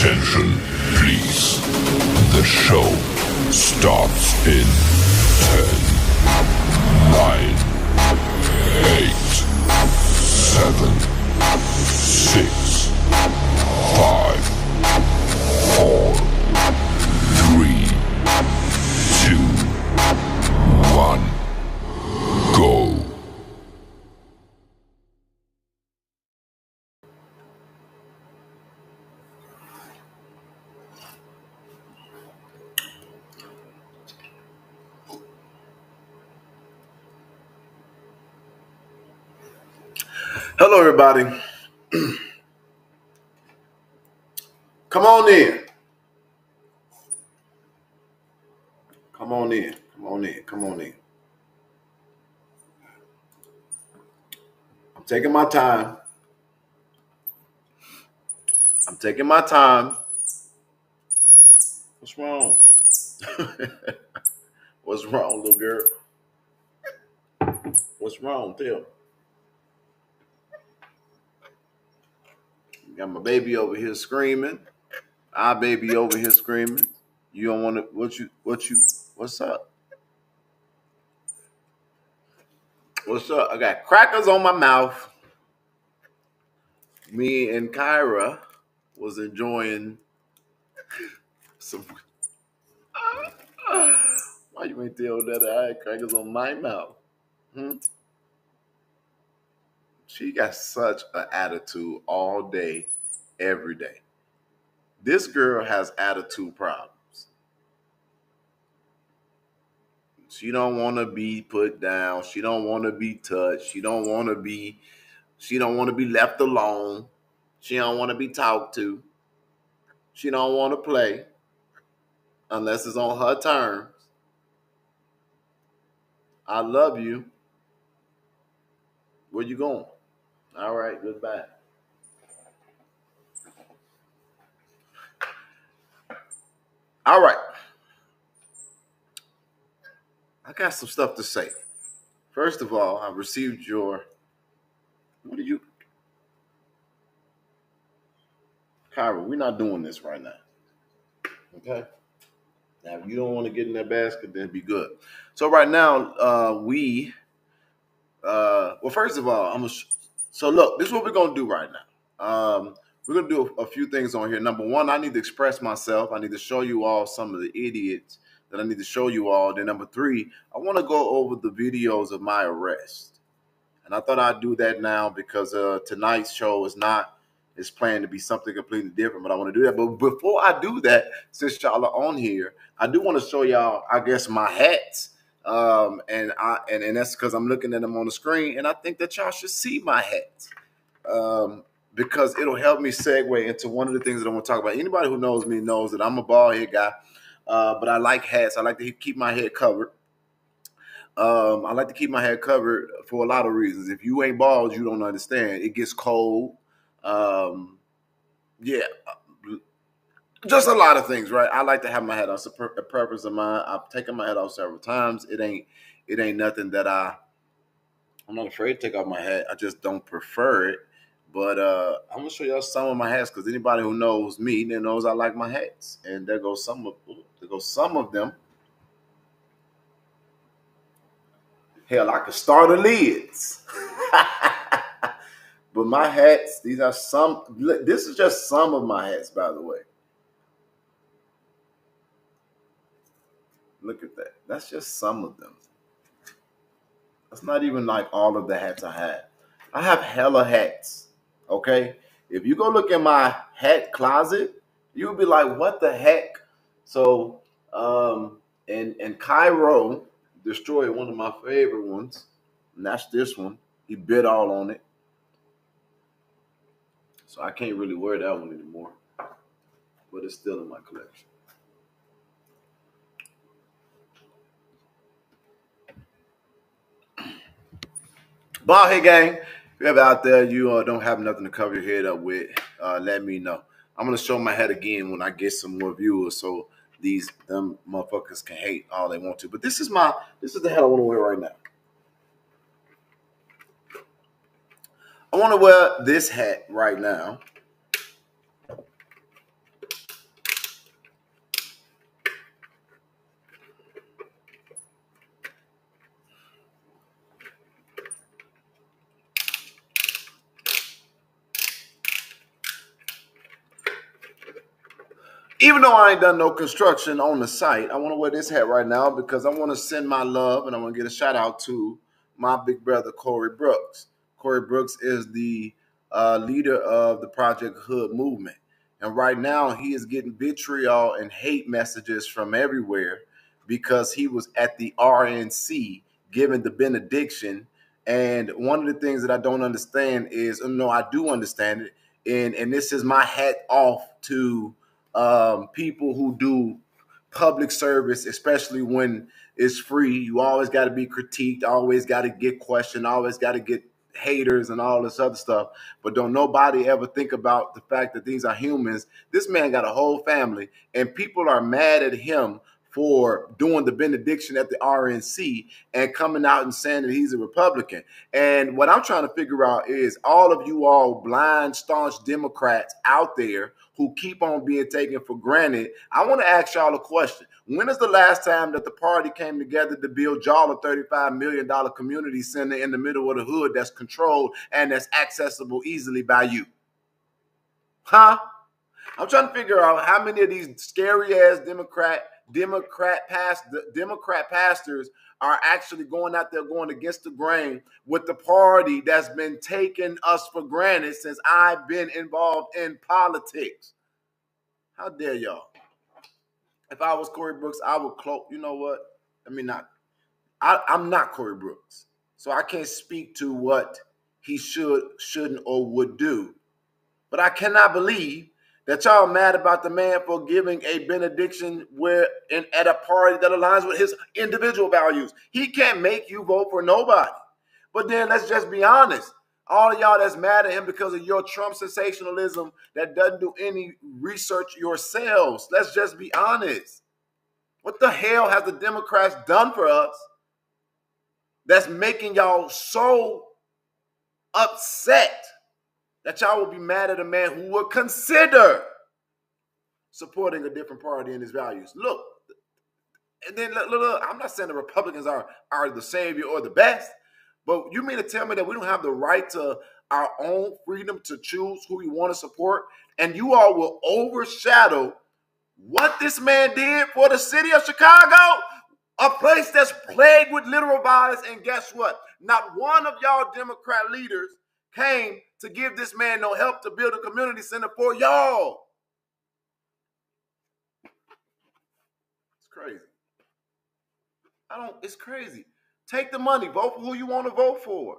Attention, please. The show starts in 10, 9, 8, 7, 6, 5, 4, 3, 2, 1, go. Hello, everybody. Come on in. Come on in. Come on in. Come on in. I'm taking my time. I'm taking my time. What's wrong? What's wrong, little girl? What's wrong, Phil? Got my baby over here screaming. Our baby over here screaming. You don't want to, what's up? What's up? I got crackers on my mouth. Me and Kyra was enjoying some. Why you ain't tell that I had crackers on my mouth? She got such an attitude all day, every day. This girl has attitude problems. She don't want to be put down. She don't want to be touched. She don't want to be left alone. She don't want to be talked to. She don't want to play unless it's on her terms. I love you. Where you going? All right, goodbye. All right. I got some stuff to say. First of all, I received your. What are you? Kyra, we're not doing this right now. Okay? Now, if you don't want to get in that basket, then be good. So right now, well, first of all, so look, this is what we're going to do right now. We're going to do a few things on here. Number one, I need to express myself. I need to show you all some of the idiots that I need to show you all. Then number three, I want to go over the videos of my arrest. And I thought I'd do that now because tonight's show is planned to be something completely different, but I want to do that. But before I do that, since y'all are on here, I do want to show y'all, I guess, my hats. And that's because I'm looking at them on the screen, and I think that y'all should see my hats. Because it'll help me segue into one of the things that I want to talk about. Anybody who knows me knows that I'm a bald head guy, but I like hats. I like to keep my head covered. I like to keep my head covered for a lot of reasons. If you ain't bald, you don't understand. It gets cold. Just a lot of things, right? I like to have my head off. It's a preference of mine. I've taken my head off several times. It ain't nothing that I'm not afraid to take off my hat. I just don't prefer it. But I'm gonna show y'all some of my hats because anybody who knows me then knows I like my hats. And there goes some of them. Hell, I could start the lids. But my hats, these are some. This is just some of my hats, by the way. Look at that. That's just some of them. That's not even like all of the hats I have. I have hella hats. Okay? If you go look in my hat closet, you'll be like, what the heck? So, and Cairo destroyed one of my favorite ones, and that's this one. He bit all on it. So I can't really wear that one anymore. But it's still in my collection. Bald head gang, if you're ever out there, you don't have nothing to cover your head up with, let me know. I'm going to show my head again when I get some more viewers so them motherfuckers can hate all they want to. But this is the head I want to wear right now. I want to wear this hat right now Even though I ain't done no construction on the site, I want to wear this hat right now because I want to send my love and I want to get a shout out to my big brother, Corey Brooks. Corey Brooks is the leader of the Project Hood movement. And right now he is getting vitriol and hate messages from everywhere because he was at the RNC giving the benediction. And one of the things that I don't understand is, no, I do understand it. And this is my hat off to people who do public service, especially when it's free. You always got to be critiqued, always got to get questioned, always got to get haters and all this other stuff. But don't nobody ever think about the fact that these are humans. This man got a whole family, and people are mad at him for doing the benediction at the RNC and coming out and saying that he's a Republican. And what I'm trying to figure out is all of you all blind, staunch Democrats out there who keep on being taken for granted. I want to ask y'all a question. When is the last time that the party came together to build y'all a $35 million community center in the middle of the hood that's controlled and that's accessible easily by you? Huh? I'm trying to figure out how many of these scary ass Democrat pastors are actually going out there going against the grain with the party that's been taking us for granted since I've been involved in politics. How dare y'all? If I was Corey Brooks, I would cloak. You know what? I'm not Corey Brooks, so I can't speak to what he should, shouldn't, or would do. But I cannot believe that y'all mad about the man for giving a benediction at a party that aligns with his individual values. He can't make you vote for nobody. But then let's just be honest. All of y'all that's mad at him because of your Trump sensationalism that doesn't do any research yourselves. Let's just be honest. What the hell has the Democrats done for us that's making y'all so upset that y'all will be mad at a man who would consider supporting a different party and his values? Look, and then look, I'm not saying the Republicans are the savior or the best, but you mean to tell me that we don't have the right to our own freedom to choose who we want to support, and you all will overshadow what this man did for the city of Chicago, a place that's plagued with literal violence? And guess what? Not one of y'all Democrat leaders came to give this man no help to build a community center for y'all. It's crazy. It's crazy. Take the money, vote for who you want to vote for.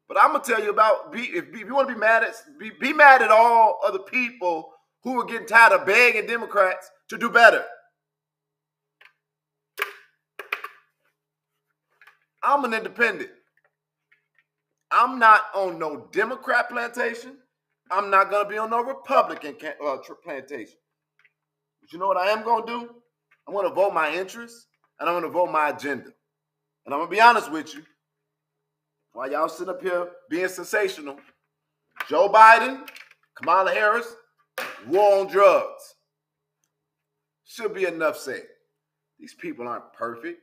But I'm gonna tell you about if you want to be mad at all other people who are getting tired of begging Democrats to do better. I'm an independent. I'm not on no Democrat plantation. I'm not going to be on no Republican plantation. But you know what I am going to do? I'm going to vote my interests, and I'm going to vote my agenda. And I'm going to be honest with you. While y'all sitting up here being sensational, Joe Biden, Kamala Harris, war on drugs. Should be enough said. These people aren't perfect.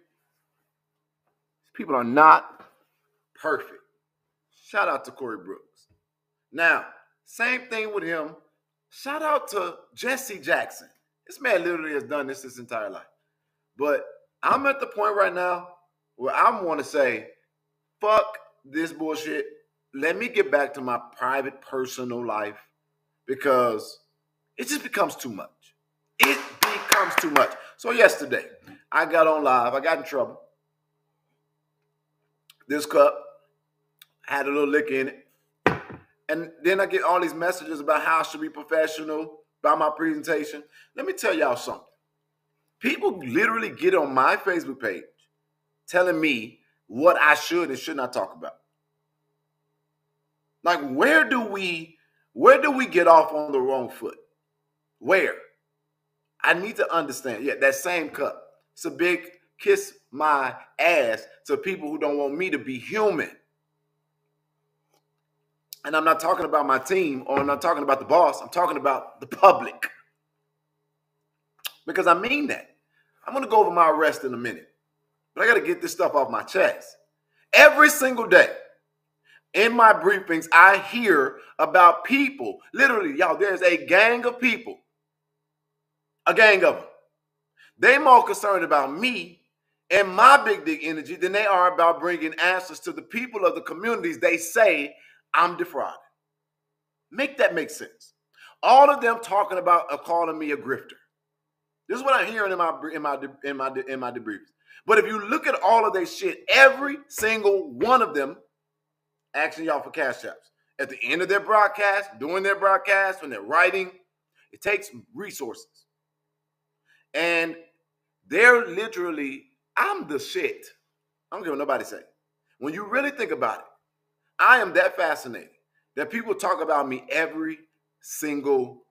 These people are not perfect. Shout out to Corey Brooks. Now, same thing with him. Shout out to Jesse Jackson. This man literally has done this his entire life. But I'm at the point right now where I want to say, fuck this bullshit. Let me get back to my private, personal life because it just becomes too much. It becomes too much. So yesterday, I got on live. I got in trouble. This cup had a little liquor in it. And then I get all these messages about how I should be professional about my presentation. Let me tell y'all something. People literally get on my Facebook page telling me what I should and should not talk about. Like, where do we get off on the wrong foot? Where? I need to understand. Yeah, that same cup. It's a big kiss my ass to people who don't want me to be human. And I'm not talking about my team, or I'm not talking about the boss. I'm talking about the public. Because I mean that. I'm going to go over my arrest in a minute. But I got to get this stuff off my chest. Every single day in my briefings, I hear about people. Literally, y'all, there's a gang of people. A gang of them. They more concerned about me and my big dick energy than they are about bringing answers to the people of the communities they say I'm defrauding. Make that make sense. All of them talking about calling me a grifter. This is what I'm hearing in my debriefs. But if you look at all of their shit, every single one of them asking y'all for cash apps. At the end of their broadcast, during their broadcast, when they're writing, it takes resources. And they're literally, I'm the shit. I don't care what nobody say. When you really think about it, I am that fascinating that people talk about me every single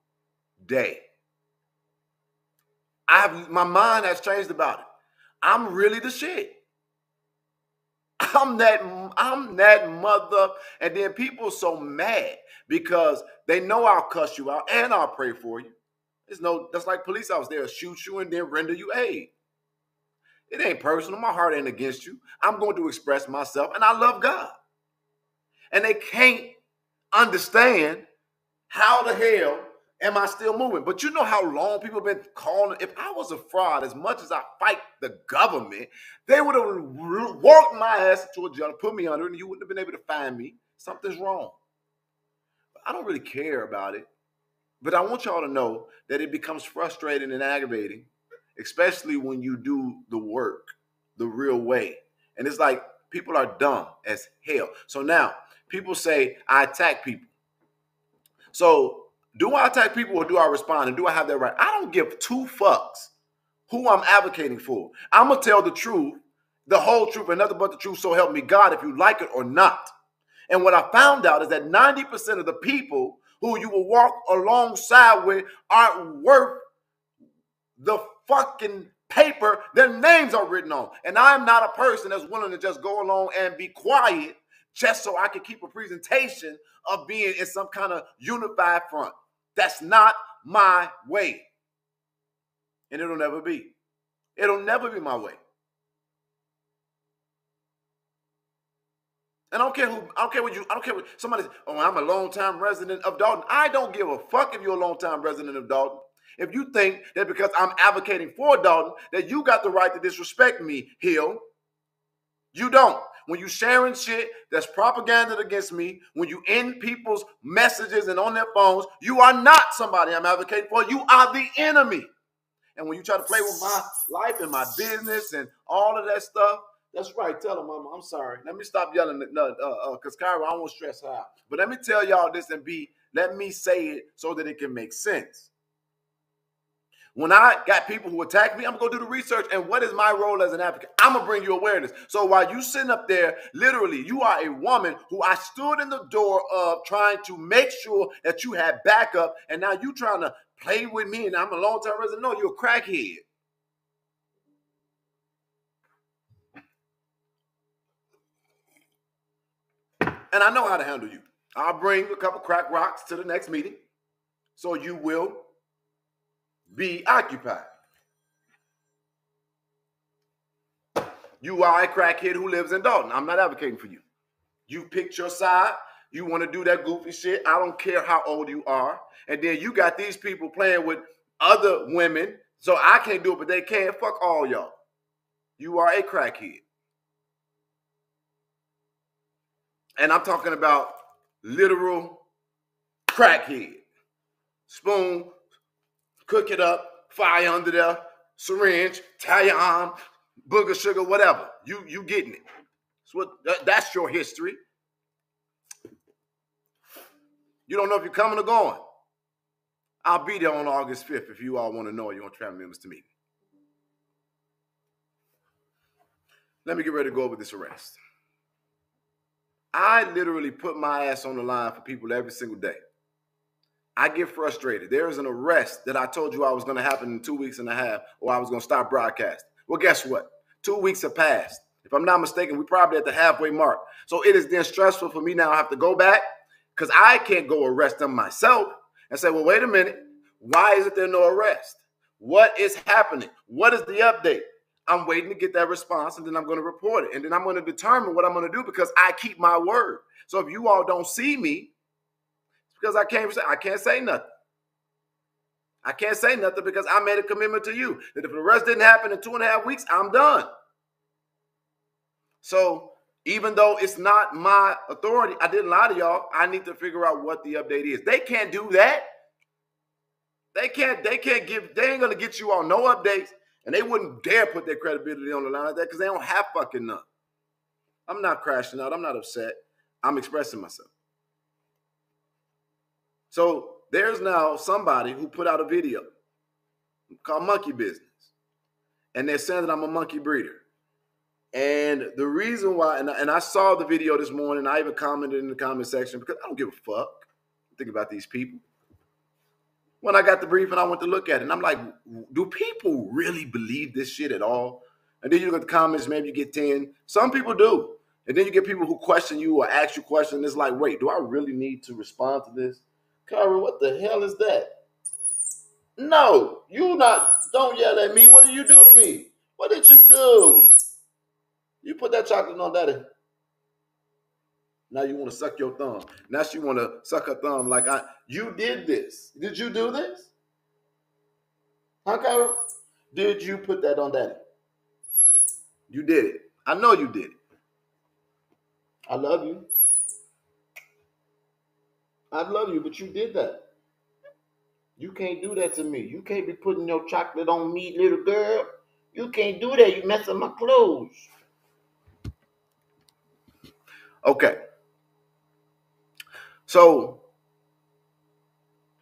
day. My mind has changed about it. I'm really the shit. I'm that mother. And then people so mad because they know I'll cuss you out and I'll pray for you. That's like police officers. They'll shoot you and then render you aid. It ain't personal. My heart ain't against you. I'm going to express myself, and I love God. And they can't understand how the hell am I still moving. But you know how long people have been calling. If I was a fraud, as much as I fight the government, they would have walked my ass to a jail, put me under, and you wouldn't have been able to find me. Something's wrong. But I don't really care about it. But I want y'all to know that it becomes frustrating and aggravating, especially when you do the work the real way. And it's like people are dumb as hell. So now people say I attack people. So do I attack people or do I respond? And do I have that right? I don't give two fucks who I'm advocating for. I'm going to tell the truth, the whole truth, and nothing but the truth, so help me God, if you like it or not. And what I found out is that 90% of the people who you will walk alongside with aren't worth the fucking paper their names are written on. And I'm not a person that's willing to just go along and be quiet just so I can keep a presentation of being in some kind of unified front. That's not my way. And it'll never be. It'll never be my way. And I don't care what somebody says, oh, I'm a longtime resident of Dalton. I don't give a fuck if you're a longtime resident of Dalton. If you think that because I'm advocating for Dalton, that you got the right to disrespect me, Hill, you don't. When you sharing shit that's propaganda against me, when you in people's messages and on their phones, you are not somebody I'm advocating for. You are the enemy. And when you try to play with my life and my business and all of that stuff, that's right. Tell them, Mama, I'm sorry. Let me stop yelling, because Kyra, I don't want to stress her out. But let me tell y'all this and let me say it so that it can make sense. When I got people who attack me, I'm going to go do the research. And what is my role as an advocate? I'm going to bring you awareness. So while you sitting up there, literally, you are a woman who I stood in the door of trying to make sure that you had backup. And now you trying to play with me and I'm a long-term resident. No, you're a crackhead. And I know how to handle you. I'll bring a couple crack rocks to the next meeting so you will be occupied. You are a crackhead who lives in Dalton. I'm not advocating for you. You picked your side. You want to do that goofy shit. I don't care how old you are. And then you got these people playing with other women. So I can't do it, but they can. Fuck all y'all. You are a crackhead. And I'm talking about literal crackhead. Spoon, cook it up, fire under there, syringe, tie your arm, booger sugar, whatever. You getting it. That's your history. You don't know if you're coming or going. I'll be there on August 5th if you all want to know or you want family members to meet me. Let me get ready to go over this arrest. I literally put my ass on the line for people every single day. I get frustrated. There is an arrest that I told you I was going to happen in 2 weeks and a half, or I was going to stop broadcasting. Well, guess what? 2 weeks have passed. If I'm not mistaken, we're probably at the halfway mark. So it is then stressful for me now. I have to go back because I can't go arrest them myself and say, well, wait a minute. Why isn't there no arrest? What is happening? What is the update? I'm waiting to get that response, and then I'm going to report it. And then I'm going to determine what I'm going to do because I keep my word. So if you all don't see me, it's because I can't say nothing. I can't say nothing because I made a commitment to you that if the rest didn't happen in 2.5 weeks, I'm done. So even though it's not my authority, I didn't lie to y'all. I need to figure out what the update is. They can't do that. They ain't gonna get you on no updates, and they wouldn't dare put their credibility on the line like that because they don't have fucking none. I'm not crashing out. I'm not upset. I'm expressing myself. So there's now somebody who put out a video called Monkey Business, and they're saying that I'm a monkey breeder. And the reason why, and I saw the video this morning, I even commented in the comment section because I don't give a fuck. Think about these people. When I got the brief and I went to look at it, and I'm like, do people really believe this shit at all? And then you look at the comments, maybe you get 10. Some people do. And then you get people who question you or ask you questions. It's like, wait, do I really need to respond to this? Kyra, what the hell is that? No, don't yell at me. What did you do to me? What did you do? You put that chocolate on daddy. Now you want to suck your thumb. Now she want to suck her thumb like you did this. Did you do this? Huh, Kyra? Did you put that on daddy? You did it. I know you did it. I love you. I love you, but you did that. You can't do that to me. You can't be putting your chocolate on me, little girl. You can't do that. You messing my clothes. Okay. So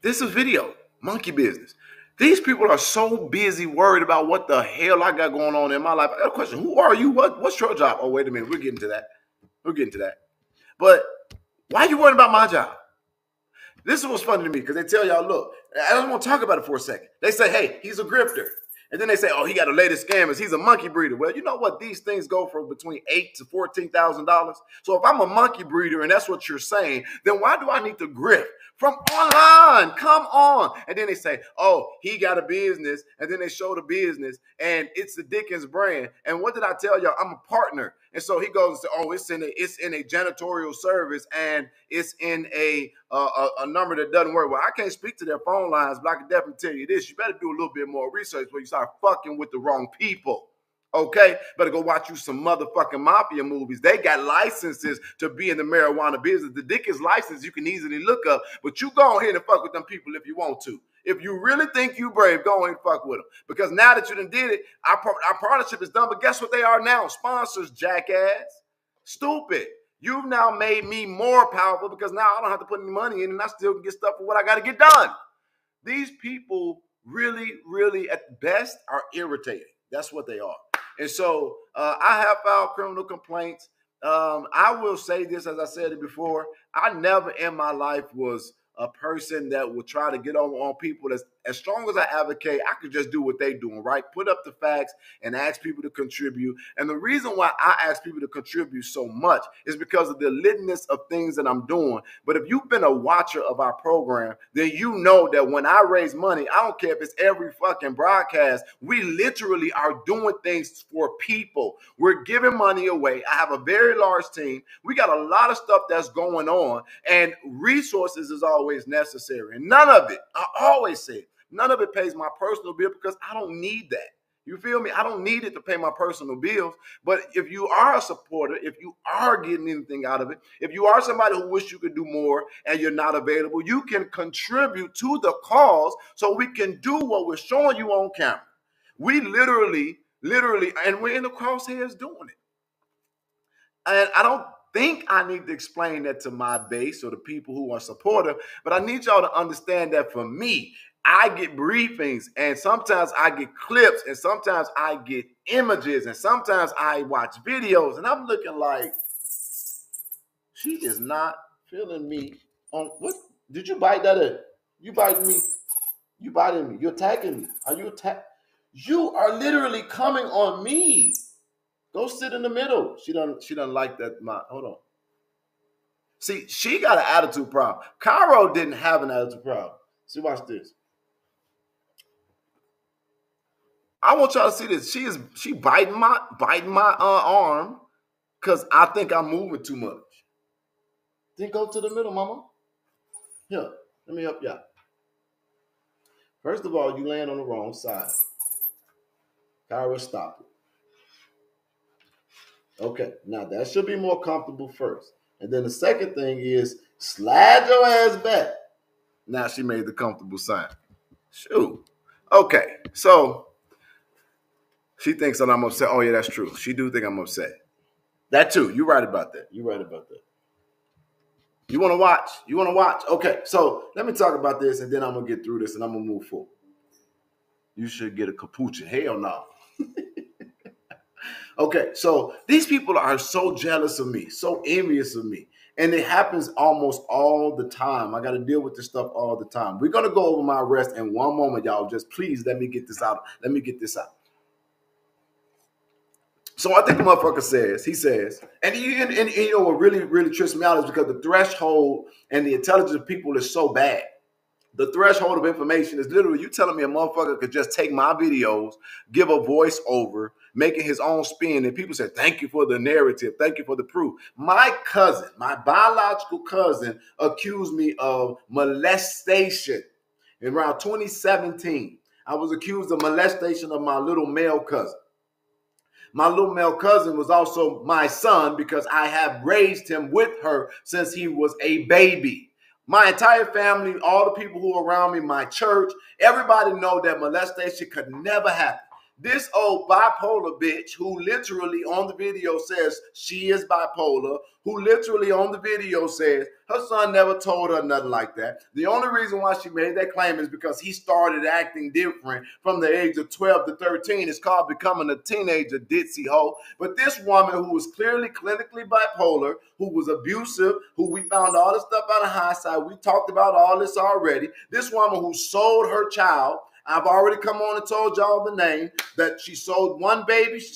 this is video, Monkey Business. These people are so busy worried about what the hell I got going on in my life. I got a question. Who are you? What's your job? Oh, wait a minute. We're getting to that. But why are you worried about my job? This is what's funny to me because they tell y'all, look, I don't want to talk about it for a second. They say, hey, he's a grifter. And then they say, oh, he got the latest scammers. He's a monkey breeder. Well, you know what? These things go for between $8,000 to $14,000. So if I'm a monkey breeder and that's what you're saying, then why do I need to grift? From online, come on. And then they say, oh, he got a business. And then they show the business and it's the Dickens brand. And what did I tell y'all? I'm a partner. And so he goes and says, oh, it's in a janitorial service and it's in a number that doesn't work. Well, I can't speak to their phone lines, but I can definitely tell you this. You better do a little bit more research before you start fucking with the wrong people. Okay, better go watch you some motherfucking mafia movies. They got licenses to be in the marijuana business. The Dickens license you can easily look up, but you go ahead and fuck with them people if you want to. If you really think you brave, go ahead and fuck with them. Because now that you done did it, our partnership is done. But guess what they are now? Sponsors, jackass. Stupid. You've now made me more powerful because now I don't have to put any money in and I still can get stuff for what I got to get done. These people really, really at best are irritating. That's what they are. And so I have filed criminal complaints. I will say this, as I said it before, I never in my life was a person that would try to get on people. As strong as I advocate, I could just do what they doing, right? Put up the facts and ask people to contribute. And the reason why I ask people to contribute so much is because of the litness of things that I'm doing. But if you've been a watcher of our program, then you know that when I raise money, I don't care if it's every fucking broadcast, we literally are doing things for people. We're giving money away. I have a very large team. We got a lot of stuff that's going on, and resources is always necessary. And none of it, I always say it, none of it pays my personal bill because I don't need that. You feel me? I don't need it to pay my personal bills. But if you are a supporter, if you are getting anything out of it, if you are somebody who wish you could do more and you're not available, you can contribute to the cause so we can do what we're showing you on camera. We literally, and we're in the crosshairs doing it. And I don't think I need to explain that to my base or the people who are supportive, but I need y'all to understand that for me, I get briefings and sometimes I get clips and sometimes I get images and sometimes I watch videos and I'm looking like, she is not feeling me on what? Did you bite that in? You biting me? You biting me? You're attacking me? Are you attack? You are literally coming on me. Go sit in the middle. She doesn't like that. Hold on. See, she got an attitude problem. Cairo didn't have an attitude problem. See, watch this. I want y'all to see this. She biting my arm because I think I'm moving too much. Then go to the middle, mama. Here, let me help y'all. First of all, you land on the wrong side. Kyra, stop it. Okay, now that should be more comfortable first. And then the second thing is slide your ass back. Now she made the comfortable sign. Shoot. Okay, so she thinks that I'm upset. Oh, yeah, that's true. She do think I'm upset. That too. You're right about that. You're right about that. You want to watch? You want to watch? Okay, so let me talk about this, and then I'm going to get through this, and I'm going to move forward. You should get a capuchin. Hell no. Okay, so these people are so jealous of me, so envious of me. And it happens almost all the time. I got to deal with this stuff all the time. We're going to go over my arrest in one moment, y'all. Just please let me get this out. Let me get this out. So I think the motherfucker says, he says, and you know what really, really trips me out is because the threshold and the intelligence of people is so bad. The threshold of information is literally you telling me a motherfucker could just take my videos, give a voiceover, making his own spin, and people say, thank you for the narrative, thank you for the proof. My cousin, my biological cousin, accused me of molestation in around 2017. I was accused of molestation of my little male cousin. My little male cousin was also my son because I have raised him with her since he was a baby. My entire family, all the people who are around me, my church, everybody know that molestation could never happen. This old bipolar bitch who literally on the video says she is bipolar, who literally on the video says her son never told her nothing like that. The only reason why she made that claim is because he started acting different from the age of 12 to 13. It's called becoming a teenager, ditzy hoe. But this woman who was clearly clinically bipolar, who was abusive, who we found all this stuff out of hindsight, we talked about all this already. This woman who sold her child, I've already come on and told y'all the name, that she sold one baby. She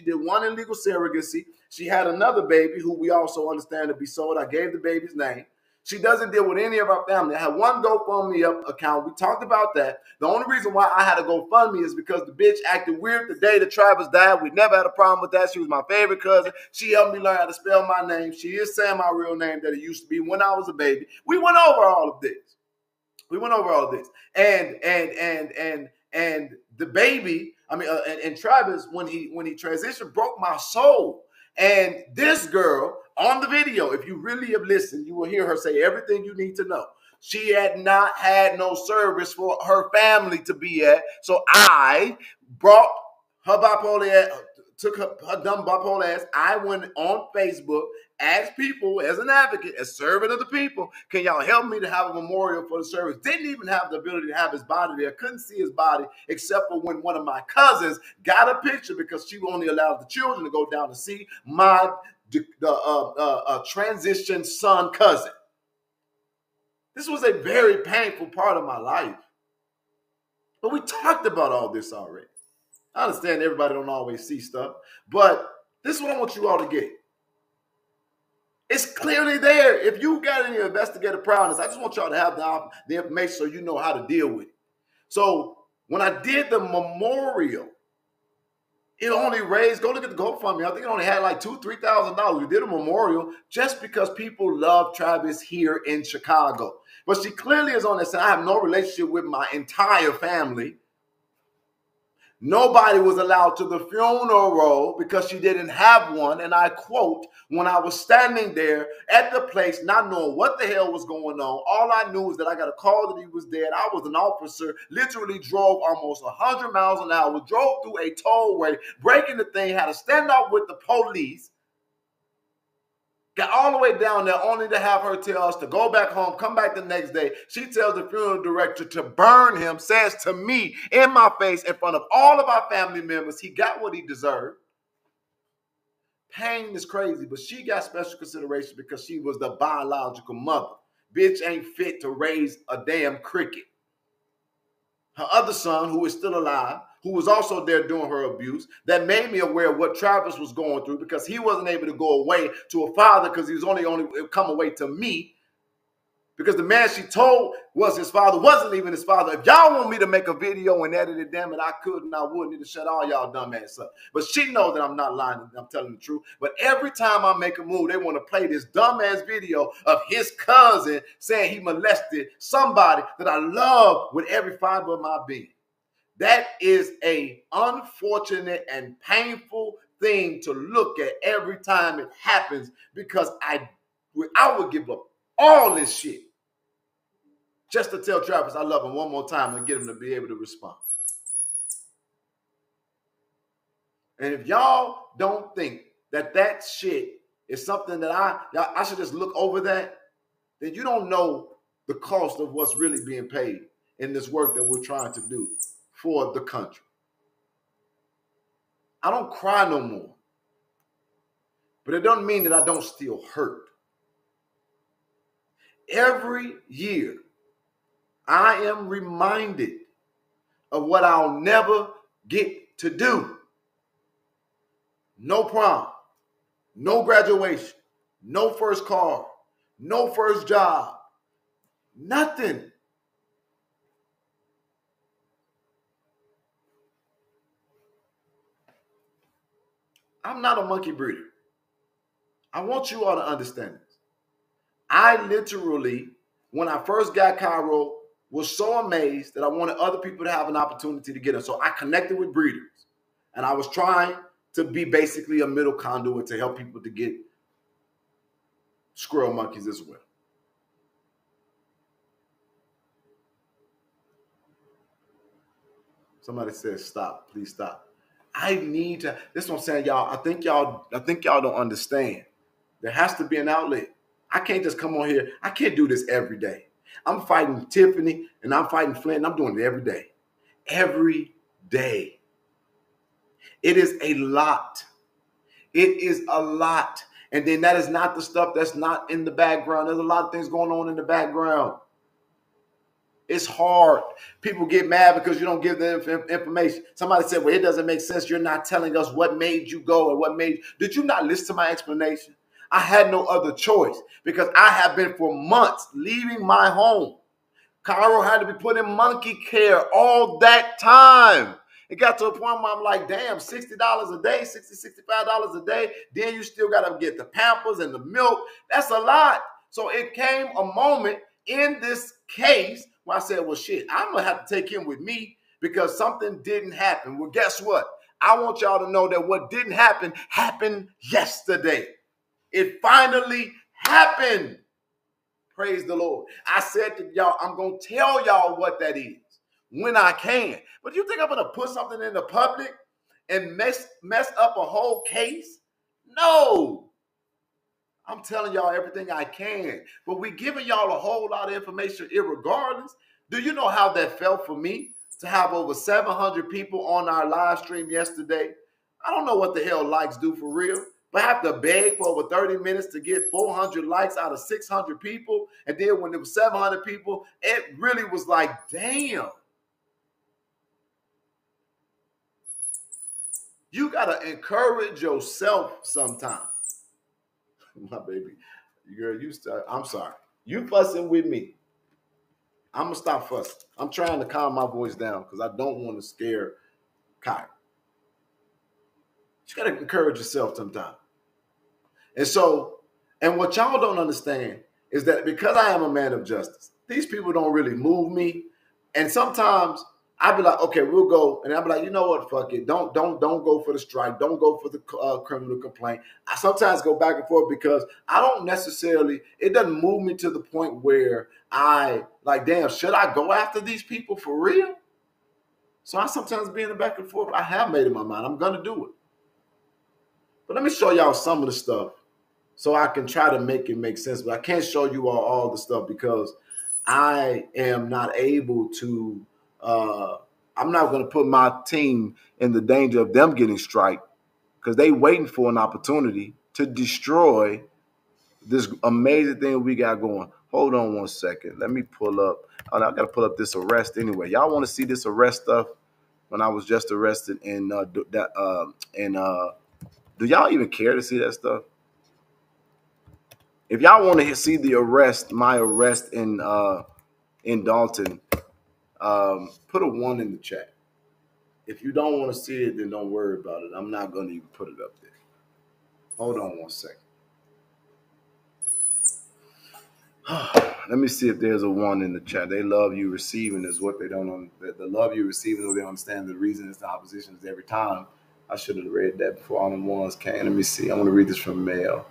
did one illegal surrogacy. She had another baby who we also understand to be sold. I gave the baby's name. She doesn't deal with any of our family. I had one GoFundMe account. We talked about that. The only reason why I had a GoFundMe is because the bitch acted weird the day that Travis died. We never had a problem with that. She was my favorite cousin. She helped me learn how to spell my name. She is saying my real name that it used to be when I was a baby. We went over all of this. And the baby, and Travis, when he transitioned, broke my soul. And this girl on the video, if you really have listened, you will hear her say everything you need to know. She had not had no service for her family to be at. So I brought her bipolar, took her dumb bipolar ass. I went on Facebook, asked people as an advocate, as servant of the people, can y'all help me to have a memorial for the service? Didn't even have the ability to have his body there. Couldn't see his body except for when one of my cousins got a picture because she only allowed the children to go down to see my transition son cousin. This was a very painful part of my life. But we talked about all this already. I understand everybody don't always see stuff, but this is what I want you all to get. It's clearly there. If you got any investigative prowess, I just want y'all to have the information so you know how to deal with it. So when I did the memorial, it only raised, go look at the GoFundMe, I think it only had like $2,000, $3,000. We did a memorial just because people love Travis here in Chicago. But she clearly is on this, and I have no relationship with my entire family. Nobody was allowed to the funeral because she didn't have one. And I quote, when I was standing there at the place, not knowing what the hell was going on, all I knew is that I got a call that he was dead. I was an officer, literally drove almost 100 miles an hour, drove through a tollway, breaking the thing, had a standoff with the police. Got all the way down there only to have her tell us to go back home, come back the next day. She tells the funeral director to burn him, says to me in my face in front of all of our family members, he got what he deserved. Pain is crazy, but she got special consideration because she was the biological mother. Bitch ain't fit to raise a damn cricket. Her other son, who is still alive, who was also there during her abuse, that made me aware of what Travis was going through because he wasn't able to go away to a father because he was only come away to me. Because the man she told was his father wasn't even his father. If y'all want me to make a video and edit it, damn it, I could and I would. Need to shut all y'all dumb ass up. But she knows that I'm not lying. I'm telling the truth. But every time I make a move, they want to play this dumb ass video of his cousin saying he molested somebody that I love with every fiber of my being. That is a unfortunate and painful thing to look at every time it happens, because I would give up all this shit just to tell Travis I love him one more time and get him to be able to respond. And if y'all don't think that that shit is something that I should just look over that, then you don't know the cost of what's really being paid in this work that we're trying to do for the country. I don't cry no more. But it doesn't mean that I don't still hurt. Every year, I am reminded of what I'll never get to do. No prom, no graduation, no first car, no first job, nothing. I'm not a monkey breeder. I want you all to understand this. I literally, when I first got Cairo, was so amazed that I wanted other people to have an opportunity to get it. So I connected with breeders, and I was trying to be basically a middle conduit to help people to get squirrel monkeys as well. Somebody says stop, please stop. I need to, this is what I'm saying, y'all. I think y'all don't understand. There has to be an outlet. I can't just come on here. I can't do this every day. I'm fighting Tiffany and I'm fighting Flint, and I'm doing it every day. Every day. It is a lot. It is a lot. And then that is not the stuff that's not in the background. There's a lot of things going on in the background. It's hard. People get mad because you don't give them information. Somebody said, well, it doesn't make sense. You're not telling us what made you go and what made. Did you not listen to my explanation? I had no other choice because I have been for months leaving my home. Cairo had to be put in monkey care all that time. It got to a point where I'm like, damn, $60 a day, $65 a day. Then you still got to get the Pampers and the milk. That's a lot. So it came a moment in this case where I said, well, shit, I'm going to have to take him with me because something didn't happen. Well, guess what? I want y'all to know that what didn't happen happened yesterday. It finally happened. Praise the Lord. I said to y'all, I'm going to tell y'all what that is when I can. But you think I'm going to put something in the public and mess up a whole case? No. I'm telling y'all everything I can. But we giving y'all a whole lot of information irregardless. Do you know how that felt for me to have over 700 people on our live stream yesterday? I don't know what the hell likes do for real. But I have to beg for over 30 minutes to get 400 likes out of 600 people. And then when there was 700 people, it really was like, damn. You got to encourage yourself sometimes. My baby, girl, I'm sorry. You fussing with me. I'm going to stop fussing. I'm trying to calm my voice down because I don't want to scare Kai. You got to encourage yourself sometimes. And so, and what y'all don't understand is that because I am a man of justice, these people don't really move me. And sometimes I'll be like, okay, we'll go. And I'll be like, you know what? Fuck it. Don't go for the strike. Don't go for the criminal complaint. I sometimes go back and forth because I don't necessarily, it doesn't move me to the point where I like, damn, should I go after these people for real? So I sometimes be in the back and forth. I have made up my mind. I'm going to do it. But let me show y'all some of the stuff so I can try to make it make sense. But I can't show you all the stuff because I am not able to, I'm not going to put my team in the danger of them getting strike because they waiting for an opportunity to destroy this amazing thing we got going. Hold on one second. Let me pull up. I got to pull up this arrest anyway. Y'all want to see this arrest stuff when I was just arrested in do y'all even care to see that stuff? If y'all want to see the arrest, my arrest in Dalton, put a 1 in the chat. If you don't want to see it, then don't worry about it. I'm not going to even put it up there. Hold on 1 second. Let me see if there's a 1 in the chat. They love you receiving is what they don't. The love you receiving, what they don't understand. The reason it's the opposition is every time. I should have read that before all them ones came. Let me see. I want to read this from mail.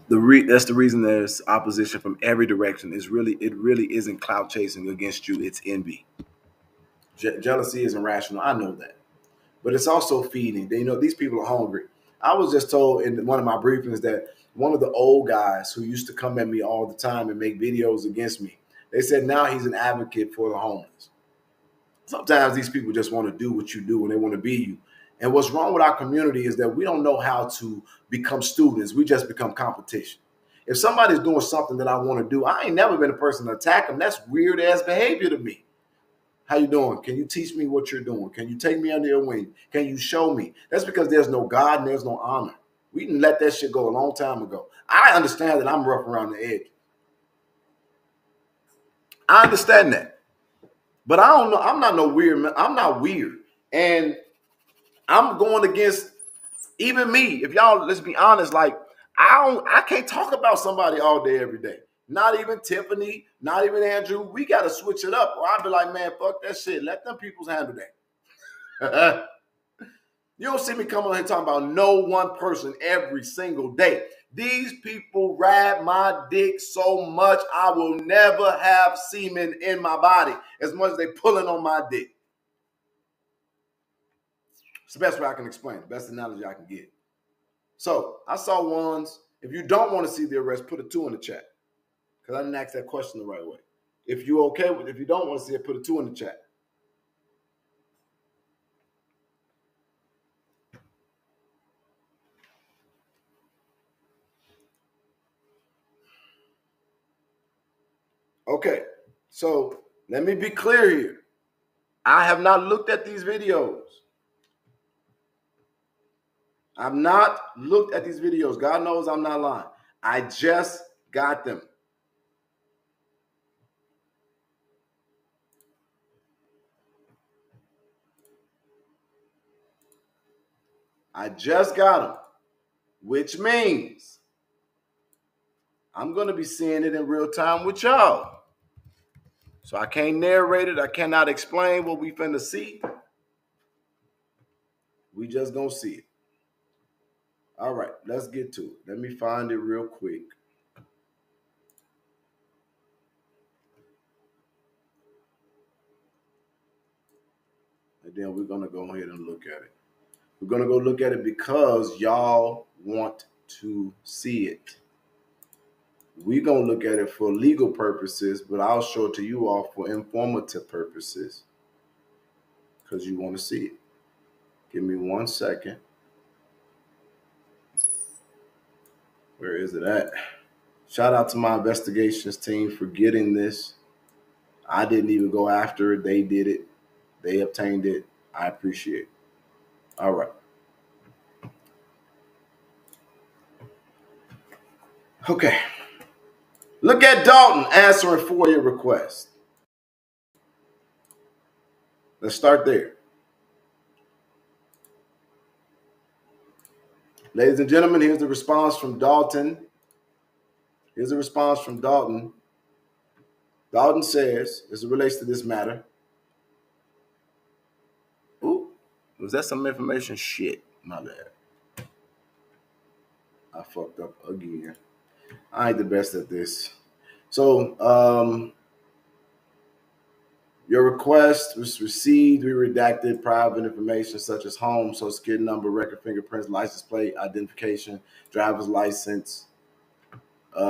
That's the reason there's opposition from every direction. It really isn't clout chasing against you. It's envy. Jealousy isn't rational. I know that, but it's also feeding. These people are hungry. I was just told in one of my briefings that one of the old guys who used to come at me all the time and make videos against me, they said now he's an advocate for the homeless. Sometimes these people just want to do what you do and they want to be you. And what's wrong with our community is that we don't know how to become students. We just become competition. If somebody's doing something that I want to do, I ain't never been a person to attack them. That's weird ass behavior to me. How you doing? Can you teach me what you're doing? Can you take me under your wing? Can you show me? That's because there's no God and there's no honor. We didn't let that shit go a long time ago. I understand that I'm rough around the edge. I understand that. But I don't know. I'm not no weird man. I'm not weird. And I'm going against even me. If y'all, let's be honest, like I can't talk about somebody all day, every day. Not even Tiffany, not even Andrew. We got to switch it up. Or I'd be like, man, fuck that shit. Let them peoples handle that. You don't see me coming on here talking about no one person every single day. These people ride my dick so much, I will never have semen in my body as much as they pulling on my dick. It's the best way I can explain it. Best analogy I can get. So I saw ones. If you don't want to see the arrest, put a 2 in the chat. Because I didn't ask that question the right way. If you okay with it, if you don't want to see it, put a 2 in the chat. Okay, so let me be clear here. I have not looked at these videos. I've not looked at these videos. God knows I'm not lying. I just got them. I just got them, which means I'm going to be seeing it in real time with y'all. So I can't narrate it. I cannot explain what we finna see. We just gonna see it. All right, let's get to it. Let me find it real quick. And then we're gonna go ahead and look at it. We're gonna go look at it because y'all want to see it. We're gonna look at it for legal purposes, but I'll show it to you all for informative purposes because you want to see it. Give me 1 second. Where is it at? Shout out to my investigations team for getting this. I didn't even go after it. They did it. They obtained it. I appreciate it. All right. Okay. Look at Dalton answering FOIA requests. Let's start there. Ladies and gentlemen, here's the response from Dalton. Here's the response from Dalton. Dalton says, as it relates to this matter. Ooh, was that some information? Shit, my bad. I fucked up again. I ain't the best at this. So, your request was received. We redacted private information such as home, social security number, record, fingerprints, license plate, identification, driver's license, date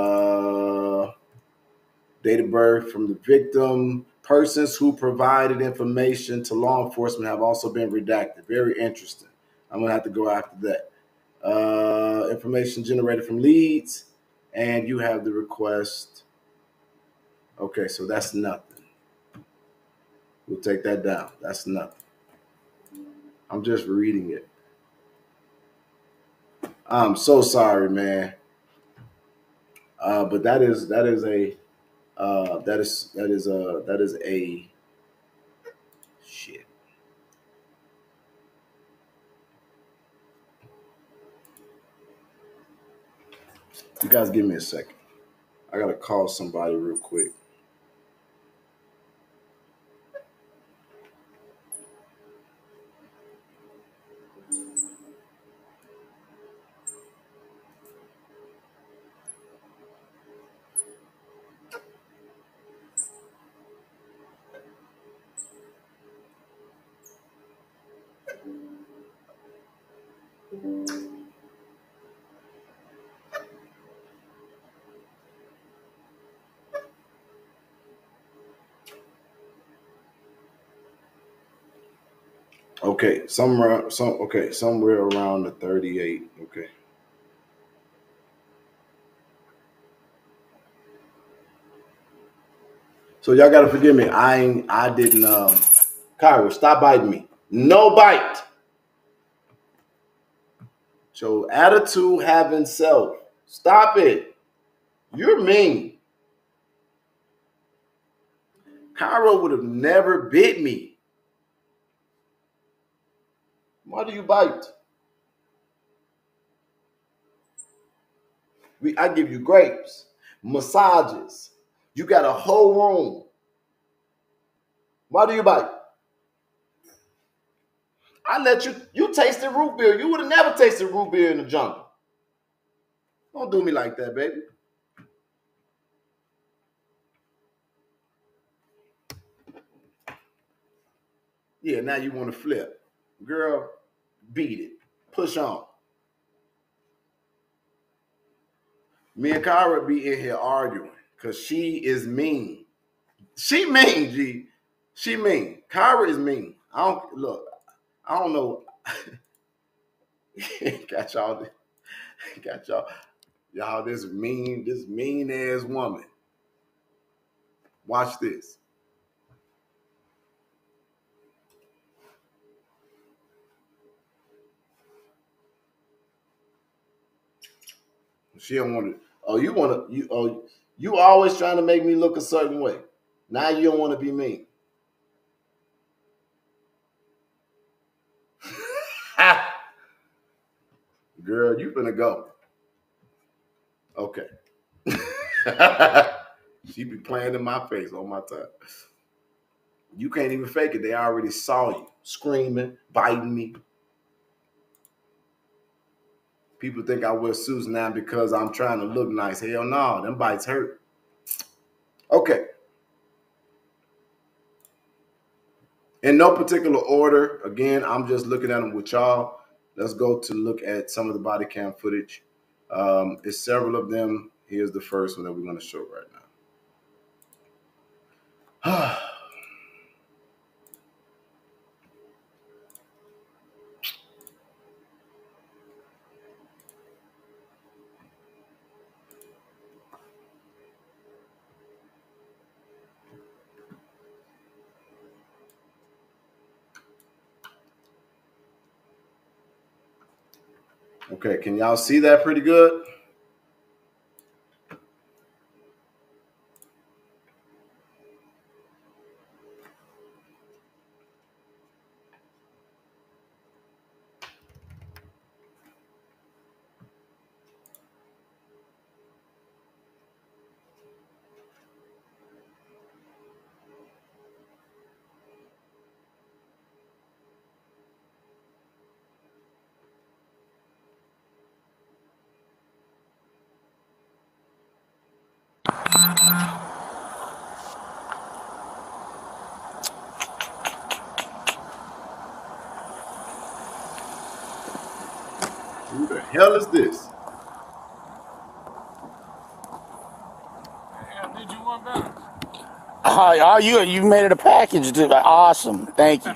of birth from the victim. Persons who provided information to law enforcement have also been redacted. Very interesting. I'm going to have to go after that. Information generated from leads, and you have the request. Okay, so that's nothing. We'll take that down. That's nothing. I'm just reading it. I'm so sorry, man. But that is a shit. You guys give me a second. I gotta call somebody real quick. Okay, somewhere around the 38. Okay. So y'all gotta forgive me. I didn't Kyra, stop biting me. No bite. So attitude having self. Stop it. You're mean. Kyra would have never bit me. Why do you bite? I give you grapes, massages. You got a whole room. Why do you bite? I let you tasted root beer. You would have never tasted root beer in the jungle. Don't do me like that, baby. Yeah, now you want to flip. Girl, beat it. Push on. Me and Kyra be in here arguing because she is mean. She mean, G. She mean. Kyra is mean. I don't know. got y'all this mean ass woman. Watch this. She don't want to. You always trying to make me look a certain way. Now you don't want to be mean. Girl, you finna go. Okay. She be playing in my face all my time. You can't even fake it. They already saw you screaming, biting me. People think I wear suits now because I'm trying to look nice. Hell no, them bites hurt. Okay. In no particular order, again, I'm just looking at them with y'all. Let's go to look at some of the body cam footage. It's several of them. Here's the first one that we're going to show right now. Okay, can y'all see that pretty good? Who the hell is this? Did you want that? You made it a package, dude. Awesome. Thank you.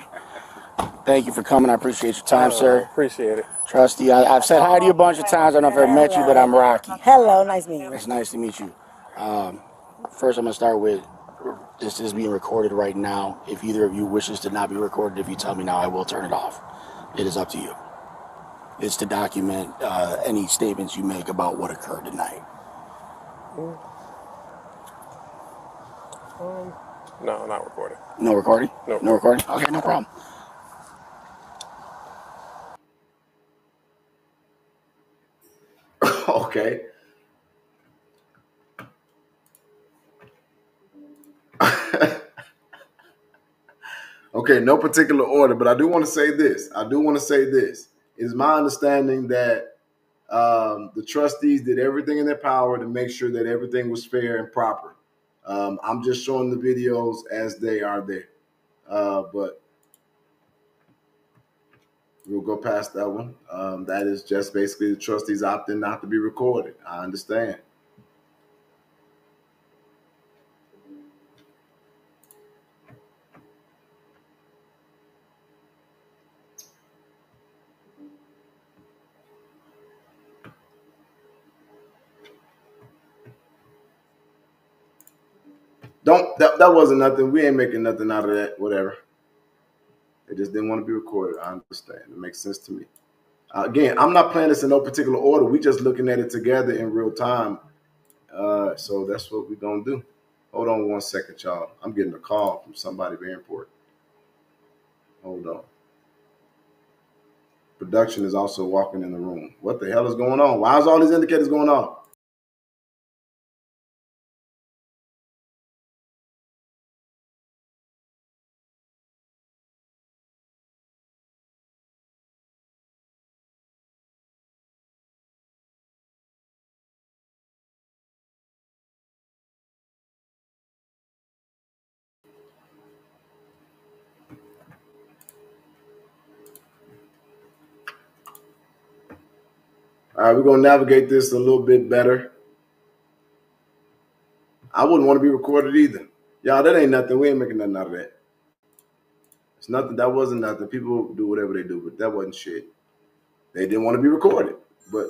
Thank you for coming. I appreciate your time, sir. Appreciate it. Trusty, I've said hi to you a bunch of times. I don't know if I've ever met you, but I'm Rocky. Hello, nice meeting you. It's nice to meet you. First, I'm going to start with this is being recorded right now. If either of you wishes to not be recorded, if you tell me now, I will turn it off. It is up to you. is to document any statements you make about what occurred tonight. No, not recording. No recording? No. No recording? Okay, no problem. Okay. Okay, no particular order, but I do want to say this. It is my understanding that the trustees did everything in their power to make sure that everything was fair and proper. I'm just showing the videos as they are there. But we'll go past that one. That is just basically the trustees opting not to be recorded. I understand. That wasn't nothing. We ain't making nothing out of that. Whatever. They just didn't want to be recorded. I understand. It makes sense to me. Again, I'm not playing this in no particular order. We just looking at it together in real time. So that's what we're gonna do. Hold on 1 second, y'all. I'm getting a call from somebody very important. Hold on. Production is also walking in the room. What the hell is going on? Why is all these indicators going on? All right, we're gonna navigate this a little bit better. I wouldn't want to be recorded either. Y'all, that ain't nothing. We ain't making nothing out of that. It's nothing. That wasn't nothing. People do whatever they do, but that wasn't shit. They didn't want to be recorded. But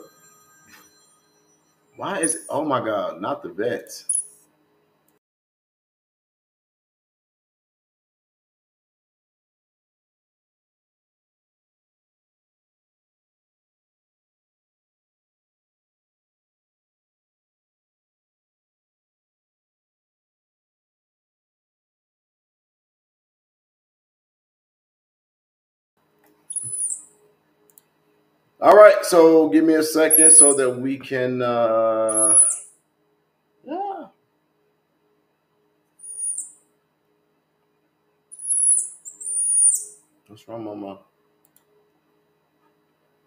why is it? Oh my God, not the vets. All right, so give me a second so that we can yeah. What's wrong, Mama?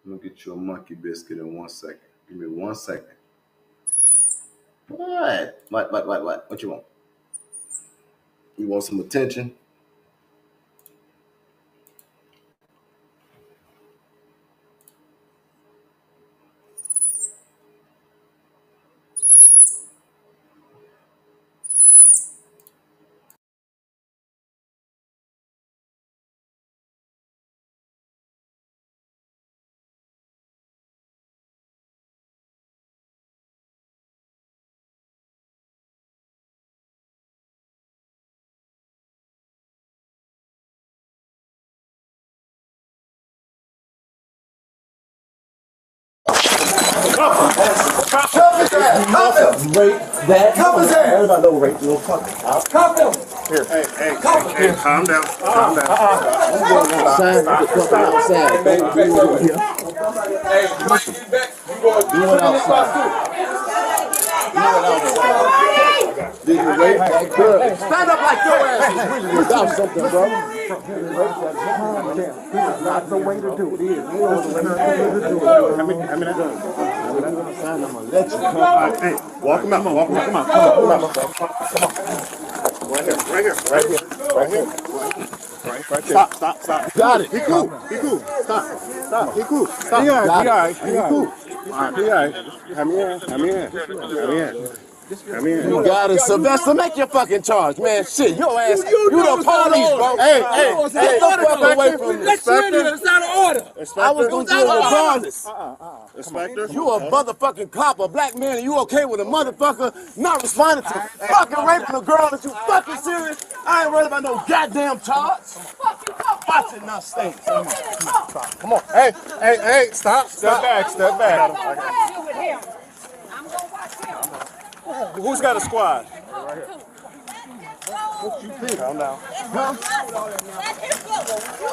I'm gonna get you a monkey biscuit in 1 second. Give me 1 second. What? What you want? You want some attention? Cuff his ass. Everybody know rape. No fucking cuff him. Hey, calm down. Calm down. Outside, get the fuck outside. Hey, Do it outside. Did you rape that girl? Stand up like your ass. Without something, bro. Not the way to do it. I'm gonna let you come. Hey, walk him out. Come on. Right here. Stop. Got it. He cool. Stop. He cool. Stop. He all right. He cool. He all right. Have me in. You got it, Sylvester. Make your fucking charge, man. Shit, your ass. You the police, bro. Hey, get the fuck away from me. It's out of order. I was gonna do it regardless. Inspector. You a motherfucking cop, a black man, and you okay with a motherfucker not responding to fucking raping a girl? That you fucking serious? I ain't worried about no goddamn charge. Watch it now, stay. Come on. Hey, stop. Step back. Who's got a squad? Calm down.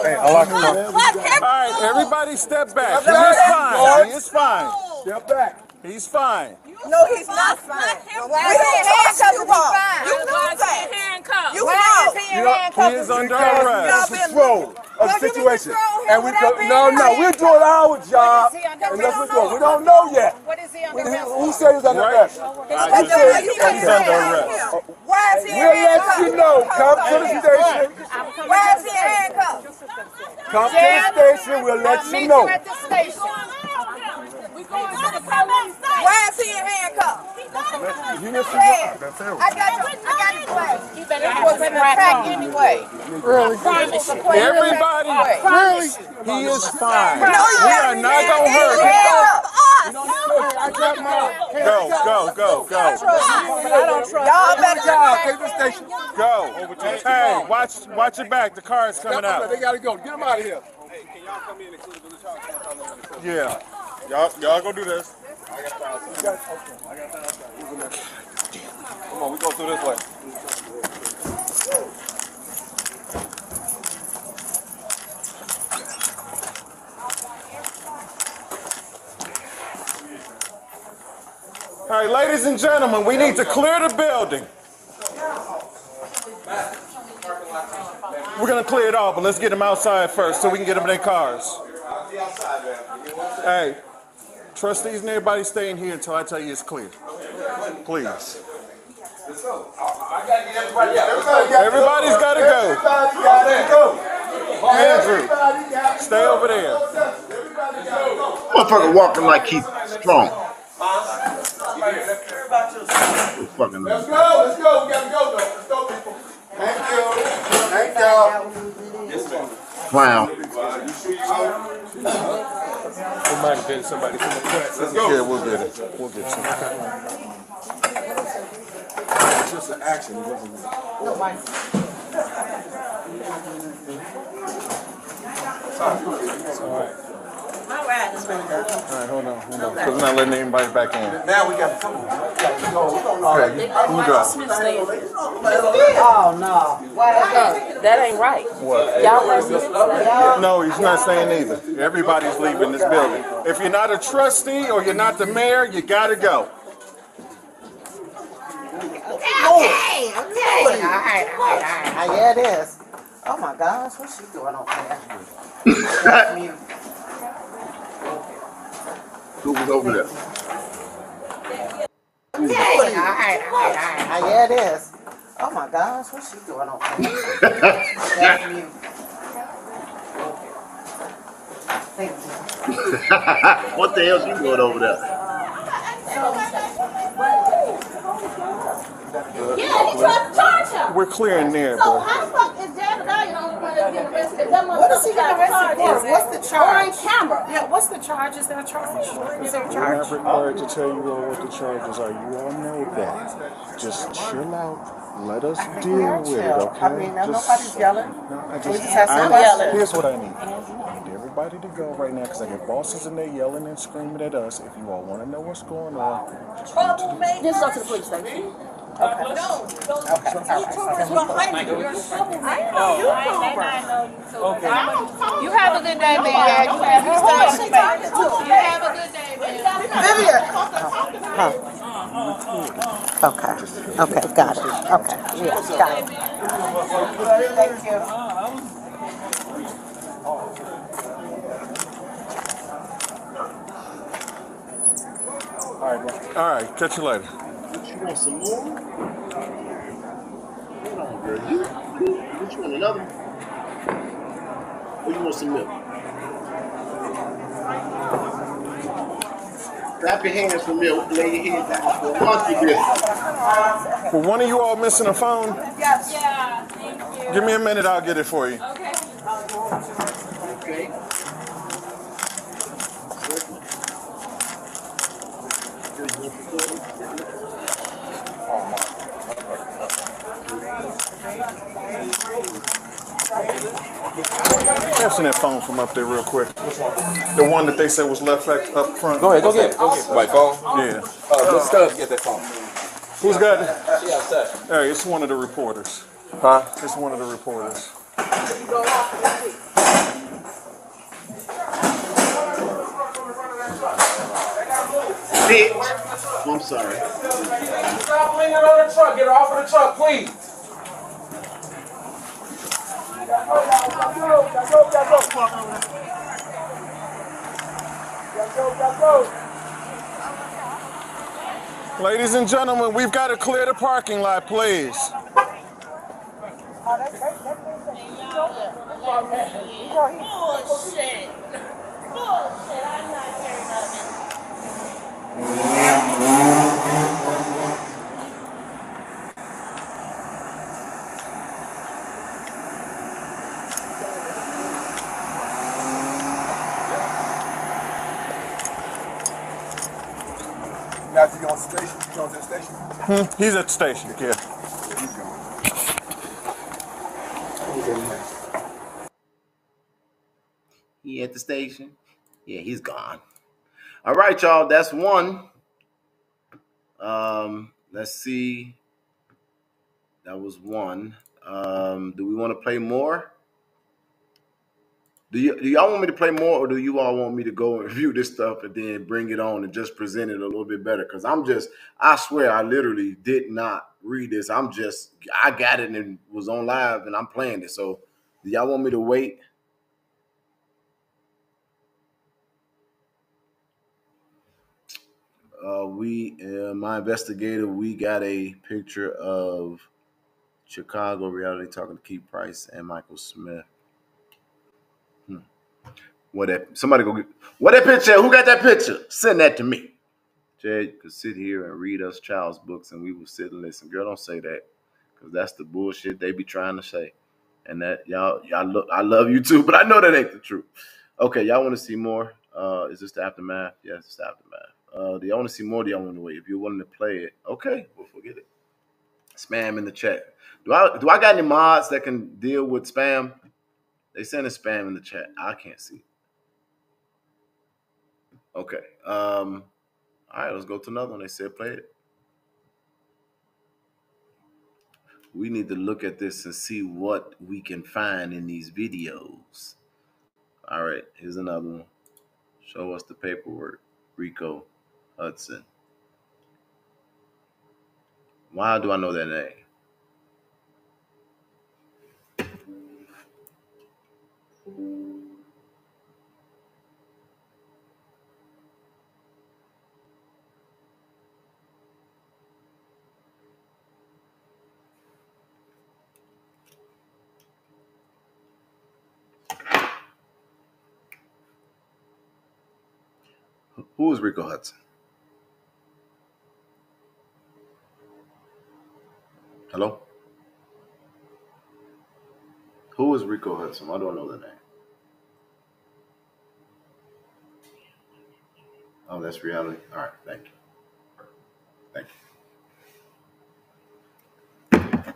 Hey, I like him. All right, everybody step back. He's fine. Step back. He's fine. No, he's not fine. We don't trust you, Paul. You know that. You know. He is under arrest. Control of the situation. And we're doing our job. And that's what we're doing. We don't know yet. What is he under arrest? Who said he's under arrest? He's under arrest. Why is he in We'll let handcuffs? you know. Come to the station. Why is he in handcuffs? Come to the station. We'll let you know. At the station. Why is he in handcuffs? I got his way. It was an attack anyway. Really? Everybody, really? He is fine. We are not going to hurt him. Go. I don't trust y'all. Take the station. Go. Hey, watch your back. The car is coming out. They gotta go. Get them out of here. Hey, can y'all come in and clear the village? Yeah. Y'all go do this. Come on, we go through this way. All right, ladies and gentlemen, we need to clear the building. We're gonna clear it all, but let's get them outside first so we can get them in their cars. Hey, trustees and everybody staying here until I tell you it's clear. Please. Everybody's gotta go. Andrew, stay over there. Motherfucker walking like he's strong. Fucking Let's go. We gotta go, though. Let's go, people. Thank you. clown. It might have been somebody from the press. Let's go. Yeah, we'll get it. We'll get some. It's just an action. It wasn't. It's all right. All right, hold on. Because we're not letting anybody back in. Now we got to come on. Okay, let me drive. Oh no. That ain't right. What? Y'all let No, he's not staying either. Everybody's leaving this building. If you're not a trustee or you're not the mayor, you gotta go. Okay. All right. Yeah, it is. Oh my gosh, what's she doing over there? Who was over there? Okay. All right. Yeah, it is. Oh my gosh, what's she doing over there? That's mute. Thank you. What the hell's you doing over there? Yeah, he tried to charge him. We're clearing there, So bro. how the fuck is Dan the guy you don't want to get arrested? That What is he getting arrested for? What's the charge? On camera. Yeah, what's the charge? Is there a charge? Is there a We're charge? not required to tell you all what the charges are. You all know that. Just chill out. Let us deal with it, okay? I mean, nobody's yelling. I We just have some I- yelling. Here's what I need. I need everybody to go right now because I get bosses in there yelling and screaming at us. If you all want to know what's going on, just come to the Just go to the police station. Okay. You have a good day, man. You have a good day, man. Vivian. Okay, got it. Okay, yes, got it. Thank you. All right, catch you later. You want some more? Hold on, girl. You want another one? Or you want some milk? Clap your hands for me. Lay your head down for a monkey business. Well, one of you all missing a phone? Yes. Yeah, thank you. Give me a minute, I'll get it for you. Okay. Okay. Passing that phone from up there real quick. The one that they said was left up front. Go ahead, go get it. My phone? Yeah. Let's get that phone. Who's got it? She outside. Hey, it's one of the reporters. Huh? It's one of the reporters. Bitch. I'm sorry. Stop leaning on the truck. Get her off of the truck, please. Ladies and gentlemen, we've got to clear the parking lot, please. Bullshit. Bullshit. I'm not hearing of it. Now, is he on station? He's on the station? He's at the station, yeah. He at the station? Yeah, he's gone. All right, y'all. That's one. Let's see. That was one. Do we want to play more? Do y'all want me to play more, or do you all want me to go and review this stuff and then bring it on and just present it a little bit better? Because I swear I literally did not read this. I got it and was on live and I'm playing it. So do y'all want me to wait? My investigator, we got a picture of Chicago reality talking to Keith Price and Michael Smith. What that picture? Who got that picture? Send that to me. Jay, you could sit here and read us child's books and we will sit and listen. Girl, don't say that. Because that's the bullshit they be trying to say. And that y'all look, I love you too, but I know that ain't the truth. Okay, y'all want to see more? Is this the aftermath? Yes, it's the aftermath. Do y'all want to see more? Do y'all want to wait? If you're willing to play it, okay, we'll forget it. Spam in the chat. Do I got any mods that can deal with spam? They send a spam in the chat. I can't see it. Okay. All right, let's go to another one. They said play it. We need to look at this and see what we can find in these videos. All right, here's another one. Show us the paperwork. Rico Hudson. Why do I know that name? Who is Rico Hudson? Hello? Who is Rico Hudson? I don't know the name. Oh, that's reality. All right, thank you. Thank you.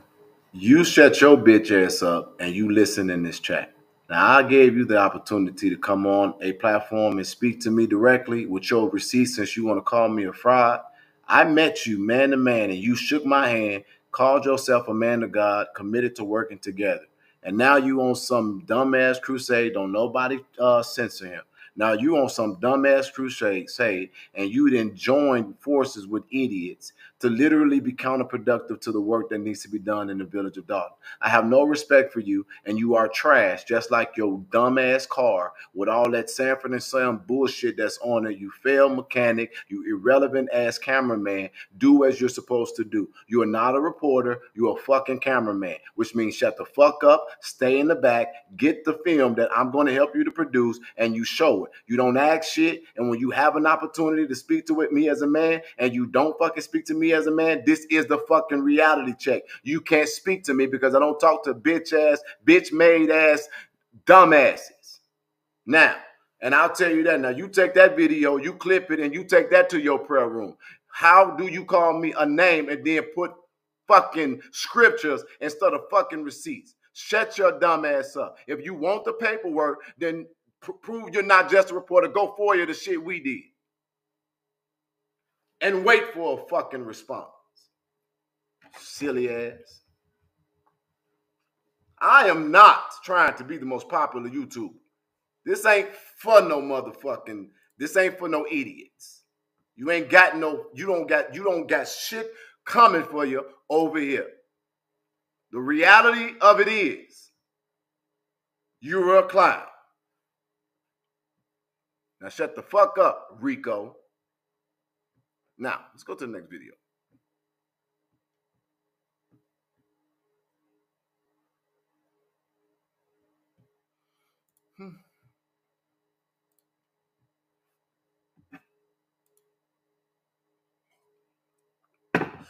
You shut your bitch ass up and you listen in this chat. Now, I gave you the opportunity to come on a platform and speak to me directly with your receipts since you want to call me a fraud. I met you man to man and you shook my hand, called yourself a man of God, committed to working together. And now you on some dumbass crusade, don't nobody censor him. Now you on some dumbass crusade, and you didn't join forces with idiots to literally be counterproductive to the work that needs to be done in the village of Dalton. I have no respect for you, and you are trash, just like your dumbass car with all that Sanford and Son bullshit that's on it. You failed mechanic, you irrelevant ass cameraman. Do as you're supposed to do. You are not a reporter, you're a fucking cameraman, which means shut the fuck up, stay in the back, get the film that I'm going to help you to produce, and you show it. You don't ask shit, and when you have an opportunity to speak to me as a man, and you don't fucking speak to me as a man, this is the fucking reality check. You can't speak to me because I don't talk to bitch-made ass dumbasses. Now, and I'll tell you that. Now, you take that video, you clip it, and you take that to your prayer room. How do you call me a name and then put fucking scriptures instead of fucking receipts? Shut your dumb ass up. If you want the paperwork, then prove you're not just a reporter. Go for you the shit we did. And wait for a fucking response. Silly ass. I am not trying to be the most popular YouTuber. This ain't for no motherfucking, this ain't for no idiots. You ain't got no, you don't got shit coming for you over here. The reality of it is, you're a clown. Now shut the fuck up, Rico. Now, let's go to the next video.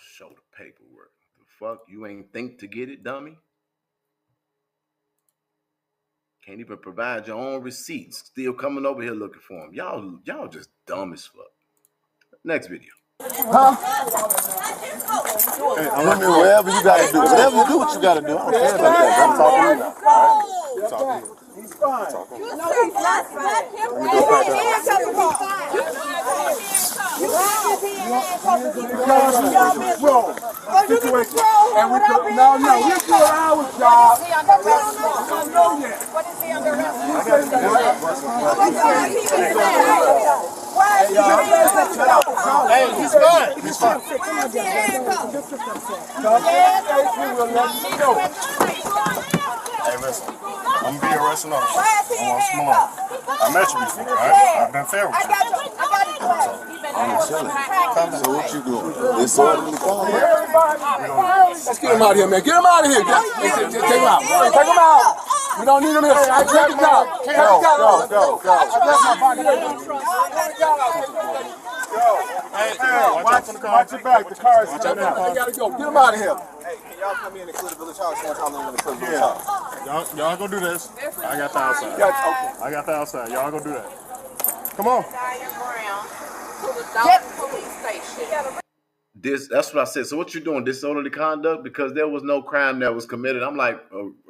Show the paperwork. The fuck? You ain't think to get it, dummy? Can't even provide your own receipts. Still coming over here looking for them. Y'all just dumb as fuck. Next video. Huh? Hey, whatever you gotta do. Whatever you do, what you gotta do. I don't care about that. I'm talking to you now. All right? Talking to you. He's fine. No, he's not fine. Let me go back and we could, no, we're doing our job. We don't know yet. What is he under arrest? Hey, he's fine. He's fine. Hey, listen. I'm gonna be arresting officer. I met you before, right? I've been fair with you. So what you doing? Disorderly conduct? Let's get him out of here, man. Get him out of here. Take him out. Take him out. We don't need him here. I got the job. Hey, watch your back. The car is coming out. They gotta go. Get him out of here. Hey, can y'all come in and clear the village house? Y'all go do this. I got the outside. I got the outside. Y'all go do that. Come on. That's what I said. So what you doing? Disorderly conduct? Because there was no crime that was committed. I'm like,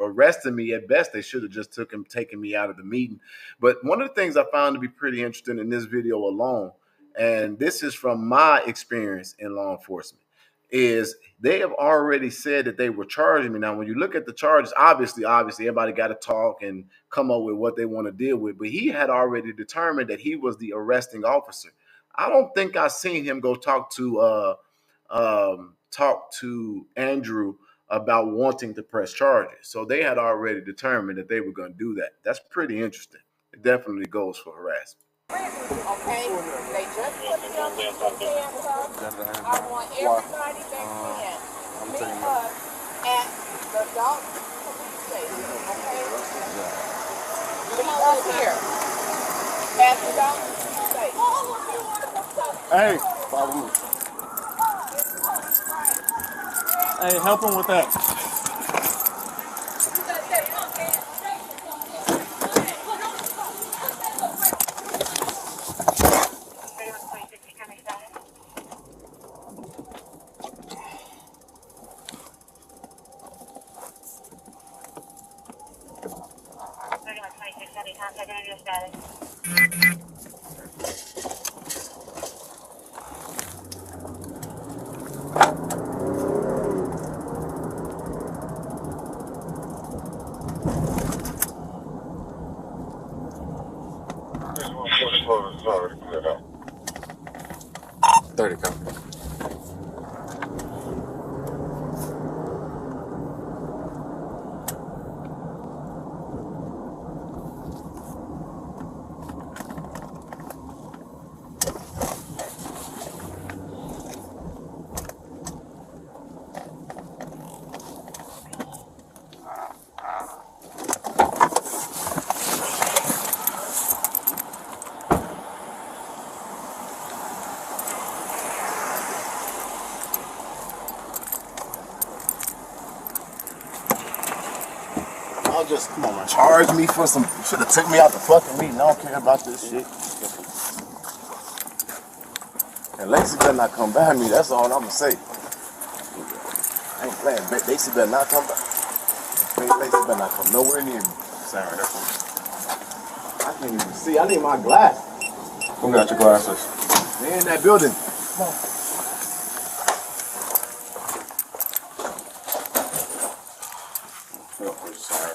arresting me at best. They should have just taken me out of the meeting. But one of the things I found to be pretty interesting in this video alone, and this is from my experience in law enforcement, is they have already said that they were charging me. Now, when you look at the charges, obviously, everybody got to talk and come up with what they want to deal with. But he had already determined that he was the arresting officer. I don't think I seen him go talk to Andrew about wanting to press charges. So they had already determined that they were going to do that. That's pretty interesting. It definitely goes for harassment. Okay, they just put me on the handcuffs. I want everybody back in. Meet us at the Dalton police station, okay? Meet us here at the Dalton police station. Hey, follow me. Hey, help him with that. just charge me for some. Should have took me out the fucking meeting. I don't care about this shit. And Lacey better not come behind me. That's all I'm gonna say. I ain't playing. Lacey better not come back. Lacey better not come nowhere near me. Sorry, that's one. I can't even see. I need my glasses. Who got your glasses? They in that building. Come on. Sorry.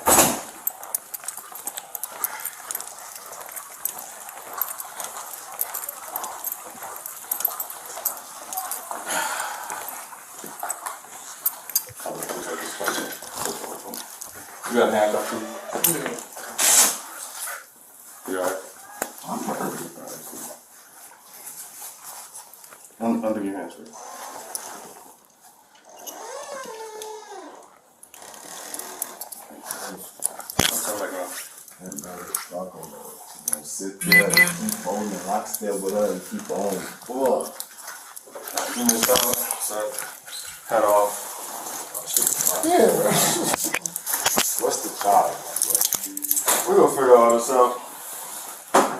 You got a handcuff too? You alright? Under your hands, please. Sit there and keep on in lockstep with her and keep on. Fuck. Give me a stop. Head off. Yeah. What's the charge? We're gonna figure all this out.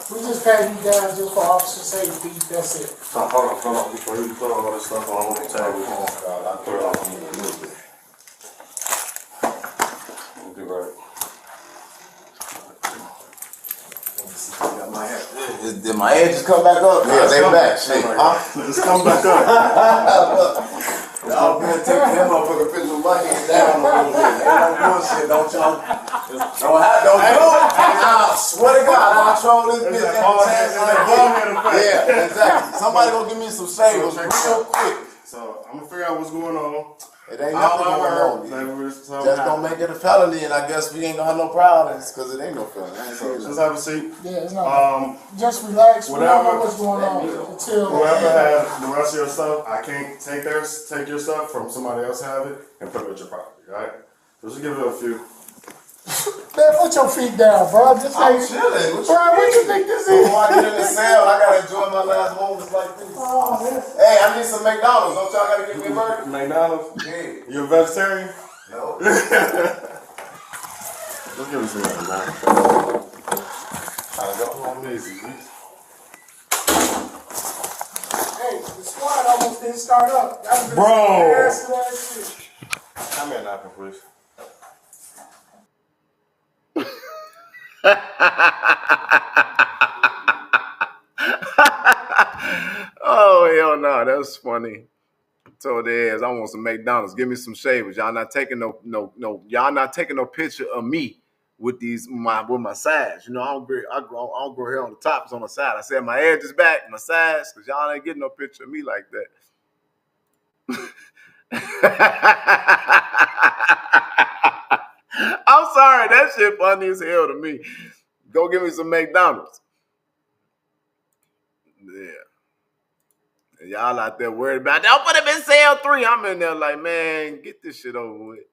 We just pat you down just for officer safety. That's it. Hold on. Before you put all this stuff on the table, I put it off on you a little bit. We'll be right. Did my edges come back up? Yeah, they back. Shit. Just come back up. Y'all better take that motherfucker picture of my head down a little bit. Ain't no bullshit, don't y'all? Don't do it. I swear to God, I'll troll this bitch every chance I get. Yeah, exactly. Somebody gonna give me some shades real quick. So I'm gonna figure out what's going on. It ain't nothing going on. Just don't make it a felony, and I guess we ain't gonna have no problems because it ain't no felony. Just have a seat. Yeah, it's not. Just relax. We don't know what's going on until whoever has the rest of your stuff, I can't take your stuff from somebody else have it and put it with your property, right? So just give it a few. Man, put your feet down, bro. This I'm ain't chilling. what you think this is? Before I get in the cell, I gotta enjoy my last moments like this. Hey, I need some McDonald's. Don't y'all gotta give me a burger? McDonald's? Yeah. You a vegetarian? No. Let's give it some man. Trying to go home easy. Hey, the squad almost didn't start up. That was Bro. shit. Come here, napkin, please. Oh hell no, that's funny. Told their ass I want some McDonald's. Give me some shavers. Y'all not taking no. Y'all not taking no picture of me with my sides. You know I don't grow hair on the top. It's on the side. I said my edge is back, my sides, because y'all ain't getting no picture of me like that. I'm sorry, that shit funny as hell to me. Go give me some McDonald's. Yeah. And y'all out there worried about, don't put him in cell 3. I'm in there like, man, get this shit over with.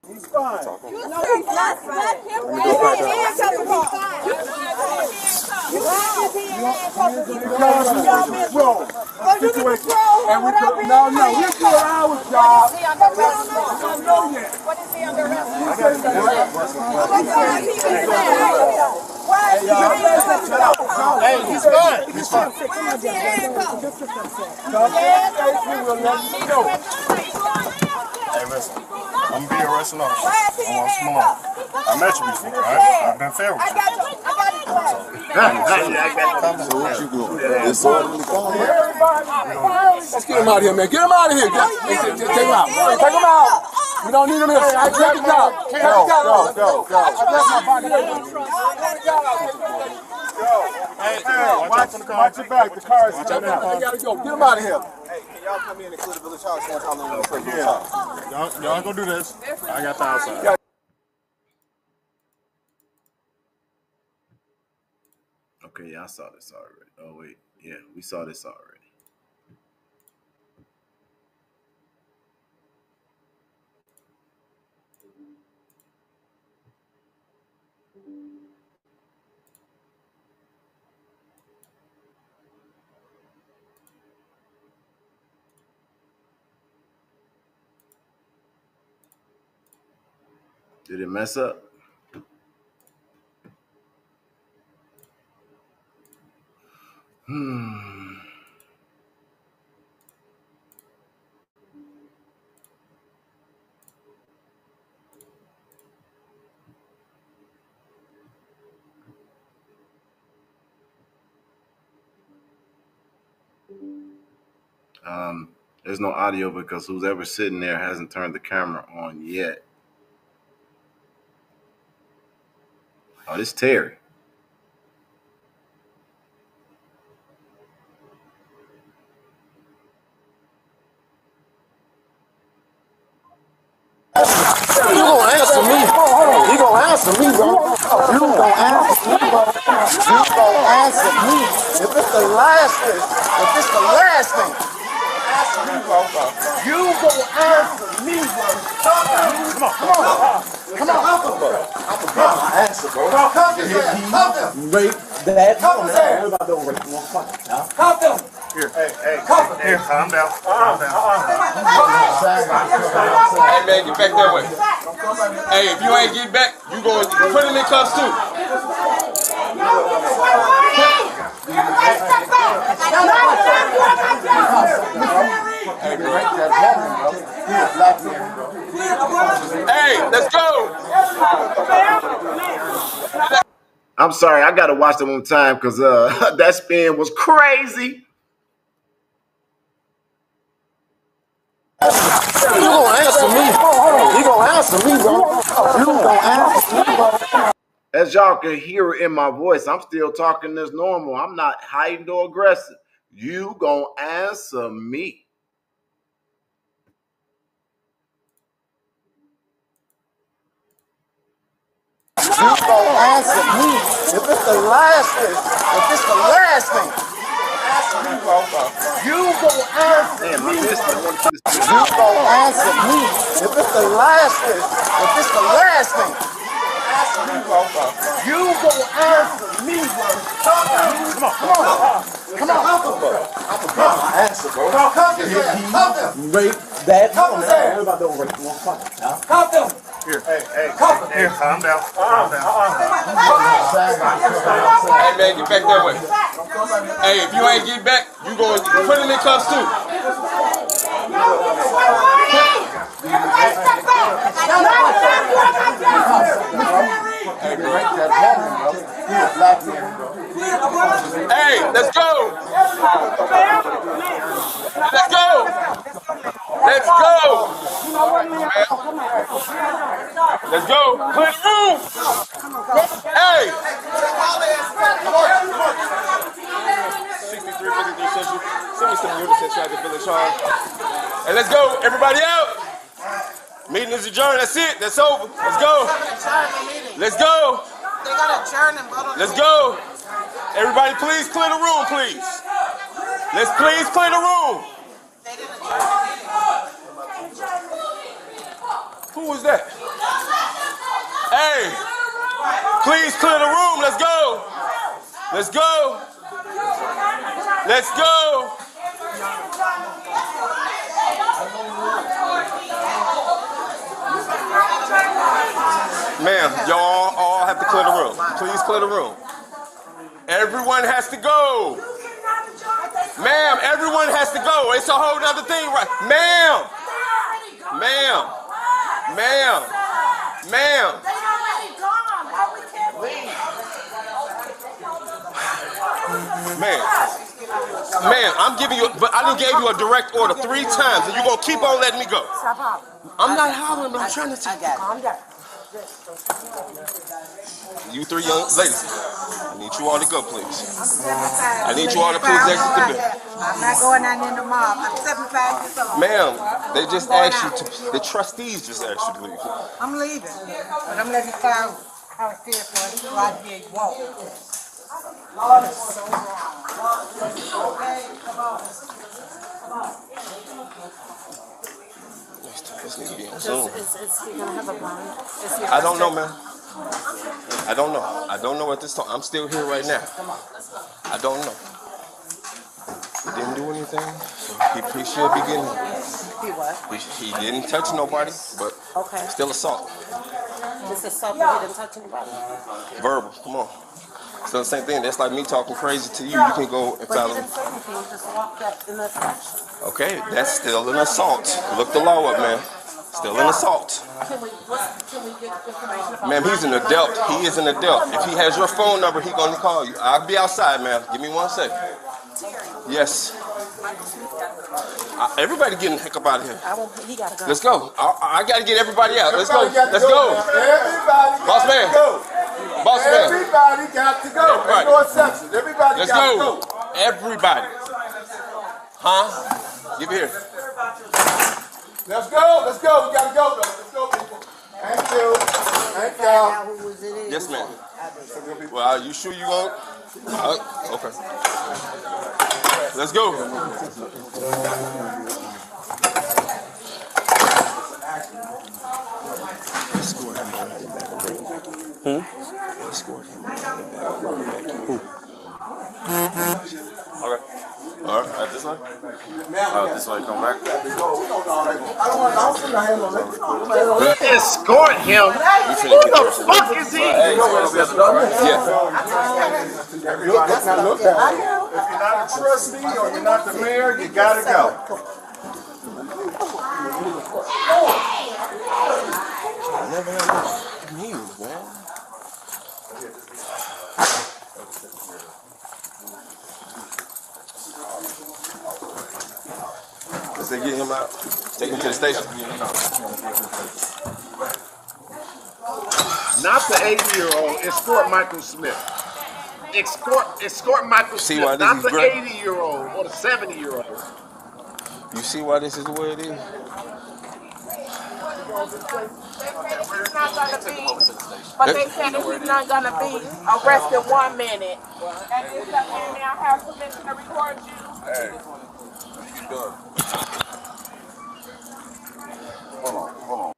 He's fine. No, he's not fine. Hey, listen. I'm gonna be arresting officer. I want some alone. I met you before, right? I've been fair with you. So what you doing? Disorderly conduct. Let's get him out of here, man. Get him out of here. Take him out. Take him out. We don't need him here. I take him out. Go. Hey, watch your back. The car is coming out. They gotta go. Get him out of here. Hey, can y'all come in and clear the village house? Y'all go do this. I got the outside. Okay, yeah, I saw this already. Oh, wait. Yeah, we saw this already. Did it mess up? There's no audio because whoever's sitting there hasn't turned the camera on yet. Oh, this Terry. You gonna answer me? You gonna answer me, bro? You gonna answer me, bro? You gonna answer me? If it's the last thing, answer me, bro. You gonna answer me, bro? Come on, bro. I'm a answer, bro. Rape that. Come on, man. Everybody don't rape one fucking now. Come down. Here, hey, calm down. Hey, man, get back that way. Hey, if you ain't get back, you going to put him in cuffs too. Hey, let's go. I'm sorry, I gotta watch it one time because that spin was crazy. You gonna answer me? You gonna answer me, bro? You gonna answer me, bro? As y'all can hear in my voice, I'm still talking as normal. I'm not hiding or aggressive. You gonna answer me. You gonna answer me. If it's the last thing, answer me, bro. You gonna answer me. You gonna answer me. If it's the last thing, answer me, bro. You gonna answer me, bro. Come on, bro. I'm a answer, bro. Rape that. Come on, man. Everybody don't rape one fucking now. Come down. Here, hey, calm down. Hey, man, get back that way. Hey, if you ain't get back, you going to put him in cuffs too. Hey, let's go. Let's go. Let's go. Let's go. Clear the room. Hey. 6353 Central. Send me some units inside the Village Hall. Hey, let's go. Everybody out. Meeting is adjourned. That's it. That's over. Let's go. Let's go. They got adjourned and vote on. Let's go. Everybody, please clear the room, please. Let's please clear the room. Who was that? Hey, please clear the room. Let's go. Let's go. Let's go. Ma'am, y'all all have to clear the room. Please clear the room. Everyone has to go. Ma'am, everyone has to go. It's a whole other thing, right? Ma'am. Ma'am. Ma'am. Ma'am. Man, I'm giving you, but I done gave you a direct order 3 times, and you're going to keep on letting me go. I'm not hollering, but I'm trying to tell you. You 3 young ladies, I need you all to go, please. I need you all to please exit the building. I'm not going out in the mob. I'm 75 years old. Ma'am, they just asked you to, the trustees just asked you to leave. I'm leaving, but I'm letting you find how it feels for us to go out here and walk. Lord, it's so wrong. Okay, come on. This nigga be on Zoom. Is he gonna have a bond? I don't know, man. I don't know. I don't know at this time. I'm still here right now. I don't know. He didn't do anything, so he should be getting. He what? He didn't touch nobody, but okay. Still assault. This is something he didn't touch anybody. Verbal, come on. So the same thing. That's like me talking crazy to you. You can go and But follow you me. didn't say anything. You just walked up in that direction. Okay, that's still an assault. Look the law up, man. Still an assault. Can we get information about Ma'am, he's an adult. He is an adult. If he has your phone number, he's going to call you. I'll be outside, ma'am. Give me 1 second. Yes. Everybody getting the heck up out of here. He gotta go. Let's go. I got to get everybody out. Let's go. Let's go. Everybody Boss man. Boss man. Everybody got to go. Everybody. No exceptions. Everybody Let's got to go. go. Everybody. Huh? Give it here. Let's go. Let's go. We got to go, though. Let's go, people. Thank you. Thank y'all. Yes, ma'am. Well, are you sure you won't? Okay. Let's go. Okay. All right, this way? Oh, this way, come back. Escort him. Who the fuck is he? Yeah. Now look at it. If you're not a trustee or you're not the mayor, you got to go. Never had no news, man. Let's say get him out. Take him to the station. Not the 80-year-old. Escort Michael Smith. Escort Michael See Smith. why this Not is the great? 80-year-old or the 70-year-old. You see why this is the way it is? But they said that he's not gonna be arrested 1 minute. And this man now has permission to record you. Hey, you done? Hold on.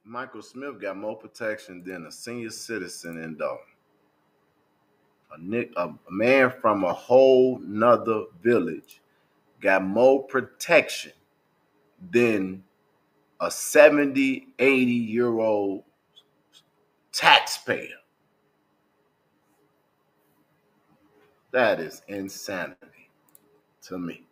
Michael Smith got more protection than a senior citizen in Dalton. A man from a whole nother village got more protection than a 70, 80-year-old taxpayer. That is insanity to me.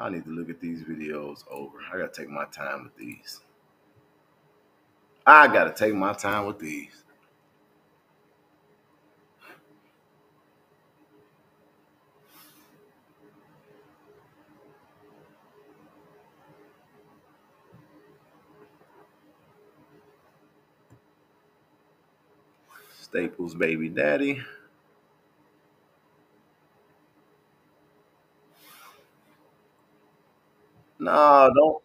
I need to look at these videos over. I got to take my time with these. Staples baby daddy. No, don't.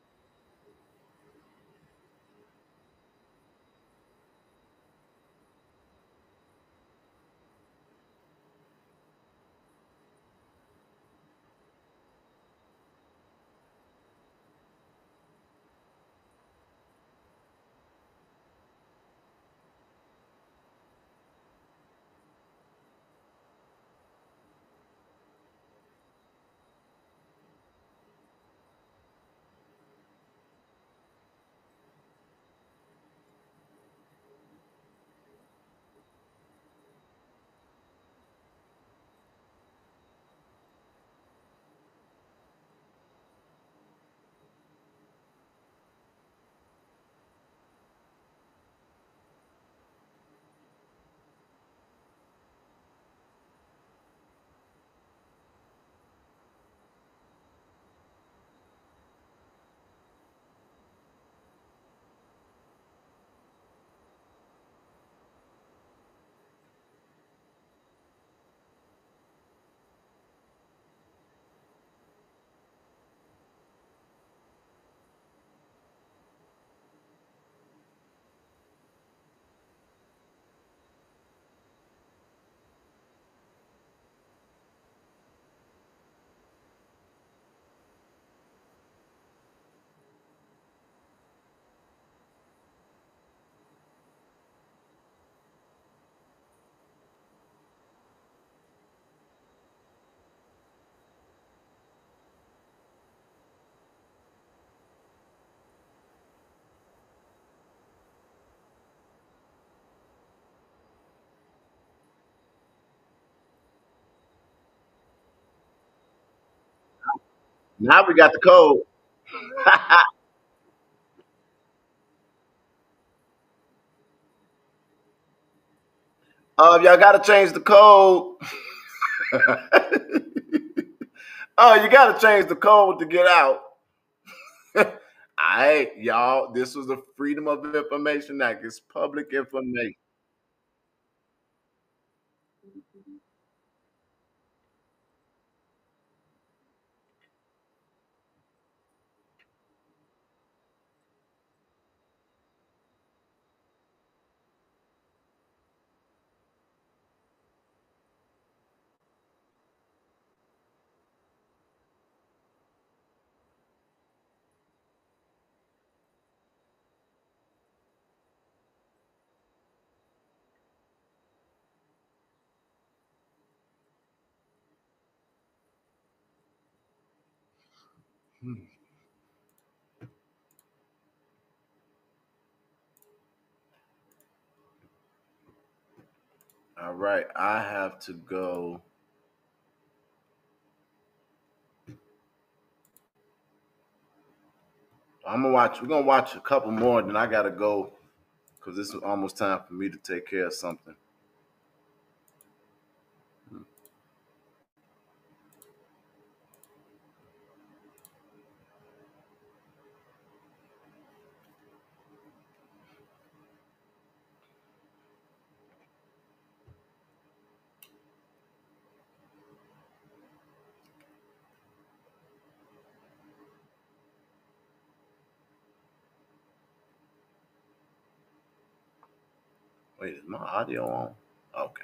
Now we got the code. Y'all got to change the code. Oh, you got to change the code to get out. All right, y'all. This was the Freedom of Information Act. It's public information. Hmm. All right, I have to go. I'm gonna watch. We're gonna watch a couple more, then I gotta go because this is almost time for me to take care of something. Wait, is my audio on? Okay.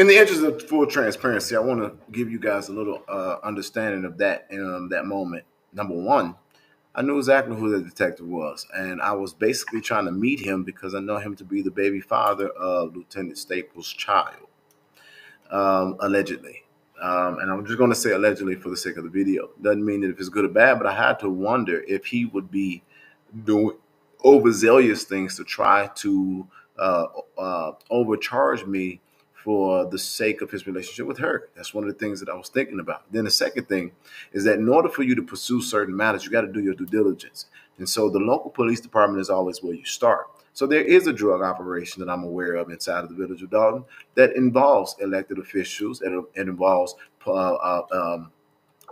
in the interest of full transparency, I want to give you guys a little understanding of that in that moment. Number one, I knew exactly who the detective was, and I was basically trying to meet him because I know him to be the baby father of Lieutenant Staples' child, allegedly. And I'm just going to say allegedly for the sake of the video. Doesn't mean that if it's good or bad, but I had to wonder if he would be doing overzealous things to try to overcharge me for the sake of his relationship with her. That's one of the things that I was thinking about. Then the second thing is that in order for you to pursue certain matters, you got to do your due diligence. And so the local police department is always where you start. So there is a drug operation that I'm aware of inside of the village of Dalton that involves elected officials, and it involves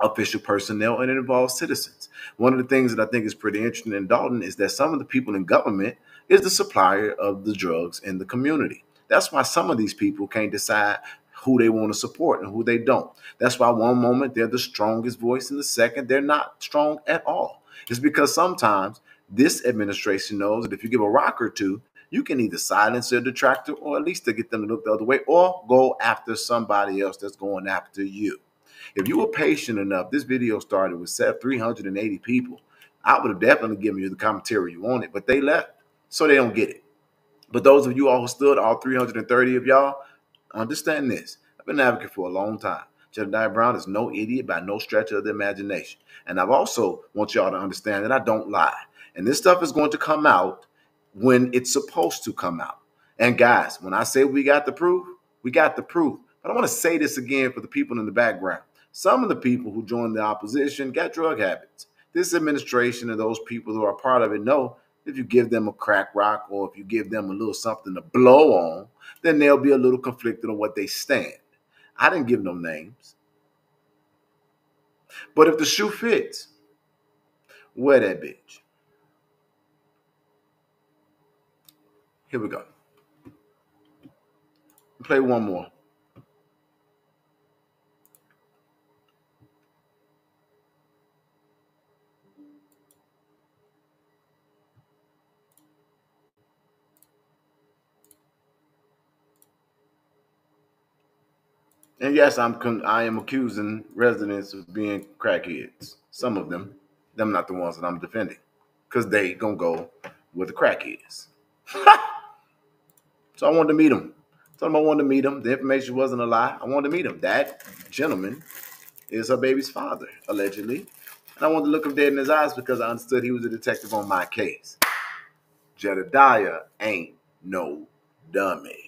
official personnel, and it involves citizens. One of the things that I think is pretty interesting in Dalton is that some of the people in government is the supplier of the drugs in the community. That's why some of these people can't decide who they want to support and who they don't. That's why one moment they're the strongest voice and the second they're not strong at all. It's because sometimes this administration knows that if you give a rock or two, you can either silence their detractor or at least to get them to look the other way or go after somebody else that's going after you. If you were patient enough, this video started with 380 people. I would have definitely given you the commentary you wanted, but they left, so they don't get it. But those of you all who stood, all 330 of y'all, understand this. I've been an advocate for a long time. Jedediah Brown is no idiot by no stretch of the imagination. And I've also want y'all to understand that I don't lie. And this stuff is going to come out when it's supposed to come out. And guys, when I say we got the proof, we got the proof. But I want to say this again for the people in the background. Some of the people who joined the opposition got drug habits. This administration and those people who are part of it know if you give them a crack rock or if you give them a little something to blow on, then they'll be a little conflicted on what they stand. I didn't give no names. But if the shoe fits, wear that bitch. Here we go. Play one more. And yes, I am accusing residents of being crackheads. Some of them. Them not the ones that I'm defending. Because they gonna go where the crack is. So I wanted to meet him. Told him I wanted to meet him. The information wasn't a lie. I wanted to meet him. That gentleman is her baby's father, allegedly. And I wanted to look him dead in his eyes because I understood he was a detective on my case. Jedediah ain't no dummy.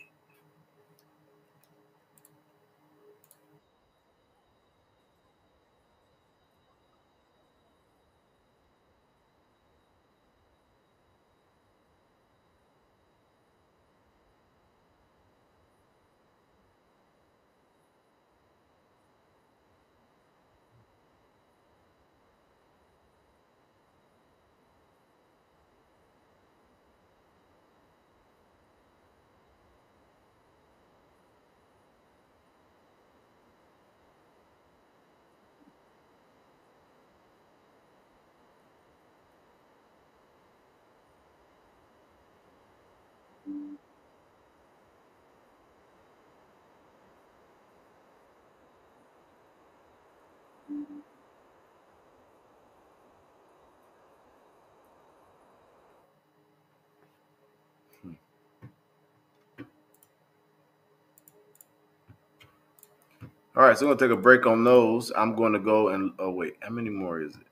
All right, so we're going to take a break on those. I'm going to go and, oh, wait, how many more is it?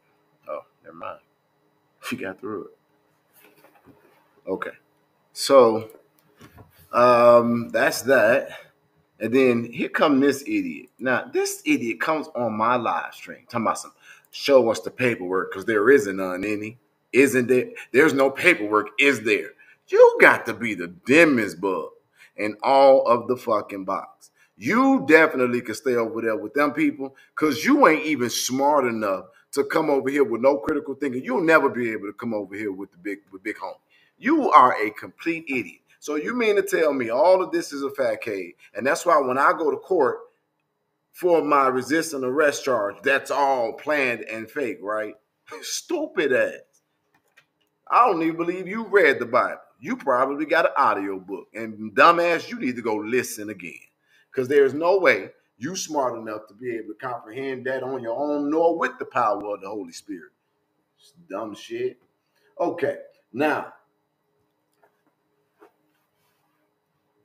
Oh, never mind. She got through it. Okay. So, that's that. And then here come this idiot. Now, this idiot comes on my live stream talking about some show us the paperwork because there isn't none any. Isn't there? There's no paperwork, is there? You got to be the dimmest bug in all of the fucking box. You definitely can stay over there with them people because you ain't even smart enough to come over here with no critical thinking. You'll never be able to come over here with big homie. You are a complete idiot. So you mean to tell me all of this is a facade, and that's why when I go to court for my resisting arrest charge, that's all planned and fake, right? Stupid ass. I don't even believe you read the Bible. You probably got an audio book, and dumbass, you need to go listen again. Because there is no way you smart enough to be able to comprehend that on your own, nor with the power of the Holy Spirit. It's dumb shit. Okay, now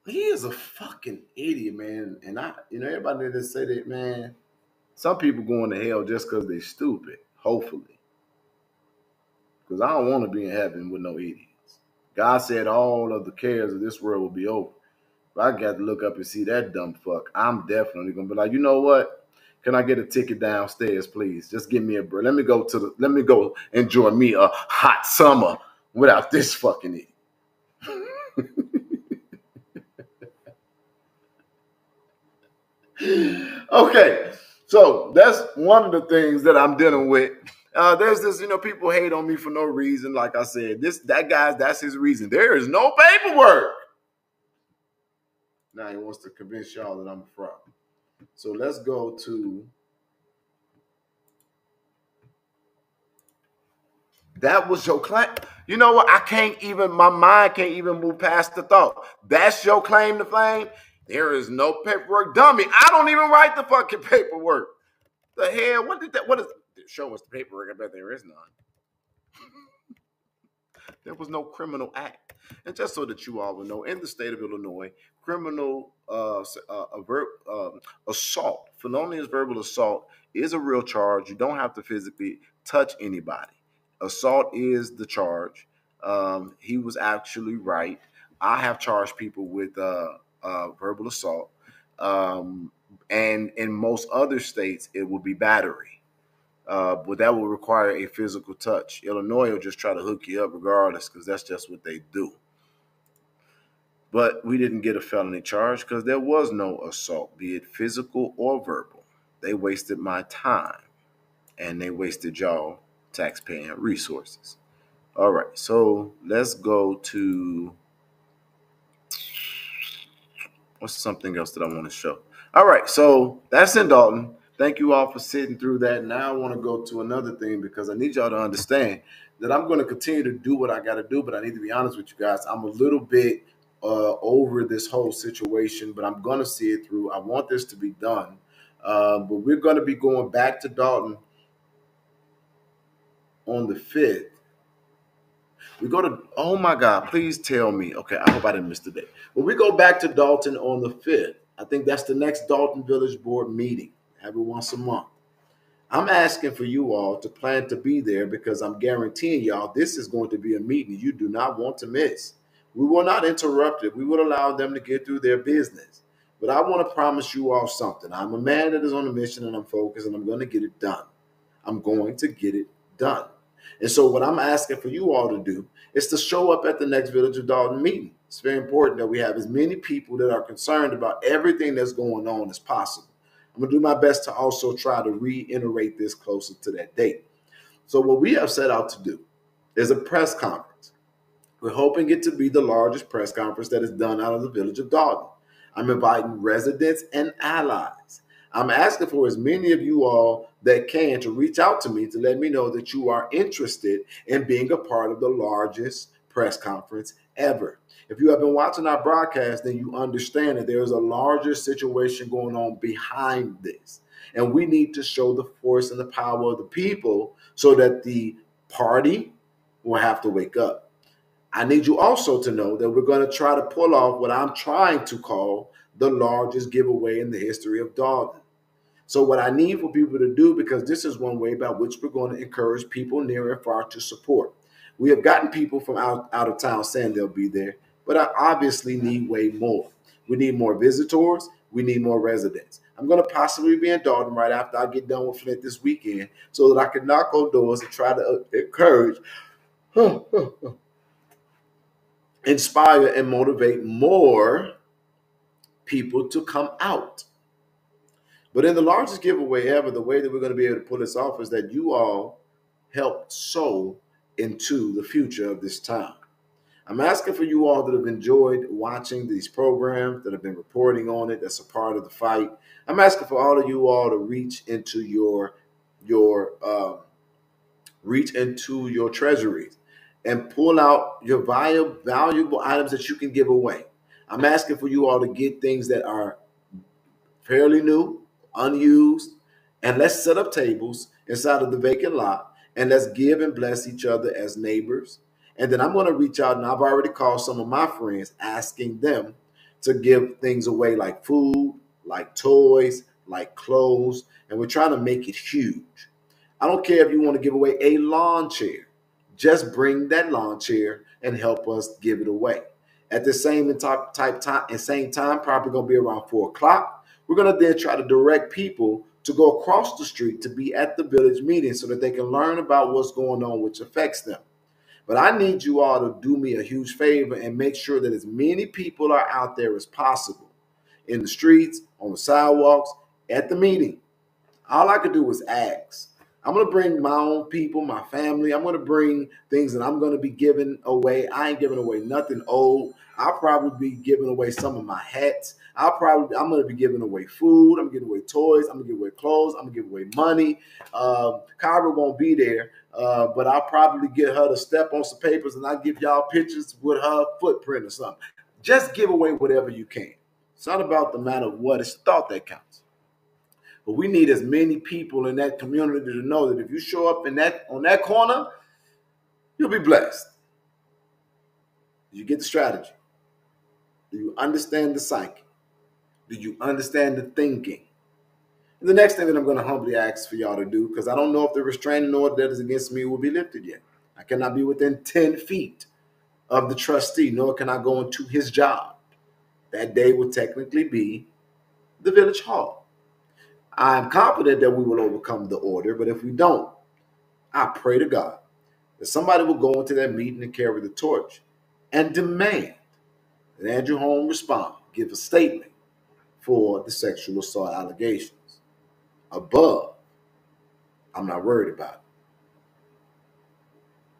he is a fucking idiot, man. And everybody that say that, man. Some people going to hell just because they stupid. Hopefully, because I don't want to be in heaven with no idiots. God said all of the cares of this world will be over. If I got to look up and see that dumb fuck, I'm definitely gonna be like, you know what? Can I get a ticket downstairs, please? Just give me a break. Let me go enjoy me a hot summer without this fucking idiot. Okay, so that's one of the things that I'm dealing with. There's this, people hate on me for no reason. Like I said, that's his reason. There is no paperwork. Now he wants to convince y'all that I'm a fraud. So let's go to. That was your claim. You know what? My mind can't even move past the thought. That's your claim to fame? There is no paperwork. Dummy, I don't even write the fucking paperwork. The hell? What is, show us the paperwork. I bet there is none. There was no criminal act. And just so that you all will know, in the state of Illinois, criminal assault, felonious verbal assault is a real charge. You don't have to physically touch anybody. Assault is the charge. He was actually right. I have charged people with verbal assault. And in most other states, it will be battery. But that will require a physical touch. Illinois will just try to hook you up regardless because that's just what they do. But we didn't get a felony charge because there was no assault, be it physical or verbal. They wasted my time and they wasted y'all taxpaying resources. All right, so let's go to what's something else that I want to show. All right, so that's in Dalton. Thank you all for sitting through that. Now I want to go to another thing because I need y'all to understand that I'm going to continue to do what I got to do, but I need to be honest with you guys. I'm a little bit over this whole situation, but I'm going to see it through. I want this to be done, but we're going to be going back to Dalton on the 5th. We go to, oh my God, please tell me. Okay, I hope I didn't miss the day. But we go back to Dalton on the 5th. I think that's the next Dalton Village Board meeting. Have it once a month. I'm asking for you all to plan to be there because I'm guaranteeing y'all this is going to be a meeting you do not want to miss. We will not interrupt it. We will allow them to get through their business. But I want to promise you all something. I'm a man that is on a mission and I'm focused and I'm going to get it done. I'm going to get it done. And so what I'm asking for you all to do is to show up at the next Village of Dalton meeting. It's very important that we have as many people that are concerned about everything that's going on as possible. I'm going to do my best to also try to reiterate this closer to that date. So what we have set out to do is a press conference. We're hoping it to be the largest press conference that is done out of the Village of Dalton. I'm inviting residents and allies. I'm asking for as many of you all that can to reach out to me to let me know that you are interested in being a part of the largest press conference ever. If you have been watching our broadcast, then you understand that there is a larger situation going on behind this. And we need to show the force and the power of the people so that the party will have to wake up. I need you also to know that we're going to try to pull off what I'm trying to call the largest giveaway in the history of Dalton. So what I need for people to do, because this is one way by which we're going to encourage people near and far to support. We have gotten people from out of town saying they'll be there, but I obviously need way more. We need more visitors. We need more residents. I'm going to possibly be in Dalton right after I get done with Flint this weekend so that I can knock on doors and try to encourage, inspire, and motivate more people to come out. But in the largest giveaway ever, the way that we're going to be able to pull this off is that you all help sow into the future of this town. I'm asking for you all that have enjoyed watching these programs, that have been reporting on it, that's a part of the fight. I'm asking for all of you all to reach into your treasuries and pull out your valuable items that you can give away. I'm asking for you all to get things that are fairly new, unused, and let's set up tables inside of the vacant lot and let's give and bless each other as neighbors. And then I'm going to reach out, and I've already called some of my friends asking them to give things away like food, like toys, like clothes, and we're trying to make it huge. I don't care if you want to give away a lawn chair. Just bring that lawn chair and help us give it away. At the same time, probably going to be around 4 o'clock. We're going to then try to direct people to go across the street to be at the village meeting so that they can learn about what's going on, which affects them. But I need you all to do me a huge favor and make sure that as many people are out there as possible in the streets, on the sidewalks, at the meeting. All I could do was ask. I'm going to bring my own people, my family. I'm going to bring things that I'm going to be giving away. I ain't giving away nothing old. I'll probably be giving away some of my hats. I'm going to be giving away food. I'm giving away toys. I'm going to give away clothes. I'm going to give away money. Kyra won't be there, but I'll probably get her to step on some papers and I'll give y'all pictures with her footprint or something. Just give away whatever you can. It's not about the matter of what. It's the thought that counts. But we need as many people in that community to know that if you show up on that corner, you'll be blessed. Do you get the strategy? Do you understand the psyche? Do you understand the thinking? And the next thing that I'm going to humbly ask for y'all to do, because I don't know if the restraining order that is against me will be lifted yet. I cannot be within 10 feet of the trustee, nor can I go into his job. That day will technically be the village hall. I'm confident that we will overcome the order, but if we don't, I pray to God that somebody will go into that meeting and carry the torch and demand that Andrew Holmes respond, give a statement for the sexual assault allegations. Above, I'm not worried about it.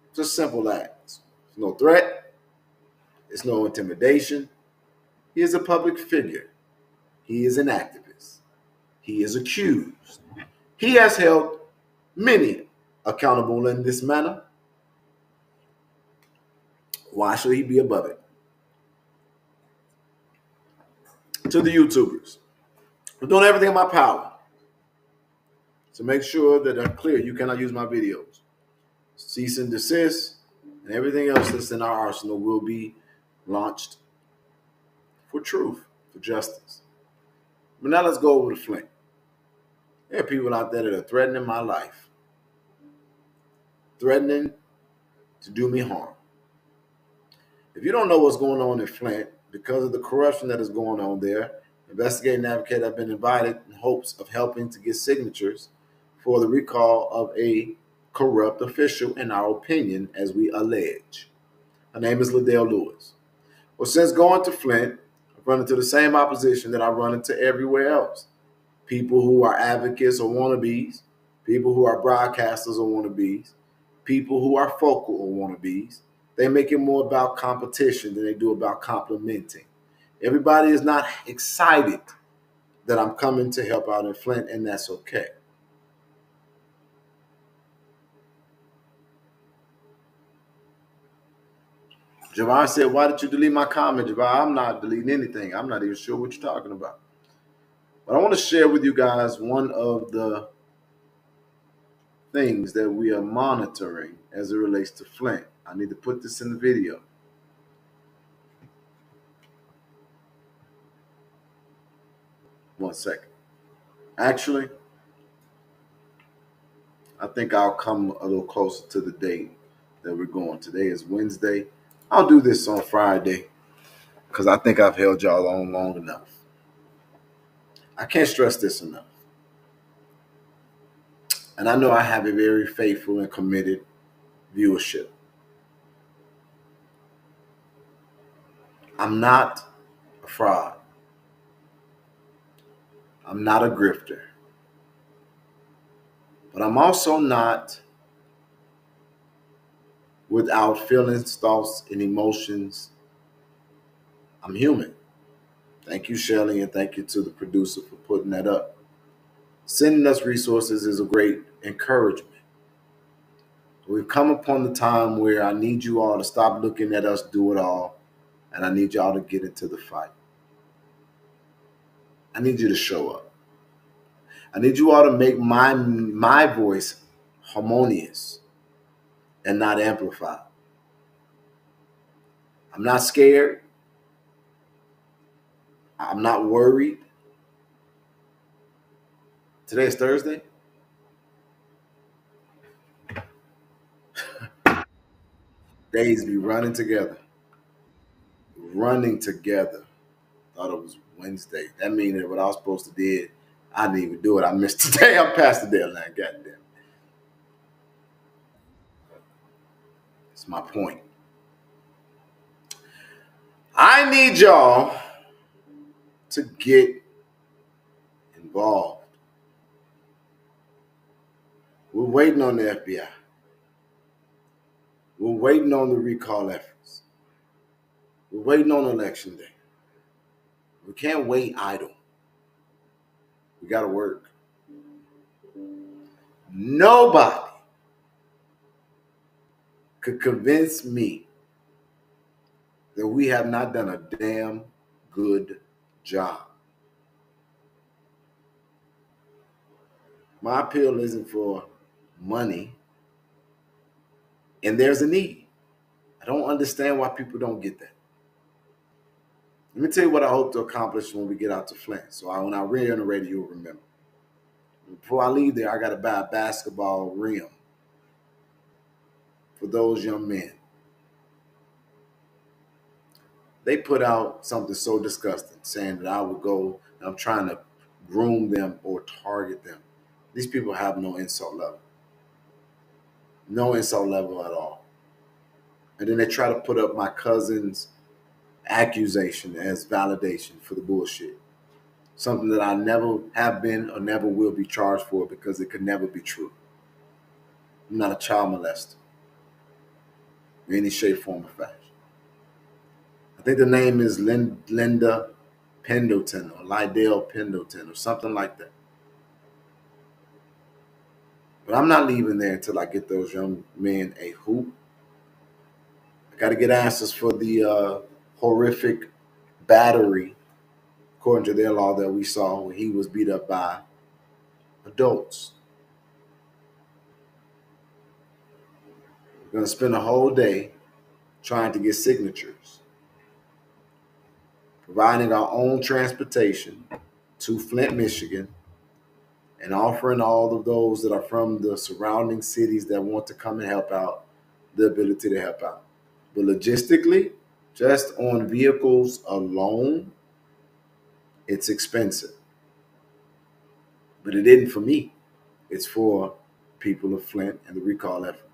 It's a simple act. It's no threat. It's no intimidation. He is a public figure. He is an activist. He is accused. He has held many accountable in this manner. Why should he be above it? To the YouTubers, I'm doing everything in my power to make sure that I'm clear. You cannot use my videos. Cease and desist and everything else that's in our arsenal will be launched for truth, for justice. But now let's go over to Flint. There are people out there that are threatening my life, threatening to do me harm. If you don't know what's going on in Flint, because of the corruption that is going on there, investigating advocate have been invited in hopes of helping to get signatures for the recall of a corrupt official, in our opinion, as we allege. Her name is Liddell Lewis. Well, since going to Flint, I've run into the same opposition that I run into everywhere else. People who are advocates or wannabes, people who are broadcasters or wannabes, people who are focal or wannabes. They make it more about competition than they do about complimenting. Everybody is not excited that I'm coming to help out in Flint, and that's okay. Javon said, why did you delete my comment, Javon? I'm not deleting anything. I'm not even sure what you're talking about. But I want to share with you guys one of the things that we are monitoring as it relates to Flint. I need to put this in the video. One second. Actually, I think I'll come a little closer to the date that we're going. Today is Wednesday. I'll do this on Friday because I think I've held y'all on long enough. I can't stress this enough. And I know I have a very faithful and committed viewership. I'm not a fraud. I'm not a grifter. But I'm also not without feelings, thoughts, and emotions. I'm human. Thank you, Shelley, and thank you to the producer for putting that up. Sending us resources is a great encouragement. We've come upon the time where I need you all to stop looking at us do it all, and I need y'all to get into the fight. I need you to show up. I need you all to make my voice harmonious and not amplified. I'm not scared. I'm not worried. Today is Thursday. Days be running together. Running together. Thought it was Wednesday. That means that what I was supposed to do, I didn't even do it. I missed today. I'm past the deadline. Goddamn. That's my point. I need y'all to get involved. We're waiting on the FBI. We're waiting on the recall efforts. We're waiting on election day. We can't wait idle. We got to work. Nobody could convince me that we have not done a damn good job. My appeal isn't for money, and there's a need. I don't understand why people don't get that. Let me tell you what I hope to accomplish when we get out to Flint. So when I reiterate, you'll remember. Before I leave there, I got to buy a basketball rim for those young men. They put out something so disgusting, saying that I would go and I'm trying to groom them or target them. These people have no insult level. No insult level at all. And then they try to put up my cousin's accusation as validation for the bullshit. Something that I never have been or never will be charged for because it could never be true. I'm not a child molester in any shape, form, or fashion. I think the name is Linda Pendleton or Lydell Pendleton or something like that. But I'm not leaving there until I get those young men a hoop. I got to get answers for the horrific battery, according to their law, that we saw when he was beat up by adults. We're going to spend a whole day trying to get signatures, providing our own transportation to Flint, Michigan, and offering all of those that are from the surrounding cities that want to come and help out the ability to help out. But logistically, just on vehicles alone, it's expensive. But it isn't for me. It's for people of Flint and the recall effort.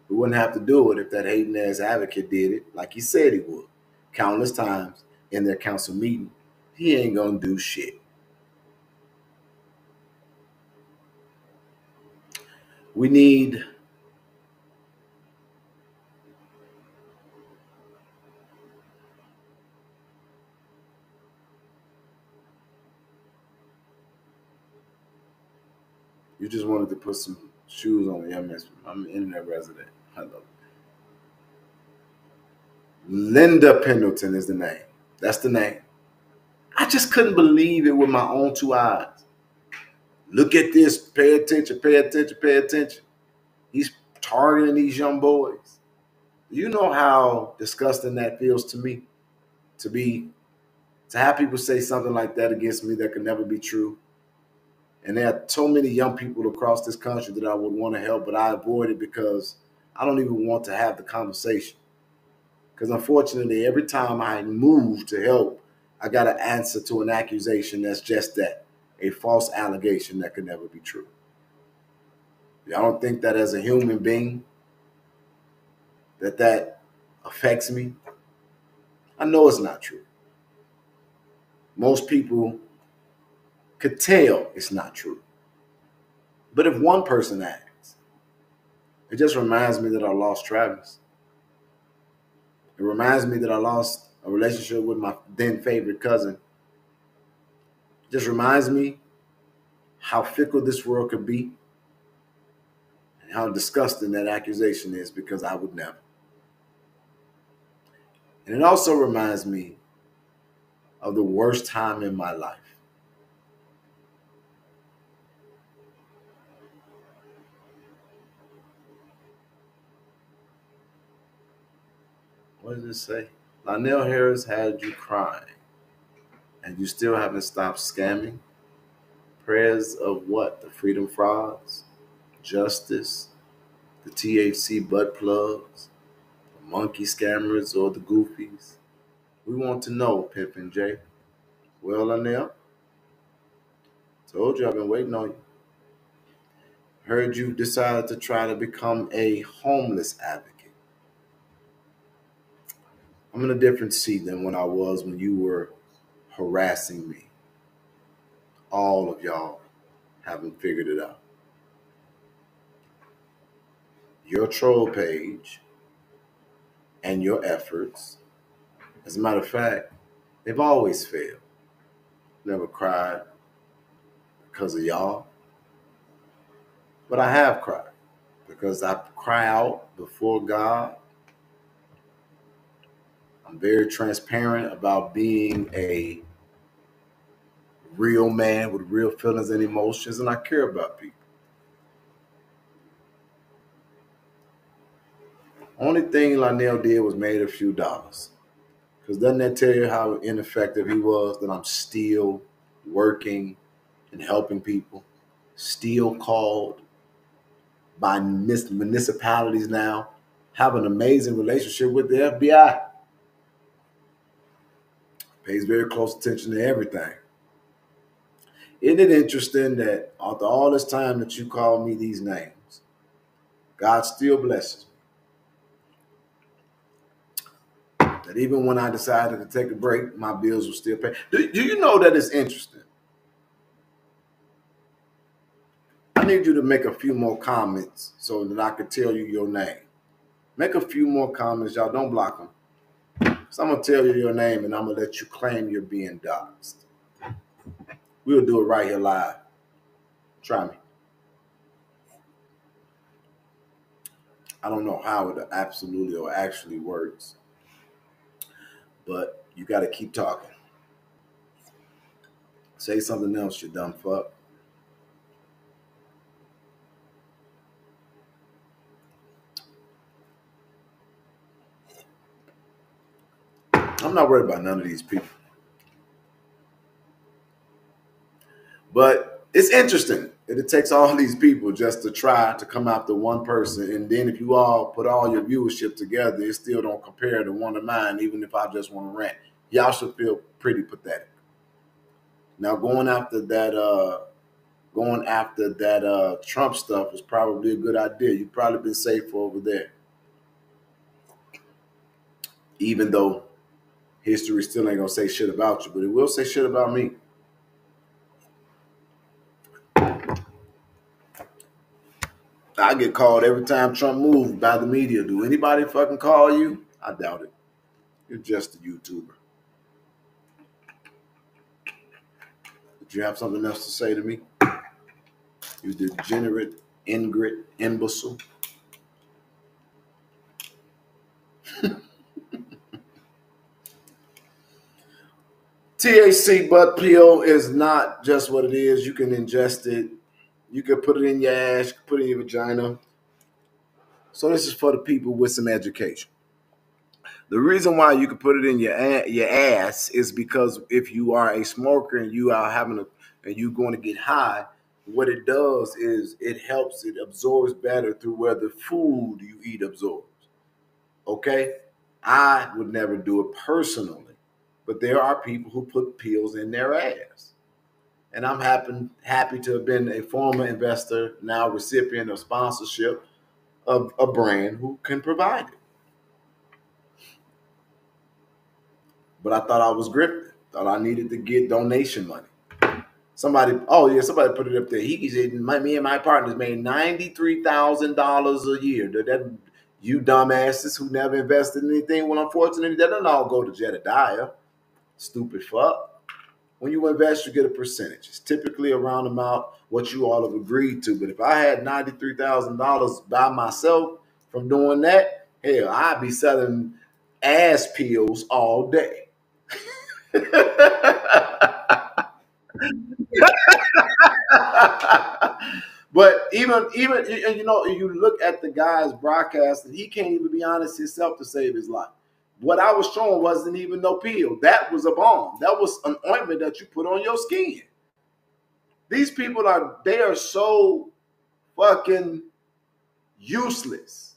We wouldn't have to do it if that hating-ass advocate did it like he said he would, countless times in their council meeting. He ain't going to do shit. We need you just wanted to put some shoes on me. I'm an internet resident. I love it. Linda Pendleton is the name. That's the name. I just couldn't believe it with my own two eyes. Look at this. Pay attention, pay attention, pay attention. He's targeting these young boys. You know how disgusting that feels to me? To have people say something like that against me that could never be true. And there are so many young people across this country that I would want to help, but I avoid it because I don't even want to have the conversation. Because unfortunately, every time I move to help, I got to answer to an accusation that's just that, a false allegation that could never be true. Y'all don't think that as a human being, that affects me? I know it's not true. Most people could tell it's not true. But if one person acts, it just reminds me that I lost Travis. It reminds me that I lost a relationship with my then favorite cousin. It just reminds me how fickle this world could be and how disgusting that accusation is, because I would never. And it also reminds me of the worst time in my life. What does it say? Lionel Harris had you crying, and you still haven't stopped scamming. Prayers of what? The Freedom Frogs, Justice, the THC butt plugs, the monkey scammers, or the goofies? We want to know, Pimpin' J. Well, Lionel, told you I've been waiting on you. Heard you decided to try to become a homeless advocate. I'm in a different seat than when I was when you were harassing me. All of y'all haven't figured it out. Your troll page and your efforts, as a matter of fact, they've always failed. Never cried because of y'all, but I have cried because I cry out before God. I'm very transparent about being a real man with real feelings and emotions, and I care about people. Only thing Lionel did was made a few dollars. Because doesn't that tell you how ineffective he was? That I'm still working and helping people, still called by municipalities now, have an amazing relationship with the FBI. Pays very close attention to everything. Isn't it interesting that after all this time that you call me these names, God still blesses me? That even when I decided to take a break, my bills were still paid. Do you know that it's interesting? I need you to make a few more comments so that I can tell you your name. Make a few more comments, y'all. Don't block them. So I'm going to tell you your name and I'm going to let you claim you're being doxxed. We'll do it right here live. Try me. I don't know how it absolutely or actually works, but you got to keep talking. Say something else, you dumb fuck. I'm not worried about none of these people. But it's interesting that it takes all these people just to try to come after one person. And then if you all put all your viewership together, it still don't compare to one of mine, even if I just want to rant. Y'all should feel pretty pathetic. Now going after that Trump stuff is probably a good idea. You've probably been safe over there. Even though history still ain't gonna say shit about you, but it will say shit about me. I get called every time Trump moves by the media. Do anybody fucking call you? I doubt it. You're just a YouTuber. Did you have something else to say to me? You degenerate, ingrate, imbecile. THC butt pill is not just what it is. You can ingest it. You can put it in your ass, put it in your vagina. So this is for the people with some education. The reason why you can put it in your ass is because if you are a smoker and you are and you're going to get high, what it does is it absorbs better through where the food you eat absorbs. Okay? I would never do it personally, but there are people who put pills in their ass. And I'm happy to have been a former investor, now recipient of sponsorship of a brand who can provide it. But I thought I was grifted. Thought I needed to get donation money. Somebody put it up there. He said, me and my partners made $93,000 a year. That you dumbasses who never invested in anything. Well, unfortunately, that doesn't all go to Jedediah. Stupid fuck. When you invest, you get a percentage. It's typically around about what you all have agreed to. But if I had $93,000 by myself from doing that, hell, I'd be selling ass pills all day. But even you look at the guy's broadcast, and he can't even be honest himself to save his life. What I was showing wasn't even no pill. That was a balm. That was an ointment that you put on your skin. These people they are so fucking useless.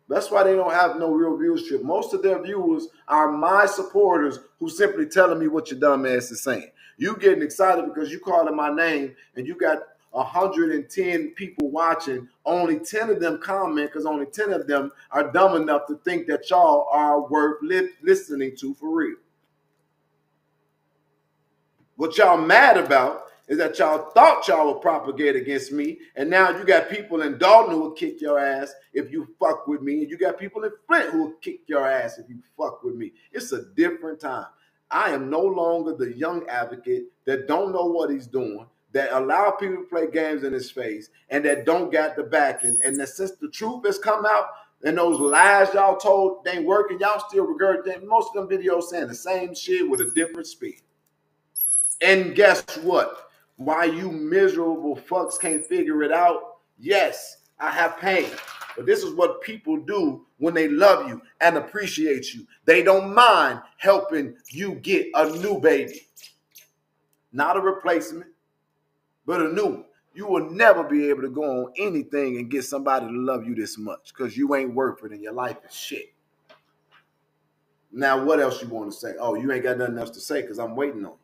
That's why they don't have no real viewership. Most of their viewers are my supporters who simply telling me what your dumb ass is saying. You getting excited because you calling my name and you got 110 people watching. Only 10 of them comment because only 10 of them are dumb enough to think that y'all are worth listening to for real. What y'all mad about is that y'all thought y'all would propagate against me, and now you got people in Dalton who will kick your ass if you fuck with me, and you got people in Flint who will kick your ass if you fuck with me. It's a different time. I am no longer the young advocate that don't know what he's doing, that allow people to play games in his face, and that don't got the backing. And that since the truth has come out, and those lies y'all told they ain't working, y'all still regurgitate most of them videos saying the same shit with a different spin. And guess what? Why you miserable fucks can't figure it out? Yes, I have pain. But this is what people do when they love you and appreciate you. They don't mind helping you get a new baby. Not a replacement, but a new one. You will never be able to go on anything and get somebody to love you this much because you ain't worth it and your life is shit. Now, what else you want to say? Oh, you ain't got nothing else to say because I'm waiting on you.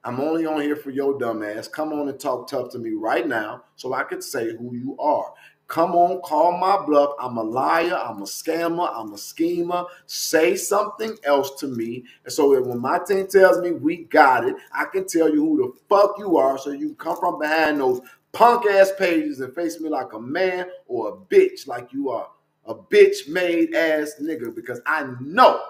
I'm only on here for your dumb ass. Come on and talk tough to me right now so I could say who you are. Come on, call my bluff. I'm a liar. I'm a scammer. I'm a schemer. Say something else to me. And so that when my team tells me we got it, I can tell you who the fuck you are so you can come from behind those punk ass pages and face me like a man or a bitch like you are. A bitch made ass nigga because I know.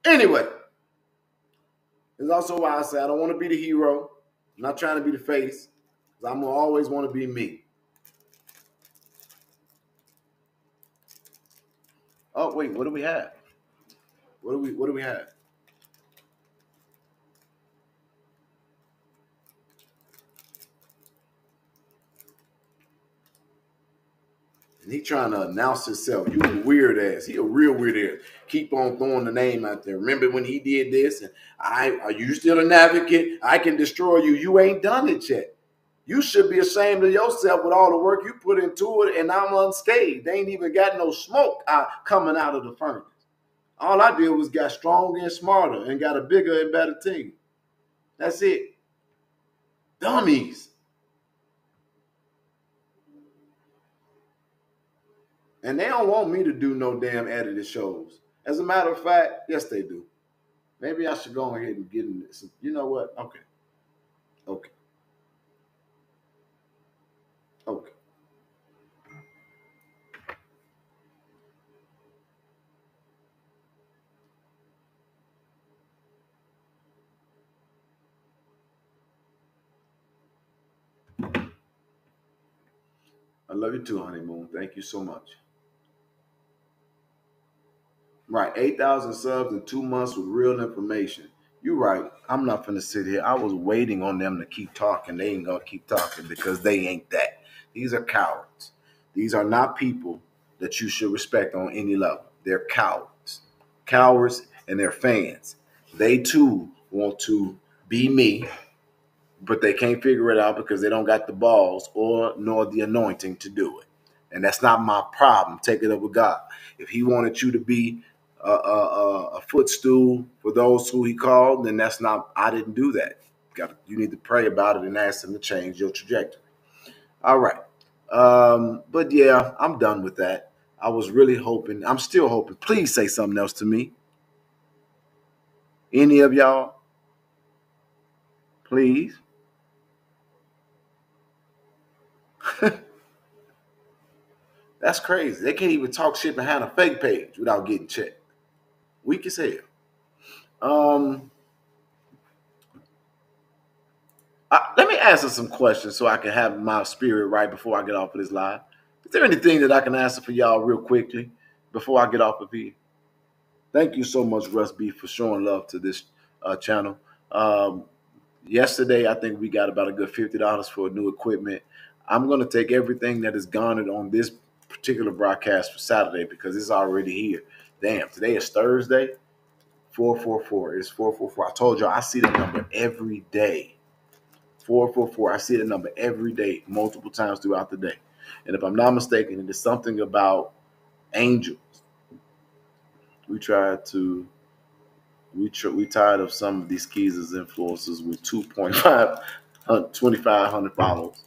Anyway, it's also why I say I don't want to be the hero. I'm not trying to be the face. Because I'm going to always want to be me. Oh, wait, what do we have? What do we have? And he trying to announce himself. You a weird ass. He a real weird ass. Keep on throwing the name out there. Remember when he did this? And are you still an advocate? I can destroy you. You ain't done it yet. You should be ashamed of yourself with all the work you put into it, and I'm unscathed. They ain't even got no smoke coming out of the furnace. All I did was got stronger and smarter and got a bigger and better team. That's it. Dummies. And they don't want me to do no damn edited shows. As a matter of fact, yes, they do. Maybe I should go ahead and get in this. You know what? Okay. I love you too, honeymoon. Thank you so much. Right, 8,000 subs in 2 months with real information. You're right. I'm not finna sit here. I was waiting on them to keep talking. They ain't gonna keep talking because they ain't that. These are cowards. These are not people that you should respect on any level. They're cowards. Cowards and they're fans. They too want to be me, but they can't figure it out because they don't got the balls or nor the anointing to do it. And that's not my problem. Take it up with God. If he wanted you to be a footstool for those who he called, then that's not, I didn't do that. You need to pray about it and ask him to change your trajectory. All right. But yeah, I'm done with that. I was really hoping, I'm still hoping, please say something else to me. Any of y'all? Please. That's crazy. They can't even talk shit behind a fake page without getting checked. Weak as hell. Let me answer some questions so I can have my spirit right before I get off of this live. Is there anything that I can answer for y'all real quickly before I get off of here? Thank you so much, Russ B, for showing love to this channel. Yesterday, I think we got about a good $50 for new equipment. I'm going to take everything that is garnered on this particular broadcast for Saturday because it's already here. Damn, today is Thursday. 444. It's 444. I told y'all I see the number every day. 444. I see the number every day, multiple times throughout the day. And if I'm not mistaken, it is something about angels. We tired of some of these keys as influencers with 2,500 followers.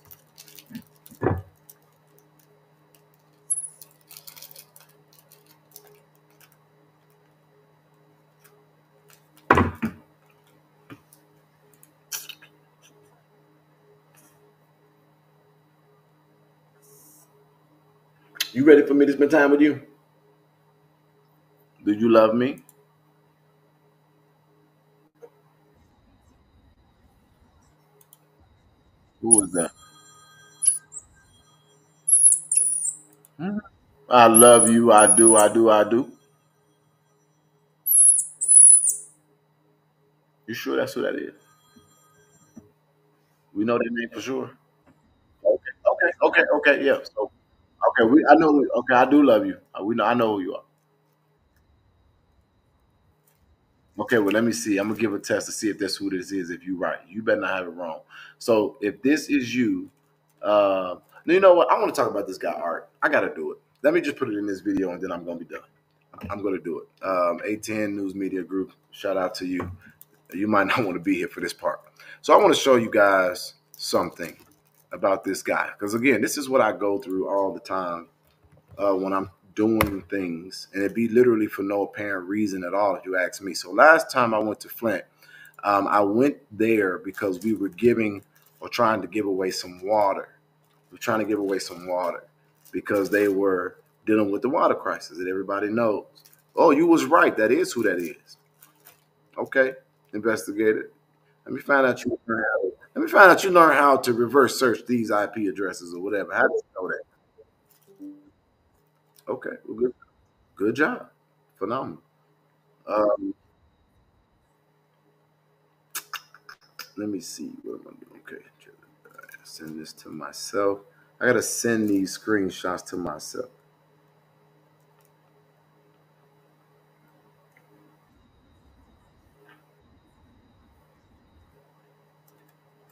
You ready for me to spend time with you? Do you love me? Who is that? I love you. I do. I do. I do. You sure that's who that is? We know that name for sure. Okay. Okay. Okay. Okay. Yeah. So, okay. I know. Okay. I do love you. We know. I know who you are. Okay, well, let me see. I'm gonna give a test to see if that's who this is. If you're right, you better not have it wrong. So if this is you, you know what? I want to talk about this guy Art. I gotta do it. Let me just put it in this video, and then I'm gonna be done. I'm gonna do it. A10 News Media Group. Shout out to you. You might not want to be here for this part. So I want to show you guys something about this guy because again, this is what I go through all the time when I'm doing things, and it'd be literally for no apparent reason at all if you ask me. So last time I went to Flint, I went there because we were giving or trying to give away some water. We're trying to give away some water because they were dealing with the water crisis that everybody knows. Oh, you was right. That is who that is. Okay, investigator. Let me find out you learn how to reverse search these IP addresses or whatever. How do you know that? Okay, well, good job, phenomenal. Um, let me see what am I doing. Okay, send this to myself. I gotta send these screenshots to myself.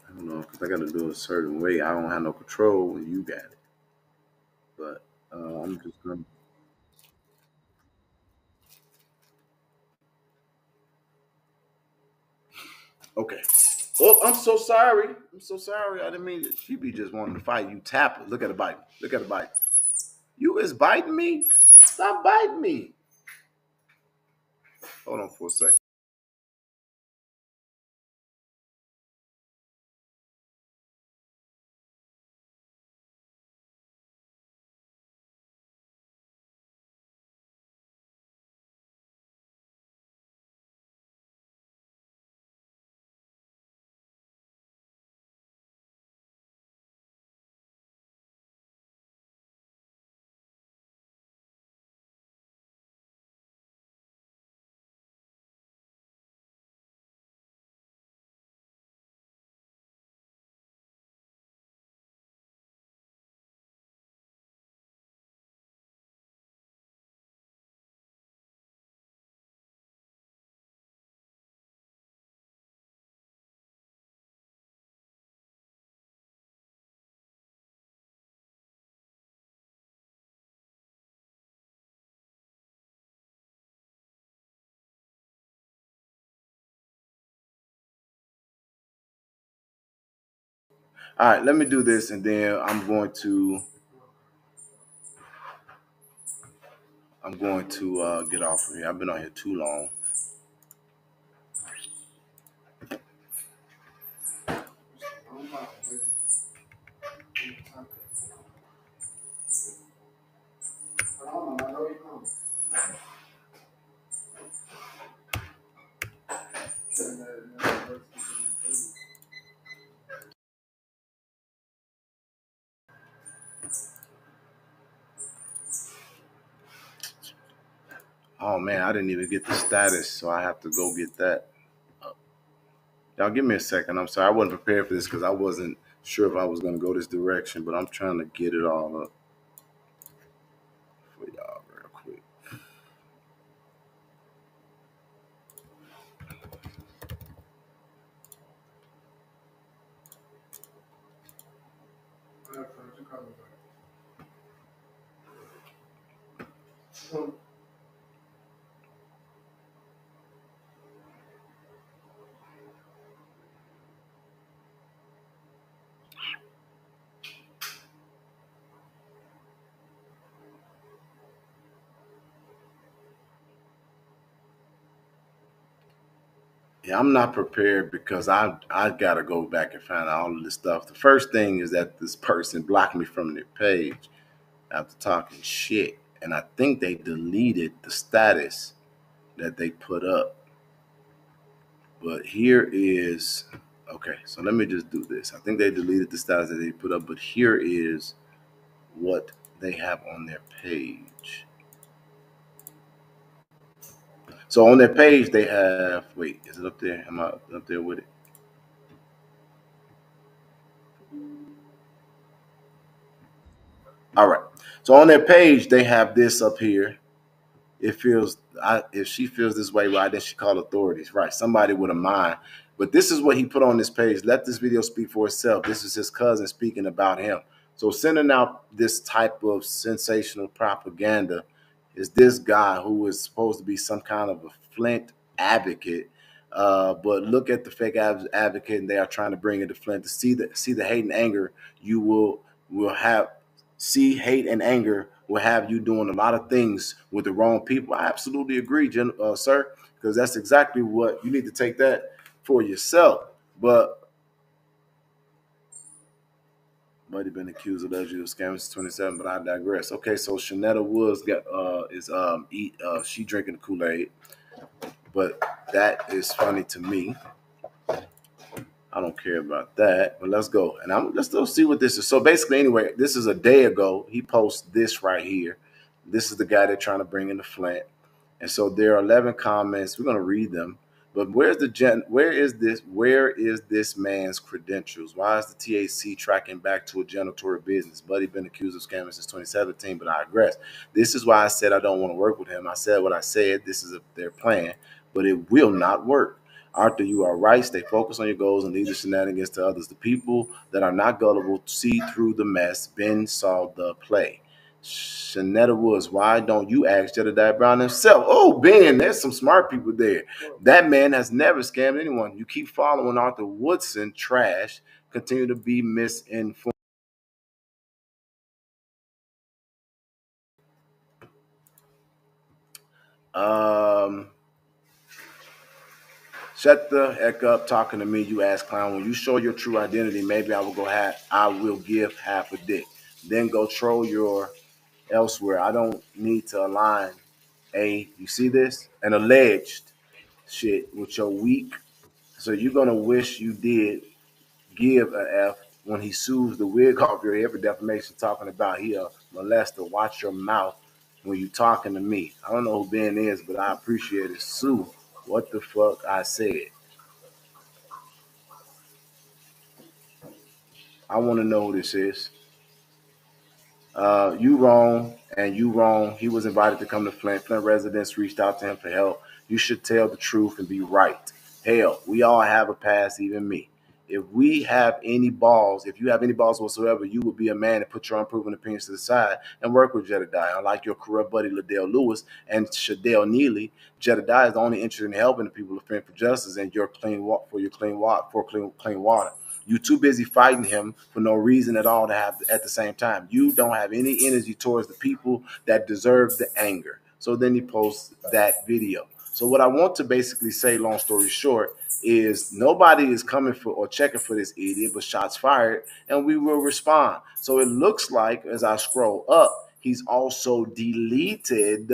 I don't know because I gotta do it a certain way. I don't have no control when you got it, but I'm just gonna. Okay. Oh, I'm so sorry. I'm so sorry. I didn't mean it. She be just wanting to fight you. Tap her. Look at her biting. Look at her biting. You is biting me. Stop biting me. Hold on for a second. All right, let me do this, and then I'm going to get off of here. I've been on here too long. Oh man, I didn't even get the status, so I have to go get that. Y'all give me a second. I'm sorry, I wasn't prepared for this because I wasn't sure if I was going to go this direction, but I'm trying to get it all up for y'all real quick. Yeah, I'm not prepared because I gotta go back and find out all of this stuff. The first thing is that this person blocked me from their page after talking shit, and I think they deleted the status that they put up. But here is okay. So let me just do this. I think they deleted the status that they put up, but here is what they have on their page. So on their page they have. Wait, is it up there? Am I up there with it? All right. So on their page, they have this up here. If she feels this way, why did she call authorities? Right. Somebody with a mind. But this is what he put on this page. Let this video speak for itself. This is his cousin speaking about him. So sending out this type of sensational propaganda is this guy who is supposed to be some kind of a Flint advocate. But look at the fake advocate, and they are trying to bring it to Flint to see the hate and anger you will have. See, hate and anger will have you doing a lot of things with the wrong people. I absolutely agree, sir, because that's exactly what you need to take that for yourself. But Buddy been accused of allegedly scamming since 27, but I digress. Okay, so Shanetta Woods she drinking the Kool-Aid, but that is funny to me. I don't care about that, but let's go. And let's go see what this is. So basically, anyway, this is a day ago. He posts this right here. This is the guy they're trying to bring into Flint. And so there are 11 comments. We're going to read them. But where is this man's credentials? Why is the TAC tracking back to a janitorial business? Buddy been accused of scamming since 2017, but I digress. This is why I said I don't want to work with him. I said what I said. This is their plan, but it will not work. Arthur, you are right. Stay focused on your goals and leave the shenanigans to others. The people that are not gullible see through the mess. Ben saw the play. Shanetta Woods, why don't you ask Jedediah Brown himself? Oh, Ben, there's some smart people there. That man has never scammed anyone. You keep following Arthur Woodson, trash. Continue to be misinformed. Shut the heck up talking to me, you ass clown. When you show your true identity, maybe I will give half a dick. Then go troll your elsewhere. I don't need to align you see this? An alleged shit with your weak. So you're gonna wish you did give a F when he sues the wig off your head for defamation, talking about he a molester. Watch your mouth when you talking to me. I don't know who Ben is, but I appreciate it. Sue, what the fuck I said. I want to know who this is. You wrong, and you wrong. He was invited to come to Flint. Flint residents reached out to him for help. You should tell the truth and be right. Hell, we all have a past, even me. If you have any balls whatsoever, you would be a man and put your unproven opinions to the side and work with Jedediah. Unlike your corrupt buddy Liddell Lewis and Shadell Neely, Jedediah is only interested in helping the people of Flint for justice and your clean water. You too busy fighting him for no reason at all to have at the same time. You don't have any energy towards the people that deserve the anger. So then he posts that video. So what I want to basically say, long story short, is nobody is coming for or checking for this idiot, but shots fired, and we will respond. So it looks like as I scroll up, he's also deleted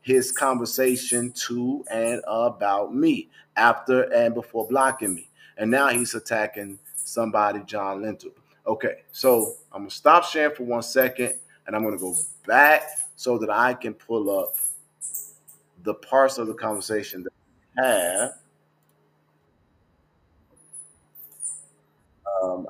his conversation to and about me after and before blocking me. And now he's attacking somebody, John Lintel. Okay, so I'm going to stop sharing for 1 second, and I'm going to go back so that I can pull up the parts of the conversation that we have.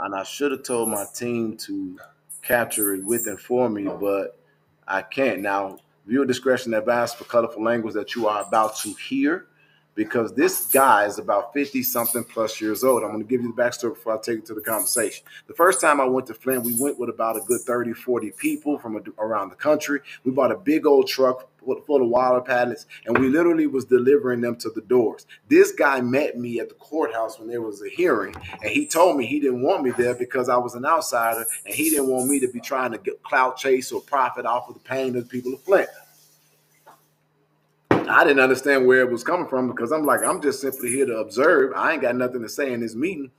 And I should have told my team to capture it with and for me, but I can't. Now, viewer discretion advised for colorful language that you are about to hear, because this guy is about 50 something plus years old. I'm going to give you the backstory before I take it to the conversation. The first time I went to Flint, we went with about a good 30, 40 people from around the country. We bought a big old truck full of water pallets, and we literally was delivering them to the doors. This guy met me at the courthouse when there was a hearing, and he told me he didn't want me there because I was an outsider, and he didn't want me to be trying to get clout chase or profit off of the pain of the people of Flint. I didn't understand where it was coming from, because I'm like, I'm just simply here to observe. I ain't got nothing to say in this meeting.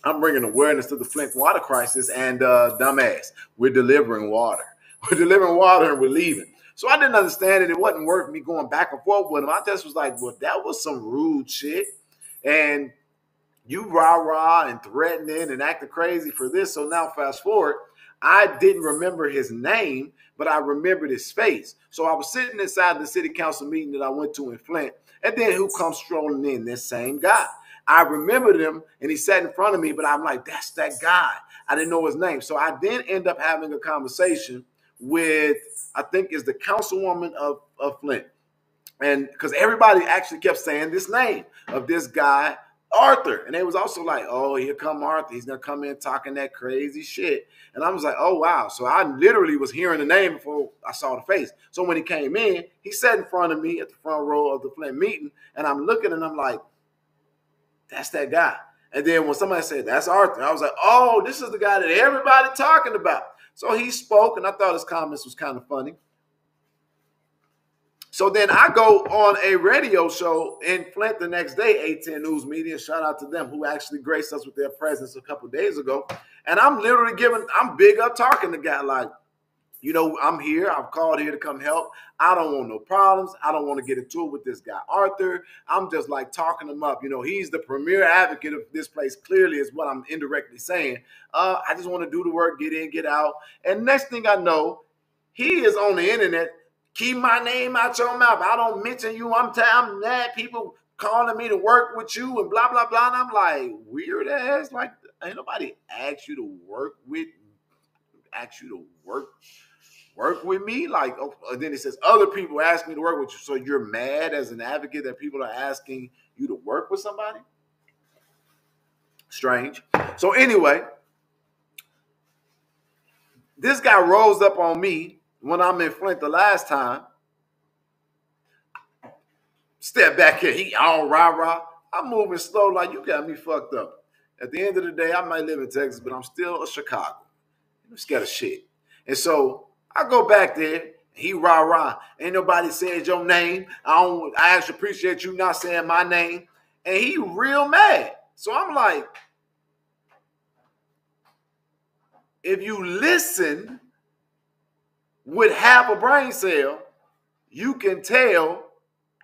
I'm bringing awareness to the Flint water crisis, and dumbass, we're delivering water. We're delivering water and we're leaving. So I didn't understand it. It wasn't worth me going back and forth with him. I just was like, well, that was some rude shit. And you rah-rah and threatening and acting crazy for this. So now fast forward, I didn't remember his name, but I remembered his face. So I was sitting inside the city council meeting that I went to in Flint, and then who comes strolling in? This same guy. I remembered him, and he sat in front of me, but I'm like, that's that guy. I didn't know his name. So I then end up having a conversation with, I think is the councilwoman of Flint. And because everybody actually kept saying this name of this guy, Arthur. And they was also like, oh, here come Arthur. He's going to come in talking that crazy shit. And I was like, oh, wow. So I literally was hearing the name before I saw the face. So when he came in, he sat in front of me at the front row of the Flint meeting. And I'm looking and I'm like, that's that guy. And then when somebody said, that's Arthur, I was like, oh, this is the guy that everybody talking about. So he spoke, and I thought his comments was kind of funny. So then I go on a radio show in Flint the next day, A10 News Media. Shout out to them, who actually graced us with their presence a couple of days ago. And I'm literally I'm big up talking to the guy like, you know, I'm here. I've called here to come help. I don't want no problems. I don't want to get into it with this guy, Arthur. I'm just like talking him up. You know, he's the premier advocate of this place, clearly, is what I'm indirectly saying. I just want to do the work, get in, get out. And next thing I know, he is on the internet. Keep my name out your mouth. I don't mention you. I'm mad. People calling me to work with you and blah, blah, blah. And I'm like, weird ass. Like, ain't nobody asked you to work with me. Like, oh, and then it says other people ask me to work with you. So you're mad as an advocate that people are asking you to work with somebody? Strange. So anyway, this guy rose up on me when I'm in Flint the last time. Step back here. He all rah-rah. I'm moving slow like you got me fucked up. At the end of the day, I might live in Texas, but I'm still a Chicago. I'm scared of shit. And so I go back there. He rah-rah. Ain't nobody said your name. I actually appreciate you not saying my name. And he real mad. So I'm like, if you listen with half a brain cell, you can tell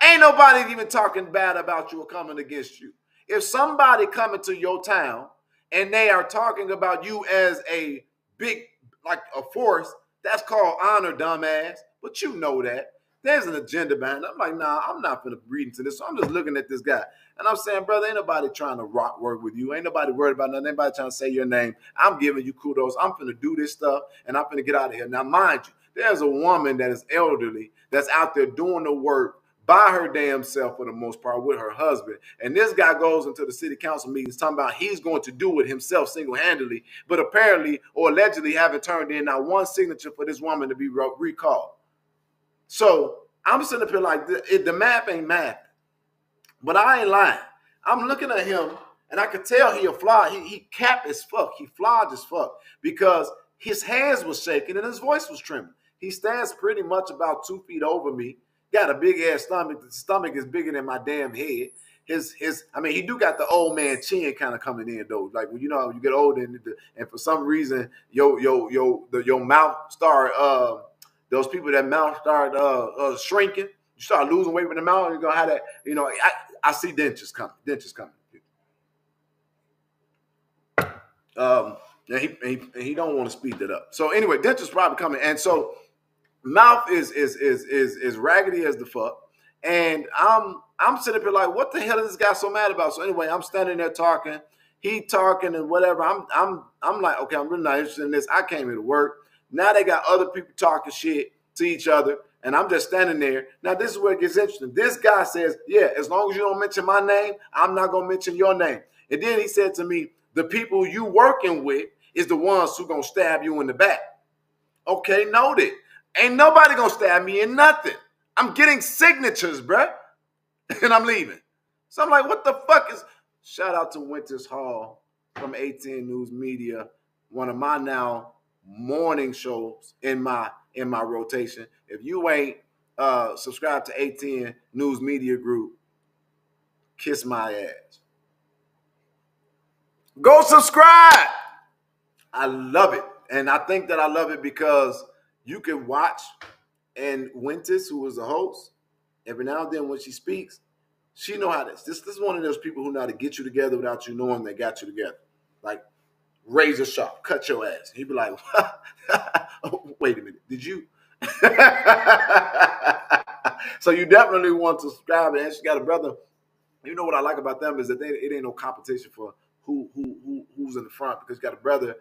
ain't nobody even talking bad about you or coming against you. If somebody coming to your town and they are talking about you as a big, like a force, that's called honor, dumbass. But you know that. There's an agenda behind it. I'm like, nah, I'm not going to read into this. So I'm just looking at this guy. And I'm saying, brother, ain't nobody trying to work with you. Ain't nobody worried about nothing. Ain't nobody trying to say your name. I'm giving you kudos. I'm going to do this stuff, and I'm going to get out of here. Now, mind you, there's a woman that is elderly that's out there doing the work by her damn self for the most part with her husband. And this guy goes into the city council meetings talking about he's going to do it himself single-handedly, but apparently or allegedly haven't turned in not one signature for this woman to be recalled. So I'm sitting up here like, the math ain't math. But I ain't lying. I'm looking at him, and I could tell he a fly. He capped as fuck. He flawed as fuck because his hands was shaking and his voice was trembling. He stands pretty much about 2 feet over me. Got a big ass stomach. The stomach is bigger than my damn head. He do got the old man chin kind of coming in though. Like when you know you get older and for some reason your mouth start those people that mouth start shrinking. You start losing weight with the mouth. You're gonna have that. You know, I see dentures coming. And he don't want to speed that up. So anyway, dentures probably coming, and so mouth is raggedy as the fuck. And I'm sitting up here like, what the hell is this guy so mad about? So anyway, I'm standing there talking, he talking and whatever. I'm like, okay, I'm really not interested in this. I came here to work. Now they got other people talking shit to each other, and I'm just standing there. Now this is where it gets interesting. This guy says, yeah, as long as you don't mention my name, I'm not gonna mention your name. And then he said to me, the people you working with is the ones who gonna stab you in the back. Okay, noted. Ain't nobody gonna stab me in nothing. I'm getting signatures, bruh. And I'm leaving. So I'm like, what the fuck is... Shout out to Winters Hall from ATN News Media, one of my now morning shows in my rotation. If you ain't subscribed to ATN News Media Group, kiss my ass. Go subscribe. I love it. And I think that I love it because you can watch, and Winters, who was the host, every now and then when she speaks, she know how this is one of those people who know how to get you together without you knowing they got you together. Like razor sharp, cut your ass. He'd be like, oh, wait a minute, did you? So you definitely want to subscribe. And she got a brother. You know what I like about them is that it ain't no competition for who's in the front, because you got a brother,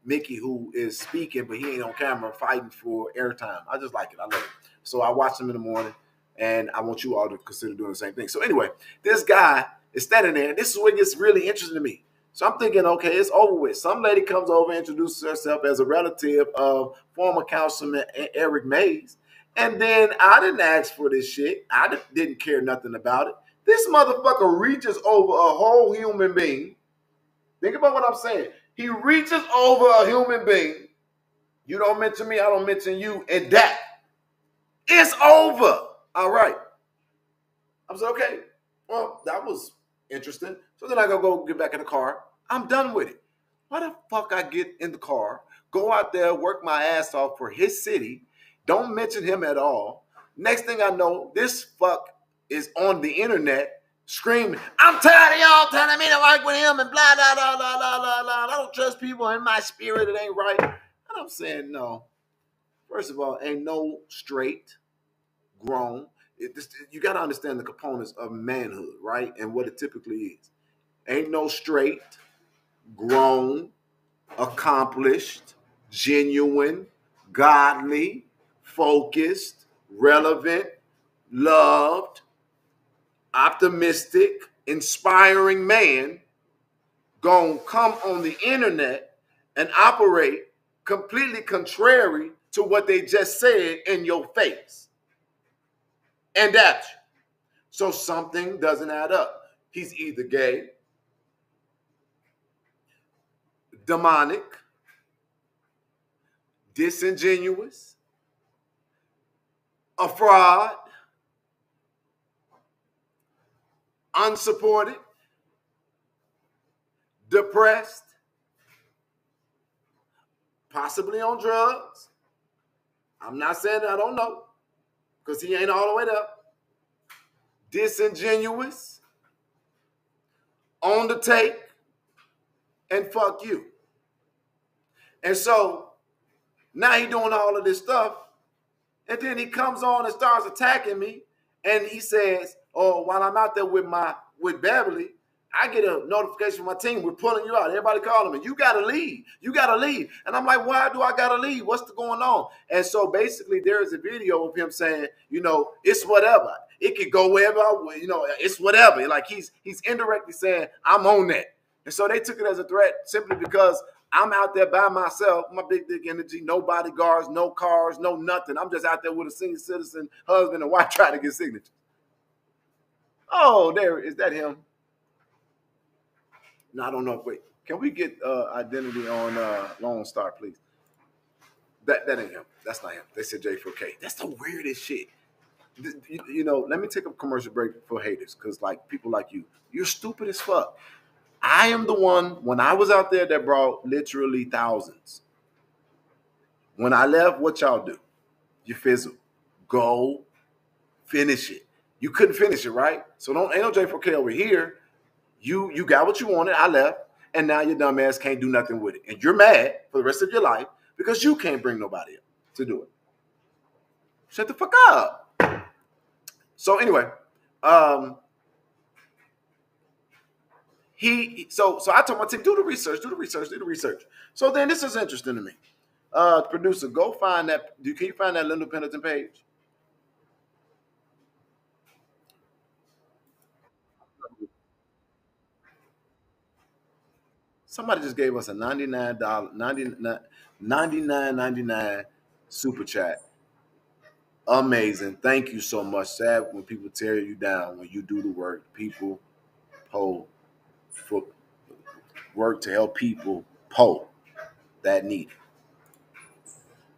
Mickey, who is speaking, but he ain't on camera fighting for airtime. I just like it. I love it. So I watch him in the morning. And I want you all to consider doing the same thing. So anyway, this guy is standing there, and this is what gets really interesting to me. So I'm thinking, okay, it's over with. Some lady comes over and introduces herself as a relative of former Councilman Eric Mays. And then I didn't ask for this shit. I didn't care nothing about it. This motherfucker reaches over a whole human being. Think about what I'm saying. He reaches over a human being. You don't mention me, I don't mention you, and that. It's over. All right. I was okay. Well, that was interesting. So then I go get back in the car. I'm done with it. Why the fuck I get in the car, go out there, work my ass off for his city, don't mention him at all. Next thing I know, this fuck is on the internet screaming, I'm tired of y'all telling me to work with him and blah, blah, blah, blah, blah, blah, blah. I don't trust people in my spirit. It ain't right. And I'm saying, no. First of all, ain't no straight, grown. You got to understand the components of manhood, right? And what it typically is. Ain't no straight, grown, accomplished, genuine, godly, focused, relevant, loved, optimistic, inspiring man gonna come on the internet and operate completely contrary to what they just said in your face. And at you. So something doesn't add up. He's either gay, demonic, disingenuous, a fraud, unsupported, depressed, possibly on drugs. I'm not saying that I don't know, because he ain't all the way up. Disingenuous, on the take, and fuck you. And so now he doing all of this stuff, and then he comes on and starts attacking me, and he says, oh, while I'm out there with Beverly, I get a notification from my team, we're pulling you out. Everybody calling me, you gotta leave. You gotta leave. And I'm like, why do I gotta leave? What's going on? And so basically there is a video of him saying, it's whatever. It could go wherever, it's whatever. Like he's indirectly saying, I'm on that. And so they took it as a threat simply because I'm out there by myself, my big dick energy, no bodyguards, no cars, no nothing. I'm just out there with a senior citizen husband and wife trying to get signatures. Oh, there, is that him? No, I don't know. Wait, can we get identity on Lone Star, please? That ain't him. That's not him. They said J4K. That's the weirdest shit. Let me take a commercial break for haters, because like people like you're stupid as fuck. I am the one, when I was out there, that brought literally thousands. When I left, what y'all do? You fizzle. Go finish it. You couldn't finish it, right? So ain't no J4K over here. You got what you wanted. I left, and now your dumb ass can't do nothing with it. And you're mad for the rest of your life because you can't bring nobody up to do it. Shut the fuck up. So anyway, so I told my team, do the research. So then this is interesting to me. Producer, go find that. Can you find that Lyndall Pendleton page? Somebody just gave us a $99, 99.99 super chat. Amazing. Thank you so much. Sad when people tear you down when you do the work. People pull for work to help people pull that need.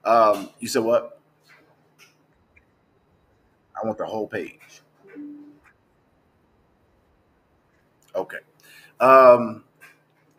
You said what? I want the whole page. Okay. Um,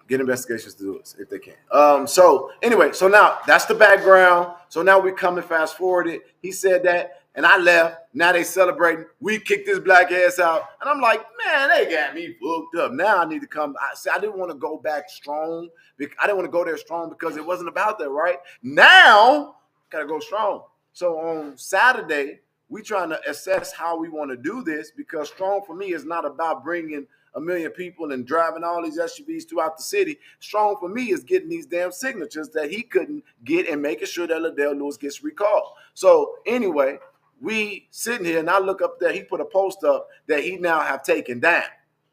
get investigations to do it if they can. So anyway, so now that's the background. So now we come and fast forward it. He said that, and I left. Now they celebrating. We kicked this black ass out, and I'm like, man, they got me fucked up. Now I need to come. I didn't want to go back strong. I didn't want to go there strong because it wasn't about that, right? Now gotta go strong. So on Saturday, we trying to assess how we want to do this because strong for me is not about bringing a million people and driving all these SUVs throughout the city. Strong for me is getting these damn signatures that he couldn't get and making sure that Liddell Lewis gets recalled. So anyway, we sitting here and I look up there, he put a post up that he now have taken down.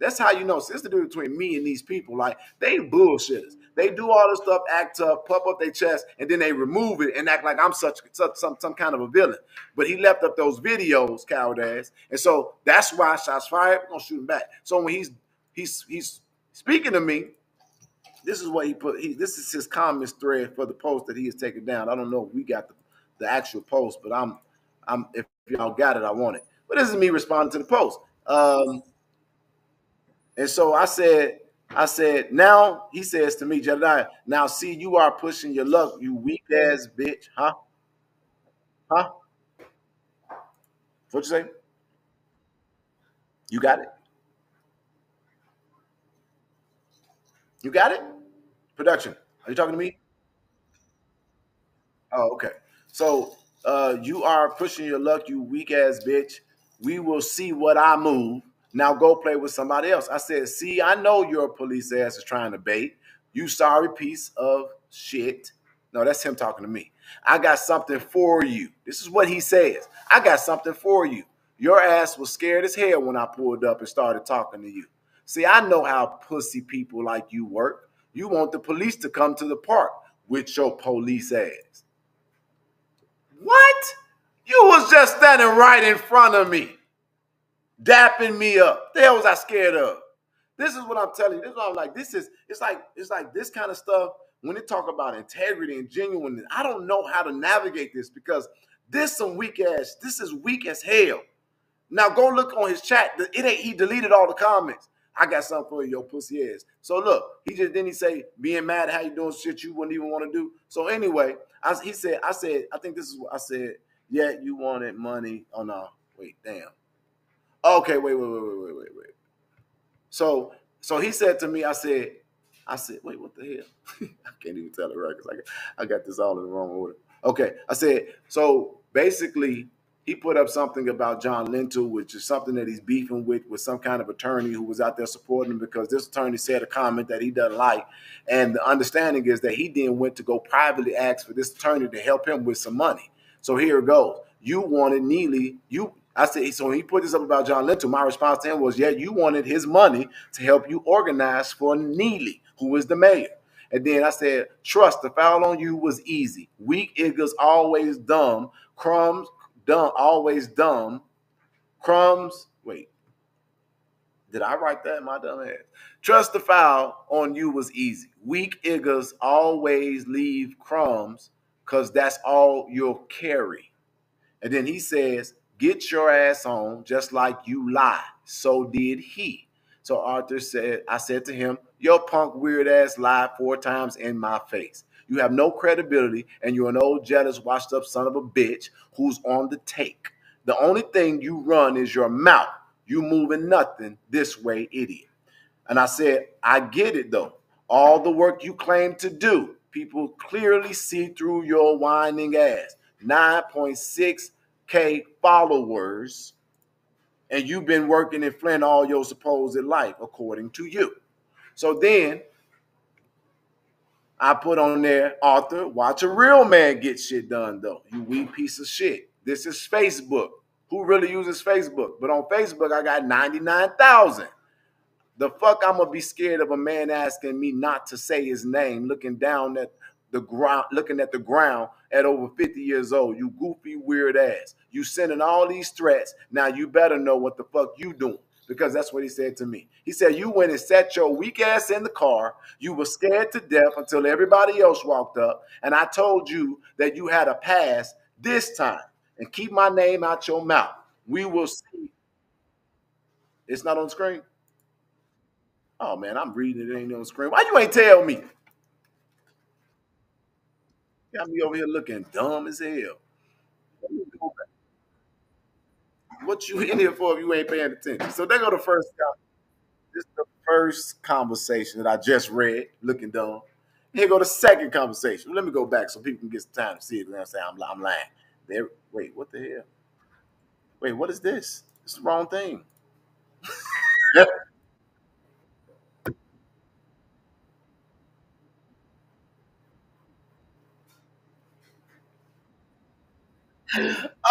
That's how you know. So it's the difference between me and these people. Like, they bullshitters. They do all this stuff, act tough, puff up their chest, and then they remove it and act like I'm some kind of a villain. But he left up those videos, coward ass. And so that's why shots fired, we're gonna shoot him back. So when he's speaking to me, this is what he put. This is his comments thread for the post that he has taken down. I don't know if we got the actual post, but I'm if y'all got it, I want it. But this is me responding to the post. And so I said, now he says to me, Jedediah, now see, you are pushing your luck, you weak ass bitch. Huh? Huh? What you say? You got it? You got it? Production. Are you talking to me? Oh, okay. So you are pushing your luck, you weak ass bitch. We will see what I move. Now go play with somebody else. I said, see, I know your police ass is trying to bait. You sorry piece of shit. No, that's him talking to me. I got something for you. This is what he says. I got something for you. Your ass was scared as hell when I pulled up and started talking to you. See, I know how pussy people like you work. You want the police to come to the park with your police ass. What? You was just standing right in front of me, dapping me up. The hell was I scared of? This is what I'm telling you. This is what I'm like. It's like this kind of stuff. When they talk about integrity and genuineness, I don't know how to navigate this because this is weak as hell. Now go look on his chat. He deleted all the comments. I got something for your pussy ass. So look, he say being mad how you doing shit you wouldn't even want to do. So anyway, I think this is what I said. Yeah, you wanted money. Oh no, wait, damn. Okay, wait. So he said to me, I said, wait, what the hell? I can't even tell it right because I got this all in the wrong order. Okay, I said, so basically, he put up something about John Lintel, which is something that he's beefing with some kind of attorney who was out there supporting him because this attorney said a comment that he doesn't like. And the understanding is that he then went to go privately ask for this attorney to help him with some money. So here it goes. You wanted Neely, I said, so he put this up about John Lintel. My response to him was, yeah, you wanted his money to help you organize for Neely, who is the mayor. And then I said, trust, the foul on you was easy. Weak Iggers always dumb. Crumbs, dumb, always dumb. Crumbs, wait. Did I write that? My dumb ass. Trust the foul on you was easy. Weak Iggers always leave crumbs because that's all you'll carry. And then he says, get your ass on just like you lie. So did he. So Arthur said, I said to him, your punk weird ass lied 4 times in my face. You have no credibility and you're an old jealous washed up son of a bitch who's on the take. The only thing you run is your mouth. You moving nothing this way, idiot. And I said, I get it though. All the work you claim to do, people clearly see through your whining ass. 9.6K followers. and you've been working in Flint all your supposed life, according to you. So then I put on there, Arthur, watch a real man get shit done, though. You weak piece of shit. This is Facebook. Who really uses Facebook? But on Facebook, I got 99,000. The fuck I'm gonna be scared of a man asking me not to say his name, looking down at the ground, looking at the ground at over 50 years old. You goofy, weird ass. You sending all these threats. Now you better know what the fuck you doing. Because that's what he said to me. He said, you went and sat your weak ass in the car. You were scared to death until everybody else walked up. And I told you that you had a pass this time. And keep my name out your mouth. We will see. It's not on the screen? Oh, man, I'm reading it. It ain't on the screen. Why you ain't tell me? Got me over here looking dumb as hell. What you in here for if you ain't paying attention? So there go the first. This is the first conversation that I just read, looking dumb. Here go the second conversation. Let me go back so people can get some time to see it. And say I'm lying. There. Wait, what the hell? Wait, what is this? It's the wrong thing.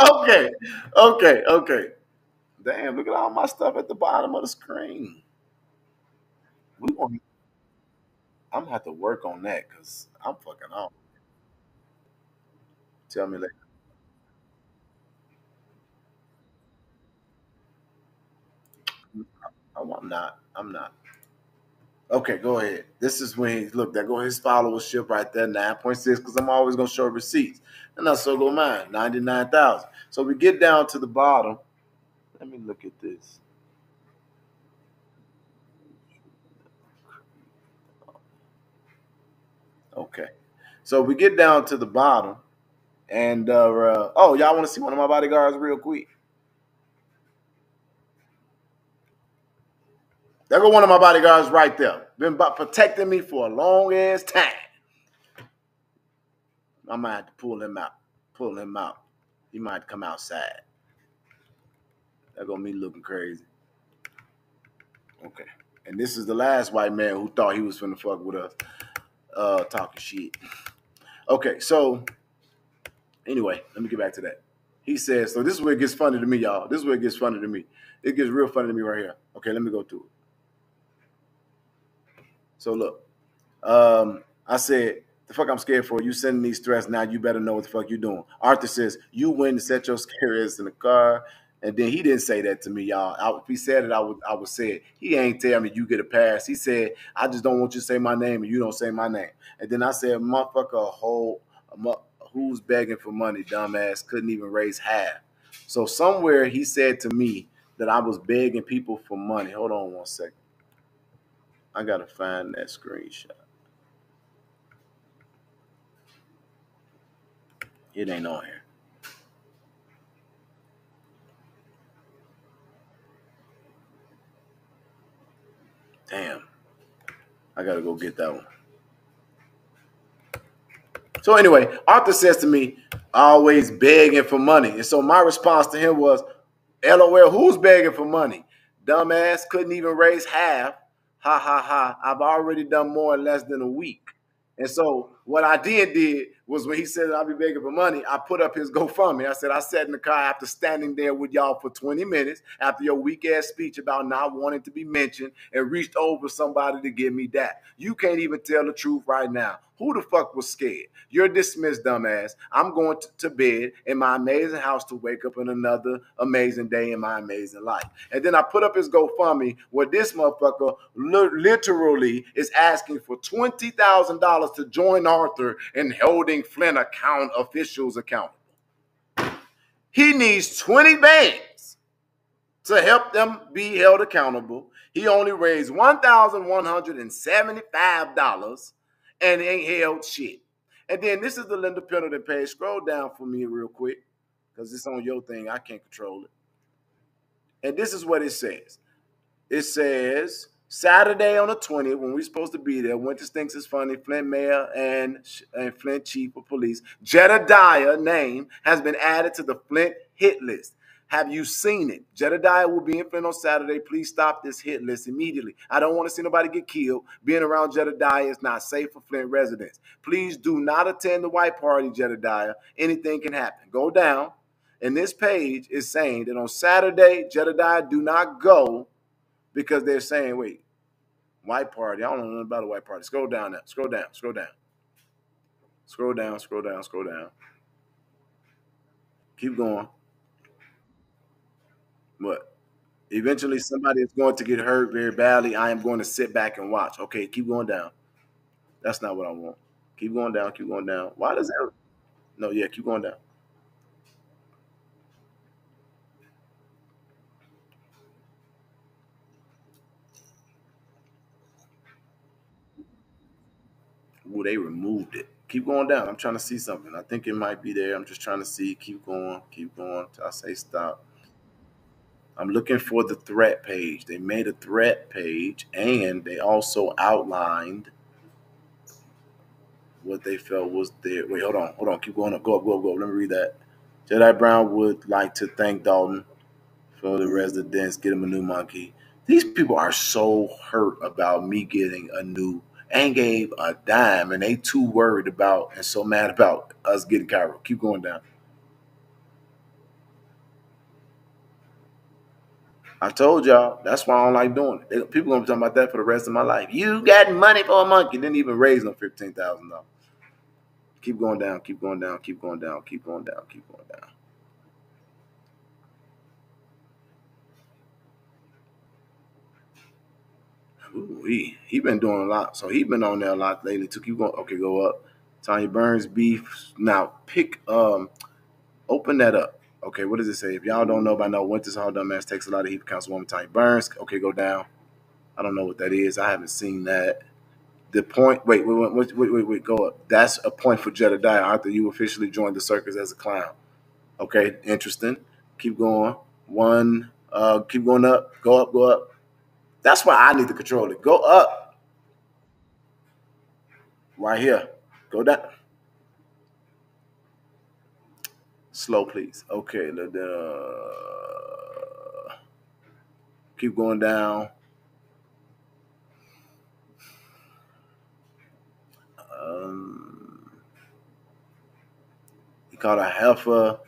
Okay, okay. Damn, look at all my stuff at the bottom of the screen. We gonna, I'm gonna have to work on that because I'm fucking off. Tell me later. Oh, I'm not. I'm not. Okay, go ahead. This is when he look. There go his followership right there, 9.6. Because I'm always gonna show receipts, and that's so go mine, 99,000. So we get down to the bottom. Let me look at this. Okay, so we get down to the bottom, and oh, y'all want to see one of my bodyguards real quick? There go one of my bodyguards right there. Been protecting me for a long ass time. I might have to pull him out. Pull him out. He might come outside. That gonna me looking crazy. Okay. And this is the last white man who thought he was finna fuck with us, talking shit. Okay, so anyway, let me get back to that. He says, so this is where it gets funny to me, y'all. This is where it gets funny to me. It gets real funny to me right here. Okay, let me go through it. So look, I said, the fuck I'm scared for. You sending these threats now. You better know what the fuck you doing. Arthur says, you went and set your scary ass in the car. And then he didn't say that to me, y'all. If he said it, I would say it. He ain't tell me you get a pass. He said, I just don't want you to say my name and you don't say my name. And then I said, motherfucker, who's begging for money, dumbass, couldn't even raise half. So somewhere he said to me that I was begging people for money. Hold on one second. I got to find that screenshot. It ain't on here. Damn. I got to go get that one. So anyway, Arthur says to me, always begging for money. And so my response to him was, LOL, who's begging for money? Dumbass, couldn't even raise half. Ha, ha, ha. I've already done more in less than a week. And so what I did was when he said I'll be begging for money, I put up his GoFundMe. I said, I sat in the car after standing there with y'all for 20 minutes after your weak ass speech about not wanting to be mentioned and reached over somebody to give me that. You can't even tell the truth right now. Who the fuck was scared? You're dismissed, dumbass. I'm going to bed in my amazing house to wake up in another amazing day in my amazing life. And then I put up his GoFundMe where this motherfucker literally is asking for $20,000 to join Arthur in holding Flint account officials accountable. He needs 20 bands to help them be held accountable. He only raised $1,175 and ain't held shit. And then this is the Linda Pendleton page. Scroll down for me real quick because it's on your thing. I can't control it. And this is what it says. It says, Saturday on the 20th, when we're supposed to be there, Winter Stinks is funny, Flint Mayor and Flint Chief of Police, Jedediah name has been added to the Flint hit list. Have you seen it? Jedediah will be in Flint on Saturday. Please stop this hit list immediately. I don't want to see nobody get killed. Being around Jedediah is not safe for Flint residents. Please do not attend the white party, Jedediah. Anything can happen. Go down. And this page is saying that on Saturday, Jedediah, do not go because they're saying, wait, white party. I don't know nothing about a white party. Scroll down now. Scroll down. Scroll down. Scroll down. Scroll down. Scroll down. Keep going. What? Eventually, somebody is going to get hurt very badly. I am going to sit back and watch. Okay, keep going down. That's not what I want. Keep going down. Keep going down. Why does that? No, yeah, keep going down. Ooh, they removed it. Keep going down. I'm trying to see something. I think it might be there. I'm just trying to see. Keep going. Keep going. I say stop. I'm looking for the threat page. They made a threat page and they also outlined what they felt was there. Wait, hold on. Hold on. Keep going up. Go up. Go up. Go up. Let me read that. Jedi Brown would like to thank Dalton for the residents, get him a new monkey. These people are so hurt about me getting a new, ain't gave a dime, and they too worried about and so mad about us getting Cairo. Keep going down. I told y'all, that's why I don't like doing it. People gonna be talking about that for the rest of my life. You got money for a monkey, didn't even raise no $15,000. Keep going down, keep going down, keep going down, keep going down, keep going down. Ooh, he been doing a lot. So he been on there a lot lately too. Keep going. Okay, go up. Tanya Burns beef. Now pick open that up. Okay, what does it say? If y'all don't know by now, Winter's Hall Dumbass takes a lot of heat for Councilwoman Tanya Burns. Okay, go down. I don't know what that is. I haven't seen that. The point. Wait. Go up. That's a point for Jedediah after you officially joined the circus as a clown. Okay, interesting. Keep going. One. Keep going up. Go up. Go up. That's why I need to control it. Go up. Right here. Go down. Slow, please. Okay. Keep going down. He called her heifer.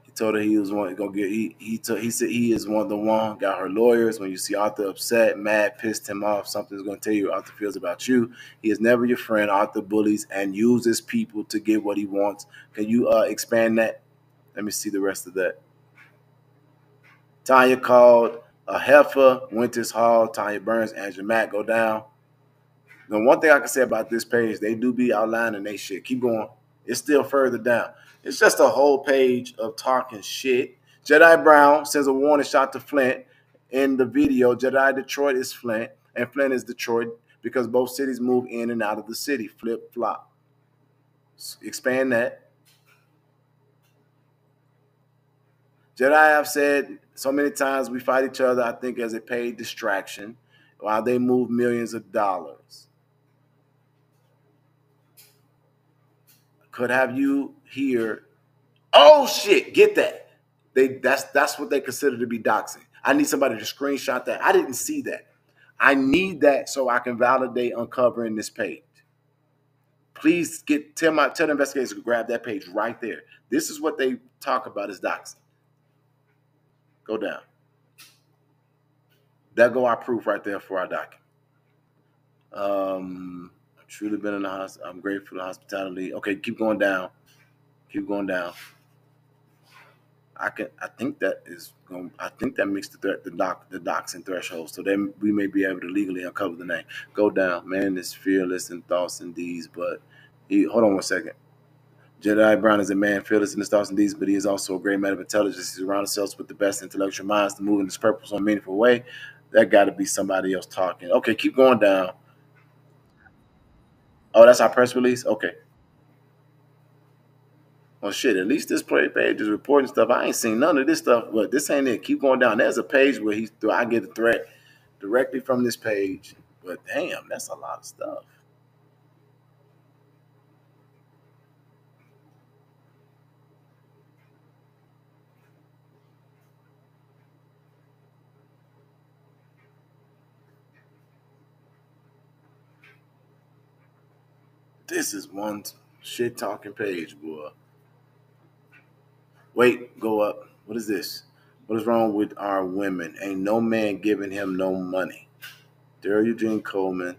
He told her he was one go get. He said he is one the one. Got her lawyers. When you see Arthur upset, mad, pissed him off, something's gonna tell you Arthur feels about you. He is never your friend. Arthur bullies and uses people to get what he wants. Can you expand that? Let me see the rest of that. Tanya called a heifer. Winters Hall. Tanya Burns. Angela Mack go down. The one thing I can say about this page, they do be outlining they shit. Keep going. It's still further down. It's just a whole page of talking shit. Jedi Brown sends a warning shot to Flint in the video. Jedi Detroit is Flint, and Flint is Detroit because both cities move in and out of the city. Flip flop. Expand that. Jedi have said so many times we fight each other, I think, as a paid distraction while they move millions of dollars. Could have you here. Oh shit, get that. That's what they consider to be doxing. I need somebody to screenshot that. I didn't see that. I need that so I can validate uncovering this page. Please tell the investigators to grab that page right there. This is what they talk about as doxing. Go down. That go our proof right there for our document. I've truly been in the hospital. I'm grateful for the hospitality. Okay, keep going down. Keep going down. I think that makes the doxing threshold. So then we may be able to legally uncover the name. Go down. Man is fearless in thoughts and deeds, but hold on one second. Jedi Brown is a man fearless in his thoughts and deeds, but he is also a great man of intelligence. He surrounds himself with the best intellectual minds to move in his purpose in a meaningful way. That got to be somebody else talking. Okay, keep going down. Oh, that's our press release? Okay. Well, shit, at least this page is reporting stuff. I ain't seen none of this stuff, but this ain't it. Keep going down. There's a page where I get a threat directly from this page. But damn, that's a lot of stuff. This is one shit talking page, boy. Wait, go up. What is this? What is wrong with our women? Ain't no man giving him no money. Daryl Eugene Coleman.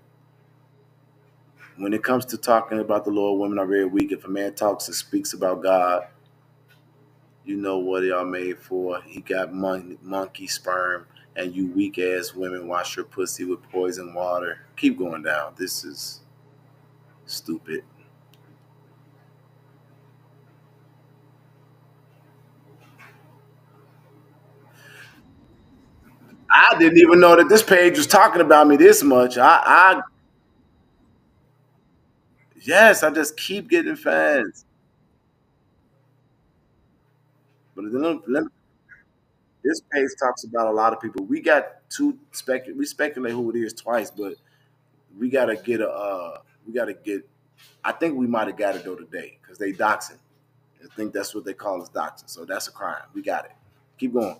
When it comes to talking about the Lord, women are very weak. If a man talks and speaks about God, you know what y'all made for. He got monkey sperm, and you weak ass women wash your pussy with poison water. Keep going down. This is stupid. I didn't even know that this page was talking about me this much. Yes, I just keep getting fans. But this page talks about a lot of people. We got we speculate who it is twice, but we gotta get we gotta get. I think we might have got it though today because they doxing. I think that's what they call us doxing. So that's a crime. We got it. Keep going.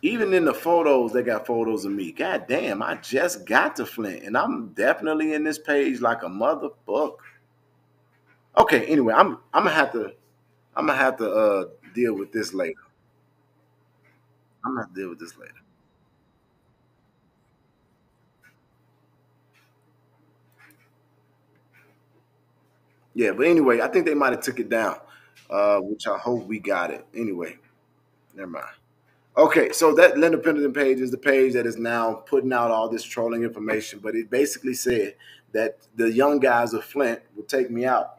Even in the photos, they got photos of me. God damn, I just got to Flint, and I'm definitely in this page like a motherfucker. Okay, anyway, I'm gonna have to deal with this later. I'm gonna have to deal with this later. Yeah, but anyway, I think they might have took it down, which I hope we got it. Anyway, never mind. Okay, so that independent page is the page that is now putting out all this trolling information, but it basically said that the young guys of Flint will take me out.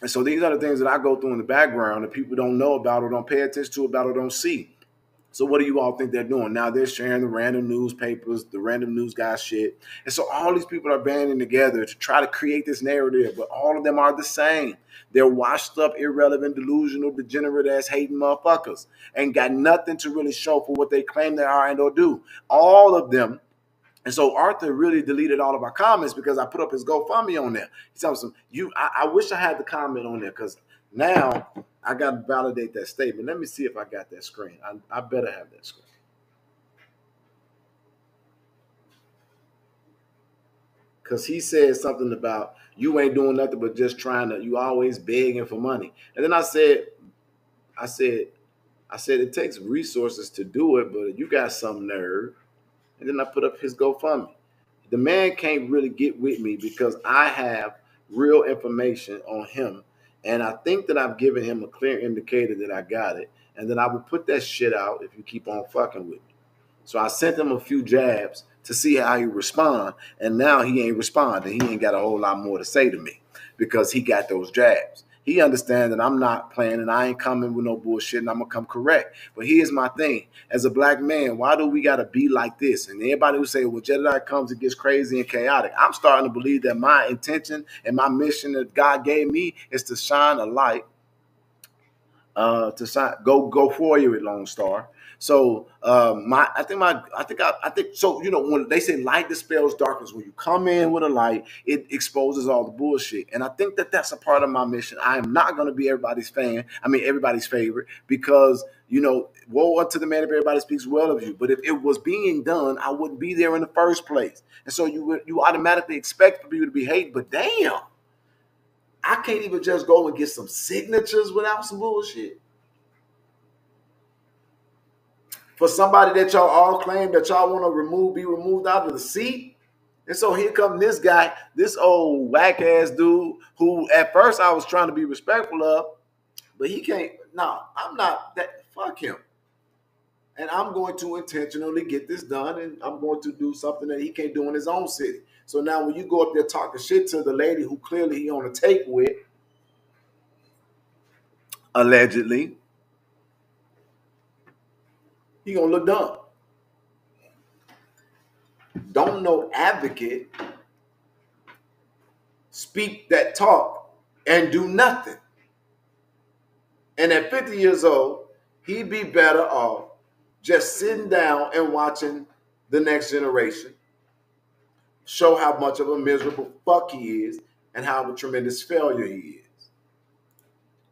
And so these are the things that I go through in the background that people don't know about or don't pay attention to about or don't see. So what do you all think they're doing? Now they're sharing the random newspapers, the random news guy shit. And so all these people are banding together to try to create this narrative, but all of them are the same. They're washed up, irrelevant, delusional, degenerate ass hating motherfuckers. Ain't got nothing to really show for what they claim they are and or do. All of them. And so Arthur really deleted all of our comments because I put up his GoFundMe on there. He tells him, I wish I had the comment on there because now I got to validate that statement. Let me see if I got that screen. I better have that screen. Because he said something about you ain't doing nothing but just trying to, you always begging for money. And then I said, I said, it takes resources to do it, but you got some nerve. And then I put up his GoFundMe. The man can't really get with me because I have real information on him. And I think that I've given him a clear indicator that I got it. And then I will put that shit out if you keep on fucking with me. So I sent him a few jabs to see how he respond. And now he ain't responding. He ain't got a whole lot more to say to me because he got those jabs. He understands that I'm not playing and I ain't coming with no bullshit and I'm going to come correct. But here's my thing. As a black man, why do we got to be like this? And everybody who say, well, Jedi comes and gets crazy and chaotic. I'm starting to believe that my intention and my mission that God gave me is to shine a light to sign, go for you at Lone Star. So I think so. You know, when they say light dispels darkness, when you come in with a light, it exposes all the bullshit. And I think that that's a part of my mission. I am not going to be everybody's fan. I mean, everybody's favorite because you know, woe unto the man if everybody speaks well of you. But if it was being done, I wouldn't be there in the first place. And so you automatically expect for people to be hating. But damn. I can't even just go and get some signatures without some bullshit. For somebody that y'all all claim that y'all want to be removed out of the seat. And so here come this guy, this old whack ass dude who at first I was trying to be respectful of, but he can't. No, I'm not that. Fuck him. And I'm going to intentionally get this done, and I'm going to do something that he can't do in his own city. So now when you go up there talking shit to the lady who clearly he on a take with, allegedly, he gonna look dumb. Don't know advocate speak that talk and do nothing. And at 50 years old, he'd be better off just sitting down and watching the next generation show how much of a miserable fuck he is and how a tremendous failure he is.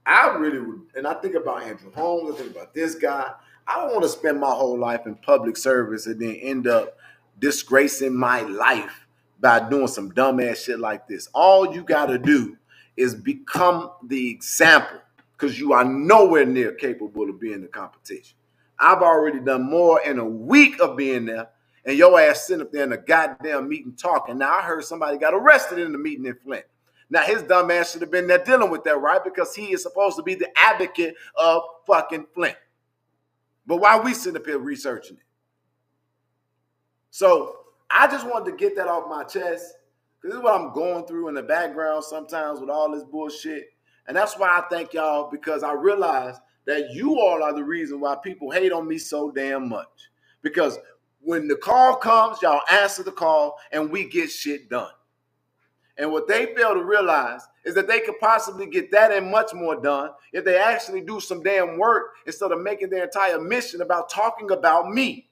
I really would, and I think about Andrew Holmes, I think about this guy. I don't want to spend my whole life in public service and then end up disgracing my life by doing some dumbass shit like this. All you got to do is become the example, because you are nowhere near capable of being the competition. I've already done more in a week of being there, and your ass sitting up there in a goddamn meeting talking. Now, I heard somebody got arrested in the meeting in Flint. Now, his dumb ass should have been there dealing with that, right? Because he is supposed to be the advocate of fucking Flint. But why we sitting up here researching it? So I just wanted to get that off my chest, because this is what I'm going through in the background sometimes with all this bullshit. And that's why I thank y'all, because I realize that you all are the reason why people hate on me so damn much. Because when the call comes, y'all answer the call and we get shit done. And what they fail to realize is that they could possibly get that and much more done if they actually do some damn work instead of making their entire mission about talking about me.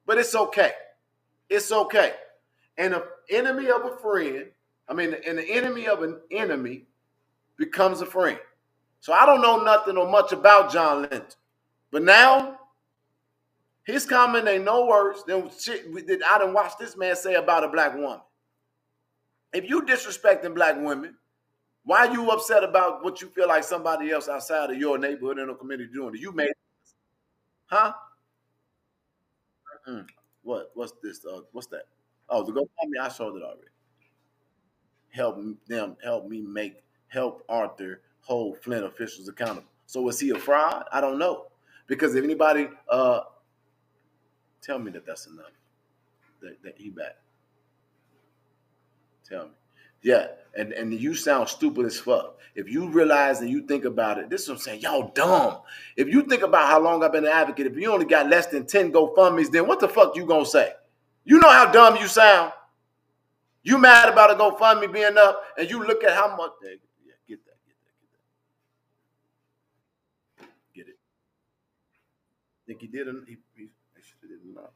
But it's okay. It's okay. And an enemy of a friend, and the enemy of an enemy becomes a friend. So I don't know nothing or much about John Linton. But now, his comment ain't no worse than shit that I done watched this man say about a black woman. If you disrespecting black women, why are you upset about what you feel like somebody else outside of your neighborhood and the community doing? You made, huh? What? What's this? What's that? Oh, the GoFundMe. I showed it already. Help Arthur hold Flint officials accountable. So was he a fraud? I don't know, because if anybody tell me that that's enough, that he back. Tell me. Yeah, and you sound stupid as fuck. If you realize and you think about it, this is what I'm saying. Y'all dumb. If you think about how long I've been an advocate, if you only got less than 10 GoFundMes, then what the fuck you gonna say? You know how dumb you sound. You mad about a GoFundMe being up, and you look at how much. Yeah, get that. Get it. Think he did? He should have did enough.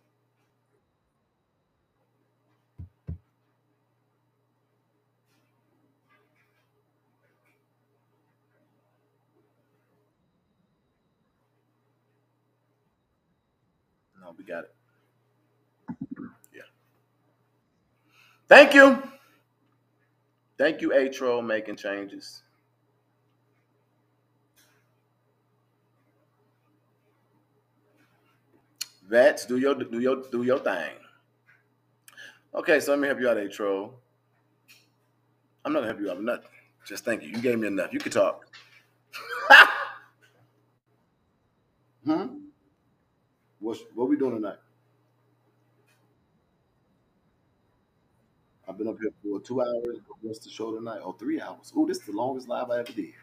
No, we got it. Yeah. Thank you. Thank you, A-Troll, making changes. Vets, do your thing. Okay, so let me help you out, A-Troll. I'm not gonna help you out with nothing. Just thank you. You gave me enough. You can talk. What we doing tonight? I've been up here for 2 hours. What's the show tonight? Oh, 3 hours. Oh, this is the longest live I ever did.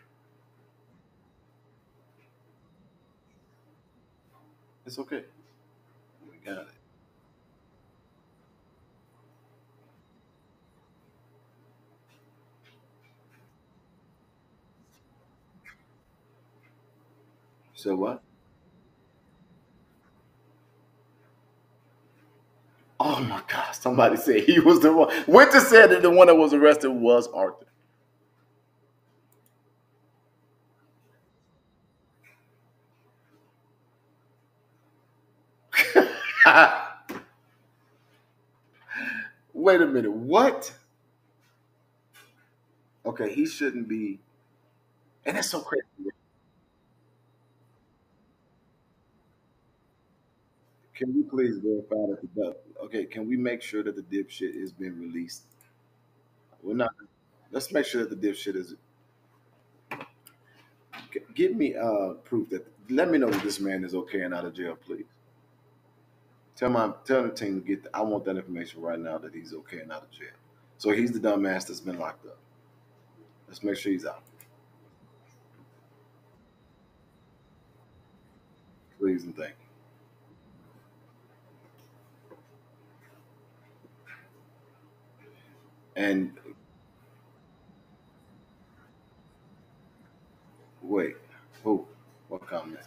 It's okay. We got it. So what? Oh my God! Somebody said he was the one. Winter said that the one that was arrested was Arthur. Wait a minute. What? Okay, he shouldn't be. And that's so crazy. Can we please verify that okay, can we make sure that the dipshit is being released? We're not. Let's make sure that the dipshit is. Give me proof that. Let me know that this man is okay and out of jail, please. Tell the team to get. I want that information right now that he's okay and out of jail. So he's the dumbass that's been locked up. Let's make sure he's out, please and thank you. And wait, who? What comment?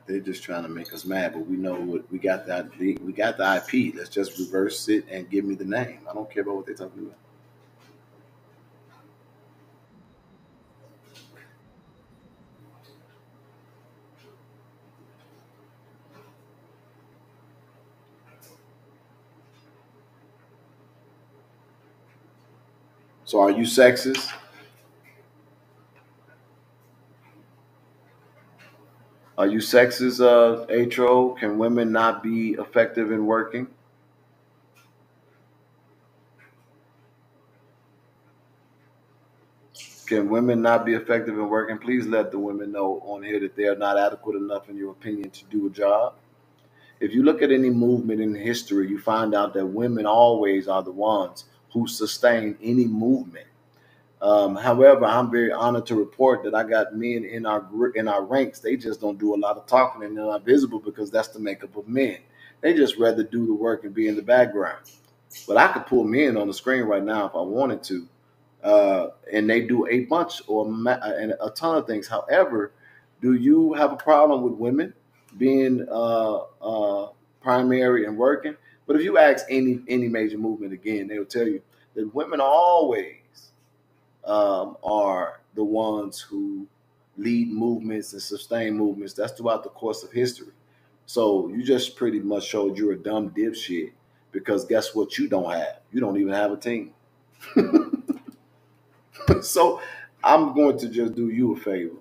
They're just trying to make us mad, but we know what we got. That we got the IP. Let's just reverse it and give me the name. I don't care about what they're talking about. So are you sexist? Are you sexist, Atro? Can women not be effective in working? Can women not be effective in working? Please let the women know on here that they are not adequate enough, in your opinion, to do a job. If you look at any movement in history, you find out that women always are the ones who sustain any movement. However, I'm very honored to report that I got men in our ranks. They just don't do a lot of talking and they're not visible because that's the makeup of men. They just rather do the work and be in the background. But I could pull men on the screen right now if I wanted to, and they do a bunch and a ton of things. However, do you have a problem with women being primary and working? But if you ask any major movement again, they'll tell you that women always are the ones who lead movements and sustain movements. That's throughout the course of history. So you just pretty much showed you're a dumb dipshit because guess what? You don't have. You don't even have a team. So I'm going to just do you a favor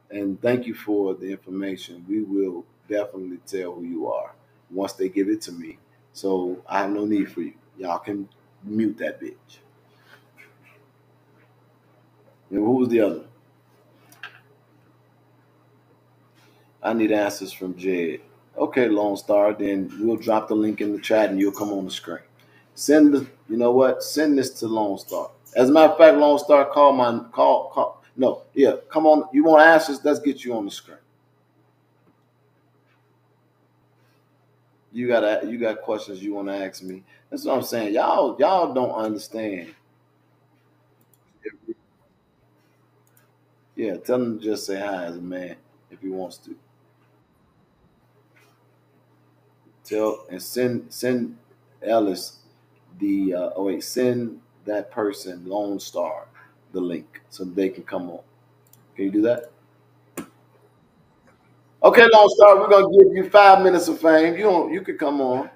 and thank you for the information. We will definitely tell who you are once they give it to me. So I have no need for you. Y'all can mute that bitch. And who was the other? I need answers from Jed. Okay, Lone Star, then we'll drop the link in the chat and you'll come on the screen. You know what? Send this to Lone Star. As a matter of fact, Lone Star, come on. You want answers? Let's get you on the screen. You got questions you want to ask me. That's what I'm saying. Y'all don't understand. Yeah, tell him to just say hi as a man if he wants to. Tell and send Ellis send that person Lone Star the link so they can come on. Can you do that? Okay, Lone Star, we're gonna give you 5 minutes of fame. You can come on.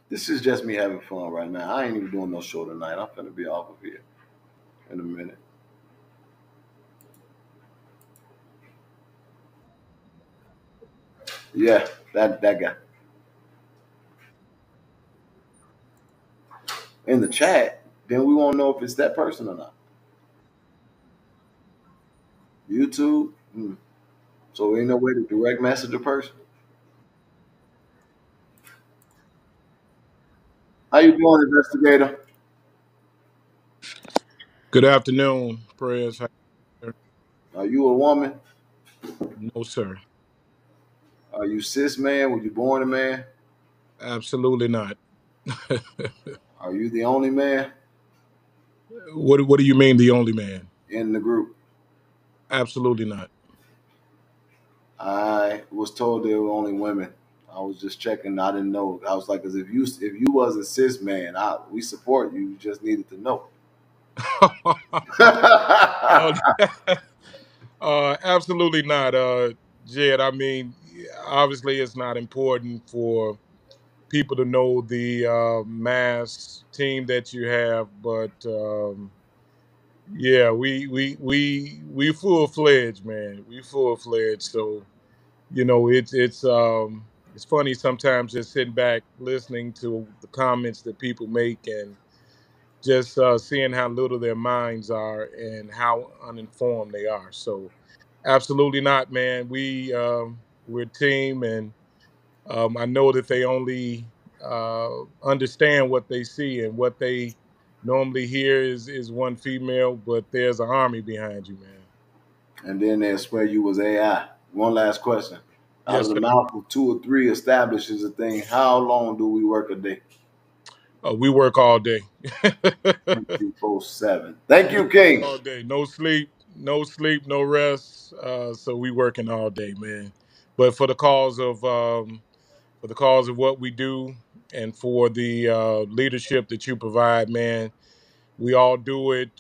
This is just me having fun right now. I ain't even doing no show tonight. I'm gonna be off of here in a minute. Yeah, that guy in the chat. Then we won't know if it's that person or not. YouTube. So ain't no way to direct message a person. How you doing, investigator? Good afternoon, Prez. Are you a woman? No, sir. Are you cis man? Were you born a man? Absolutely not. Are you the only man What do you mean the only man? in the group? Absolutely not. I was told there were only women. I was just checking. I didn't know. I was like, because if you was a cis man, we support you. You just needed to know. uh, Absolutely not, Jed. I mean, obviously, it's not important for people to know the mass team that you have, but yeah, we full fledged, man. We full fledged. So it's funny sometimes just sitting back listening to the comments that people make and just seeing how little their minds are and how uninformed they are. So absolutely not, man. We're a team, and I know that they only understand what they see, and what they normally hear is one female, but there's an army behind you, man. And then they swear you was AI. One last question. Out of Yes, the sir. mouth of two or three establishes a thing. How long do we work a day? We work all day. 24/7. Thank you, King. All day, no sleep, no rest. So we working all day, man. But for the cause of what we do, and for the leadership that you provide, man, we all do it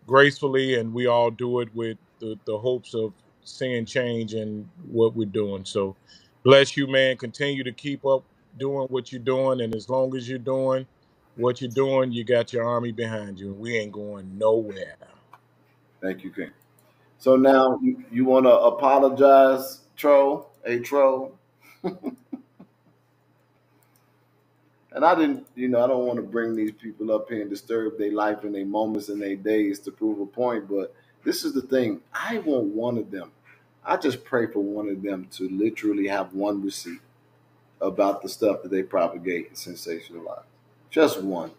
gracefully, and we all do it with the hopes of seeing change in what we're doing. So bless you, man. Continue to keep up doing what you're doing, and as long as you're doing what you're doing, you got your army behind you, and we ain't going nowhere. Thank you, King. So now you want to apologize, troll, a troll, and I didn't. I don't want to bring these people up here and disturb their life and their moments and their days to prove a point. But this is the thing. I want one of them. I just pray for one of them to literally have one receipt about the stuff that they propagate and sensationalize. Just one.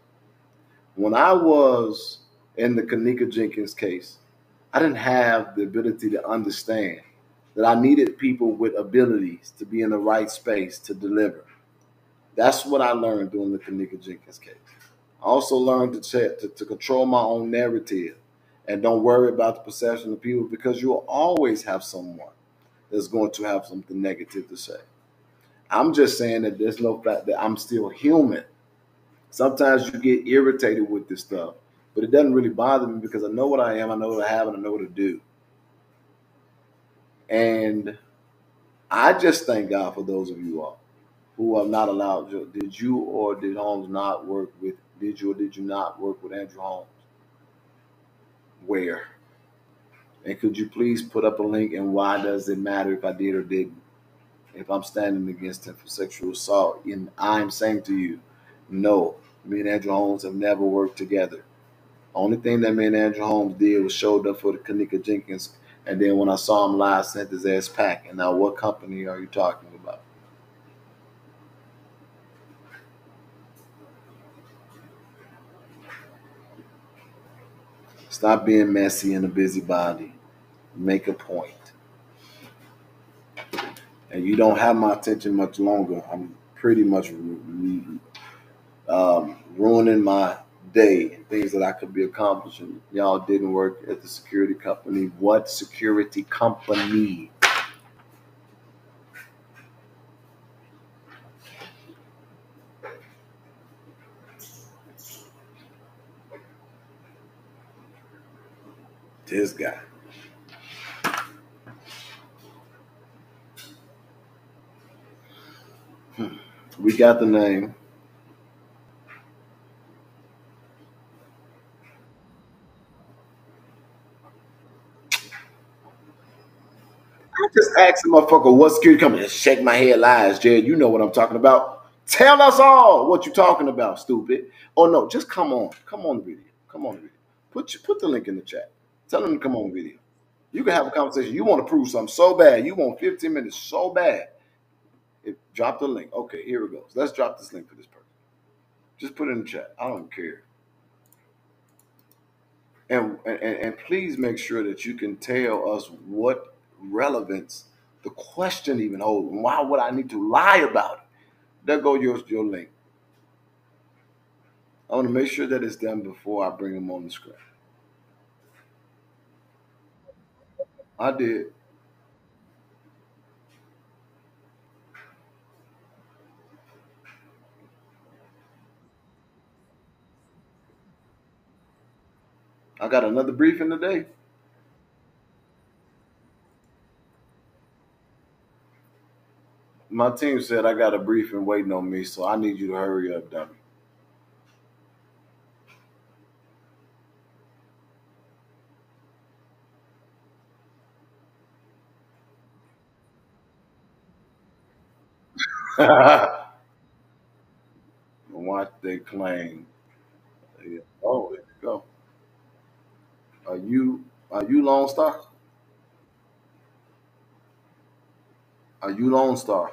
When I was in the Kanika Jenkins case, I didn't have the ability to understand that I needed people with abilities to be in the right space to deliver. That's what I learned during the Kanika Jenkins case. I also learned to control my own narrative and don't worry about the perception of people, because you'll always have someone that's going to have something negative to say. I'm just saying that there's no fact that I'm still human. Sometimes you get irritated with this stuff, but it doesn't really bother me because I know what I am, I know what I have, and I know what to do. And I just thank God for those of you all who are not allowed. Did you or did Holmes not work with? Did you or did you not work with Andrew Holmes? Where? And could you please put up a link? And why does it matter if I did or didn't? If I'm standing against him for sexual assault, and I'm saying to you, no, me and Andrew Holmes have never worked together. Only thing that me and Andrew Holmes did was showed up for the Kanika Jenkins, and then when I saw him live, sent his ass pack. And now, what company are you talking about? Stop being messy and a busybody. Make a point. And you don't have my attention much longer. I'm pretty much ruining my day and things that I could be accomplishing. Y'all didn't work at the security company. What security company? This guy. We got the name. I just asked the motherfucker what security company. Just shake my head lies, Jared. You know what I'm talking about. Tell us all what you're talking about, stupid. Oh no, just come on. Come on the video. Come on the video. Put the link in the chat. Tell them to come on the video. You can have a conversation. You want to prove something so bad. You want 15 minutes so bad. Drop the link. Okay, here it goes. Let's drop this link for this person. Just put it in the chat. I don't care. And please make sure that you can tell us what relevance the question even holds. Why would I need to lie about it? There go your link. I want to make sure that it's done before I bring them on the screen. I did. I got another briefing today. My team said I got a briefing waiting on me, so I need you to hurry up, dummy. Watch they claim. Yeah. Oh, there you go. Are you Lone Star? Are you Lone Star?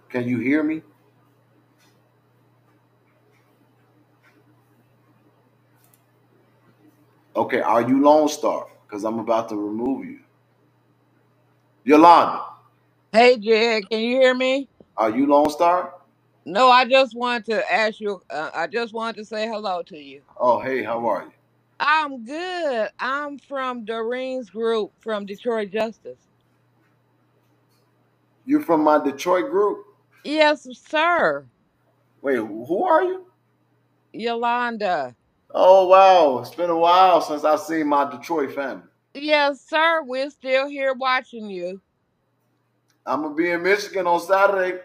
Can you hear me? Okay, are you Lone Star? Because I'm about to remove you. Yolanda, Hey, Jed, can you hear me? are you Lone Star? No, I just wanted to ask you. I just wanted to say hello to you. Oh, hey, how are you? I'm good. I'm from Doreen's group from Detroit Justice. You're from my Detroit group? Yes, sir. Wait, who are you? Yolanda. Oh, wow. It's been a while since I've seen my Detroit family. Yes, sir. We're still here watching you. I'm gonna be in Michigan on Saturday.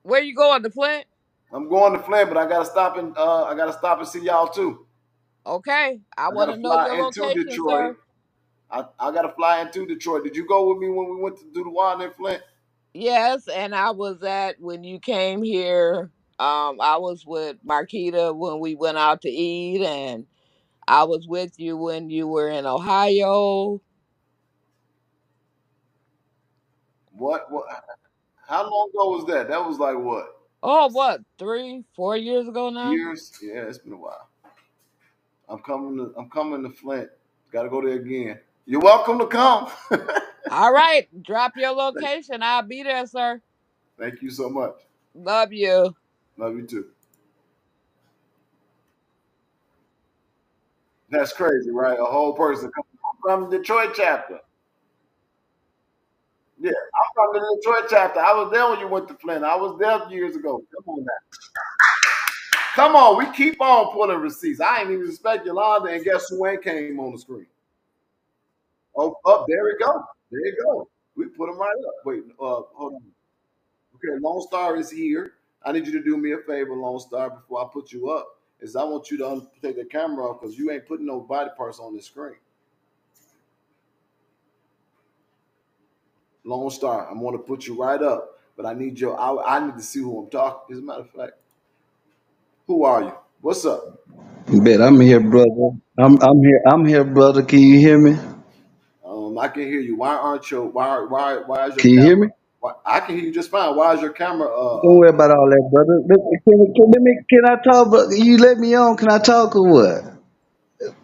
Where you going, to Flint? I'm going to Flint, but I gotta stop and see y'all too. Okay. I I want gotta to know fly your into location, Detroit. sir. I gotta fly into Detroit. Did you go with me when we went to do the wine in Flint? Yes, and I was at when you came here. I was with Marquita when we went out to eat, and I was with you when you were in Ohio. What? How long ago was that? That was like what? Oh, what, 3, 4 years ago now? Years? Yeah, it's been a while. I'm coming to Flint. Gotta go there again. You're welcome to come. All right, drop your location. I'll be there, sir. Thank you so much. Love you. Love you too. That's crazy, right? A whole person from the Detroit chapter. Yeah, I'm from the Detroit chapter. I was there when you went to Flint. I was there years ago. Come on now. Come on, we keep on pulling receipts. I ain't even respect Yolanda, and guess who ain't came on the screen? Oh, up there we go. There you go. We put them right up. Wait, hold on. Okay, Lone Star is here. I need you to do me a favor, Lone Star, before I put you up. Is I want you to take the camera off because you ain't putting no body parts on the screen. Lone Star, I'm going to put you right up, but I need I need to see who I'm talking. As a matter of fact, who are you? What's up? Bet I'm here, brother. I'm here. I'm here, brother. Can you hear me? I can hear you. Why aren't your why is your Can you hear camera? me? Why, I can hear you just fine. Why is your camera? Don't worry about all that, brother. Can I talk, brother? You let me on. Can I talk or what?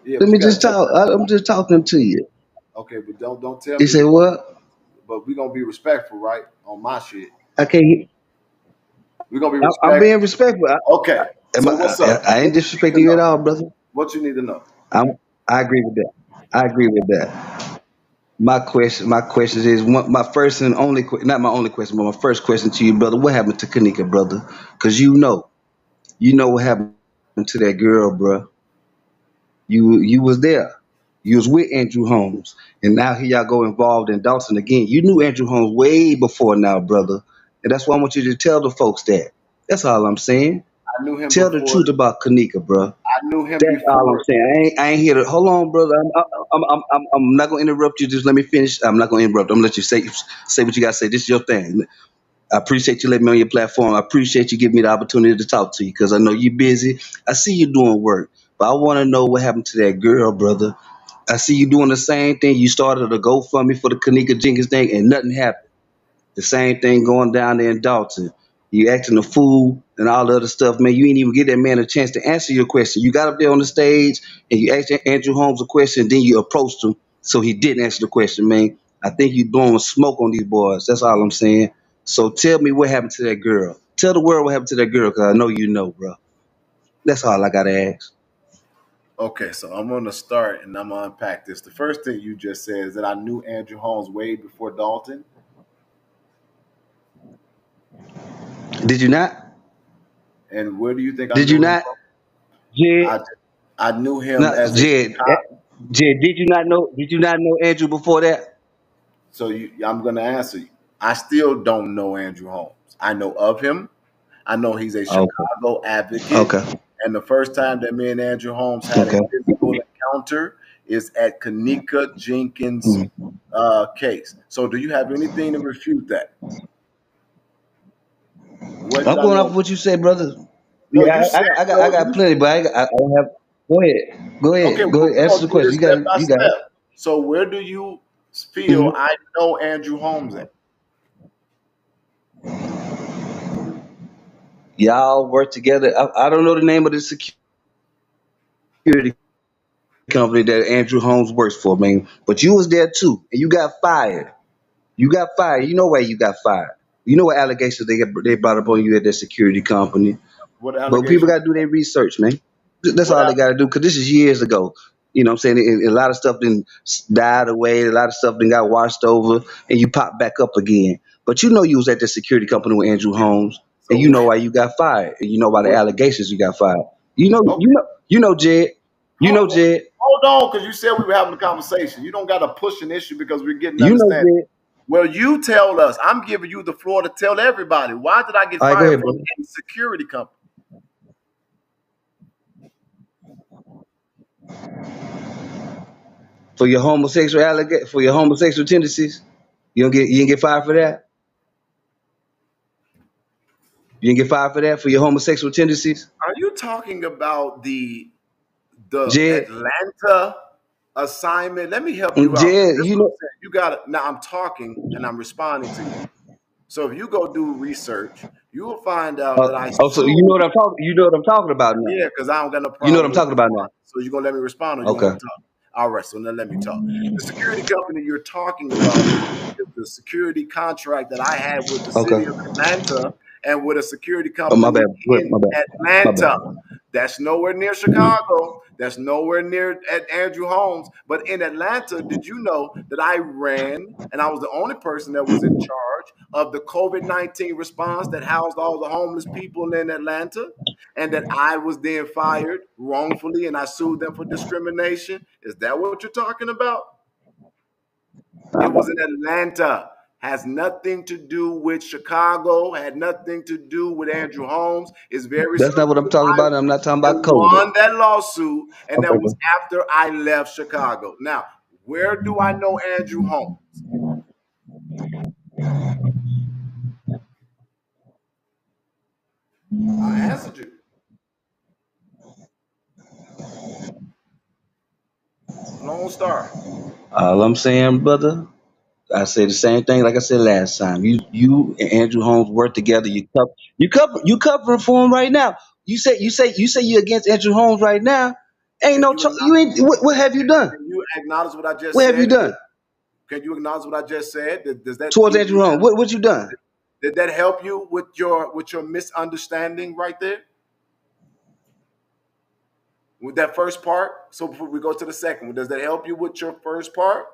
Yeah, Let but me you got to just take talk. that off. I'm just talking to you. Okay, but don't tell You me say we gonna. what? But we gonna be respectful, right? On my shit, I can't. we gonna be I'm being respectful. respectful. Okay. So what's up? I ain't What you need disrespecting to you at know? all, brother. What you need to know? I agree with that. I agree with that. My question is my first and only, not my only question, but my first question to you, brother. What happened to Kanika, brother? Because you know what happened to that girl, bro. You was there. You was with Andrew Holmes, and now here y'all go involved in Dawson again. You knew Andrew Holmes way before now, brother, and that's why I want you to tell the folks that. That's all I'm saying. I knew him Tell the before. truth about Kanika, bro. I knew him That's all I'm before. saying. I ain't here to hold on, brother. I'm not gonna interrupt you. Just let me finish. I'm not gonna interrupt. I'm gonna let you say what you gotta say. This is your thing. I appreciate you letting me on your platform. I appreciate you giving me the opportunity to talk to you because I know you're busy. I see you doing work, but I want to know what happened to that girl, brother. I see you doing the same thing. You started a GoFundMe for the Kanika Jenkins thing, and nothing happened. The same thing going down there in Dalton. You acting a fool and all the other stuff, man. You ain't even give that man a chance to answer your question. You got up there on the stage and you asked Andrew Holmes a question, then you approached him, so he didn't answer the question, man. I think you blowing smoke on these boys. That's all I'm saying. So tell me what happened to that girl. Tell the world what happened to that girl, because I know you know, bro. That's all I gotta ask. Okay, so I'm gonna start and I'm gonna unpack this. The first thing you just said is that I knew Andrew Holmes way before Dalton. Did you not? And where do you think I Did you knew him not? from? Jed? I I knew him Not as a Jed. Chicago. Jed, did you not know? Did you not know Andrew before that? So I'm gonna answer you. I still don't know Andrew Holmes. I know of him. I know he's a Okay. Chicago advocate. Okay. And the first time that me and Andrew Holmes had a Okay. physical encounter is at Kanika Jenkins' Mm. case. So, do you have anything to refute that? Where did I'm I going off know? what you said, brother. No, Yeah, you said I no. got plenty, but I don't have. Go ahead. Go Okay, ahead. Go well, ahead. we're Answer gonna the do question. this step by You got it. step. So, where do you feel Hmm. I know Andrew Holmes at? Y'all work together. I don't know the name of the security company that Andrew Holmes works for, man. But you was there too, and you got fired. You got fired. You know why you got fired. You know what allegations they brought up on you at that security company. What But people allegation? got to do their research, man. That's What all they got to do. Because this is years ago. You know what I'm saying? And a lot of stuff then died away. A lot of stuff then got washed over, and you pop back up again. But you know you was at the security company with Andrew Holmes, and So you know why you got fired, and you know why the what? allegations you got fired. Okay, You know, Jed. You know, hold, Jed. hold on, because you said we were having a conversation. You don't got to push an issue because we're getting You know, understanding. Jed. Well, you tell us. I'm giving you the floor to tell everybody. Why did I get All right, go fired ahead, from brother. a security company? For your homosexual tendencies, you didn't get fired for that. You didn't get fired for that for your homosexual tendencies, Are you talking about the Jed. Atlanta assignment? Let me help you out. Jed, This is you what I'm know. saying. You got it. Now I'm talking and I'm responding to you. So if you go do research, you will find out that I So you know sued. what I'm talking. You know what I'm talking about now. Yeah, because I don't got no You know what problem I'm with talking about responding. now. So you gonna let me respond, or you want me Okay. to talk? All right. So now let me talk. The security company you're talking about is the security contract that I had with the Okay. city of Atlanta and with a security Oh, my company bad. Good. in My bad. My Atlanta. bad. That's nowhere near Chicago. That's nowhere near at Andrew Holmes. But in Atlanta, did you know that I ran and I was the only person that was in charge of the COVID-19 response that housed all the homeless people in Atlanta? And that I was then fired wrongfully and I sued them for discrimination? Is that what you're talking about? It was in Atlanta. Has nothing to do with Chicago, had nothing to do with Andrew Holmes. It's very That's not what I'm simple. talking about. I'm not talking I about COVID. won that lawsuit, and that Okay, was bro. after I left Chicago. Now, where do I know Andrew Holmes? I answered you. Lone Star. All I'm saying, brother, I say the same thing like I said last time. You and Andrew Holmes work together. You covering for him right now. You say you against Andrew Holmes right now. Ain't Can no you you acknowledge, ain't. What have you done? can you acknowledge what I just What have you said? done Can you acknowledge what I just said? Does that towards give Andrew you Holmes? What you done? did that help you with your misunderstanding right there? With that first part? So before we go to the second one, does that help you with your first part?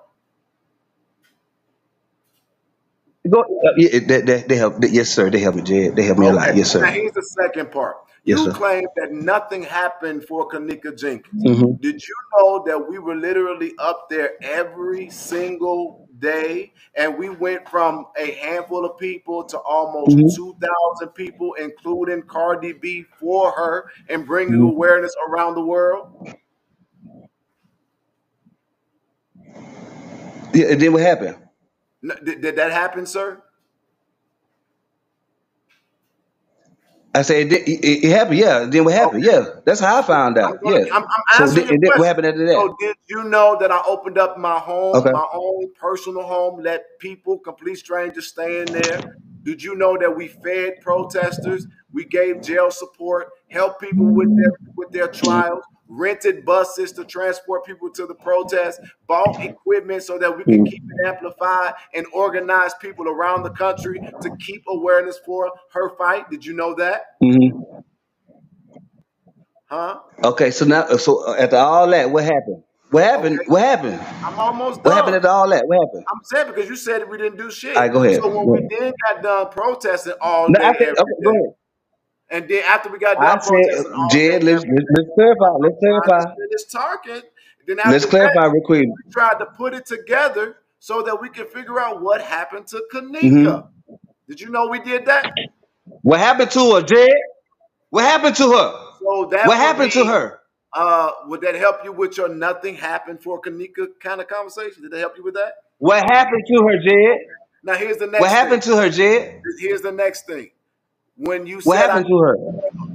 Go. Yeah, they help. Yes, sir. They help me, Jed. They help me a Okay. lot. Yes, Now sir. here's the second part. Yes, You sir. claim that nothing happened for Kanika Jenkins. Hmm. Did you know that we were literally up there every single day, and we went from a handful of people to almost Hmm. 2,000 people, including Cardi B, for her and bringing Hmm. awareness around the world? Yeah. And then what happened? Did that happen, sir? I said it happened. Yeah. Then what happened? Okay. Yeah. That's how I found out. Yeah. I'm So answering your what question. happened after that? So did you know that I opened up Okay. my own personal home, let people, complete strangers, stay in there? Did you know that we fed protesters, we gave jail support, helped people with their trials, rented buses to transport people to the protest, bought equipment so that we could keep it amplified, and organize people around the country to keep awareness for her fight? Did you know that? Hmm. Huh? Okay. So now, after all that, what happened? What happened? Okay. What happened? I'm almost What happened done. after all that? What happened? I'm saying because you said we didn't do All shit. right. Go ahead. So when Go we ahead. then got done protesting all No, I day, said, every okay, go day, ahead. and then after we got I done said, protesting all day, Jed, every day, let's clarify. Let's I'm trying to clarify. finish talking. Then Let's after that, clarify real quick. we tried to put it together so that we could figure out what happened to Kanika. Hmm. Did you know we did that? What happened to her, Jed? What happened to her? So What that would happened to be, her? would that help you with your nothing happened for Kanika kind of conversation? Did that help you with that? What happened to her, Jed? Okay. Now here's the What next thing. happened to her, Jed? Here's the next thing. When you What said I happened to her?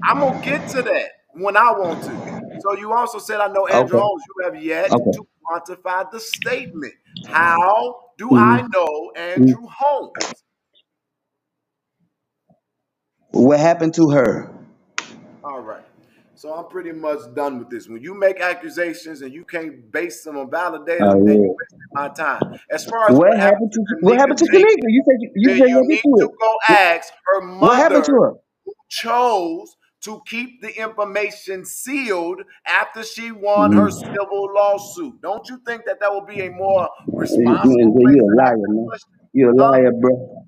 I'm gonna get to that when I want to. So you also said I know Andrew Okay. Holmes. You have yet Okay. to quantify the statement. How do I Hmm. know Andrew Holmes? What happened to her? All right. So I'm pretty much done with this. When you make accusations and you can't base them or validate Oh them, then yeah. you're wasting my time. As far as what happened to What Kanika happened to Kanika? Jenkins, You then said you you get need to to go it. ask her What happened to mother her? chose to keep the information sealed after she won her Mhm. civil lawsuit. Don't you think that that would be a more Man, responsible place you're a to ask liar, the man. question? You're a Huh? liar, bro.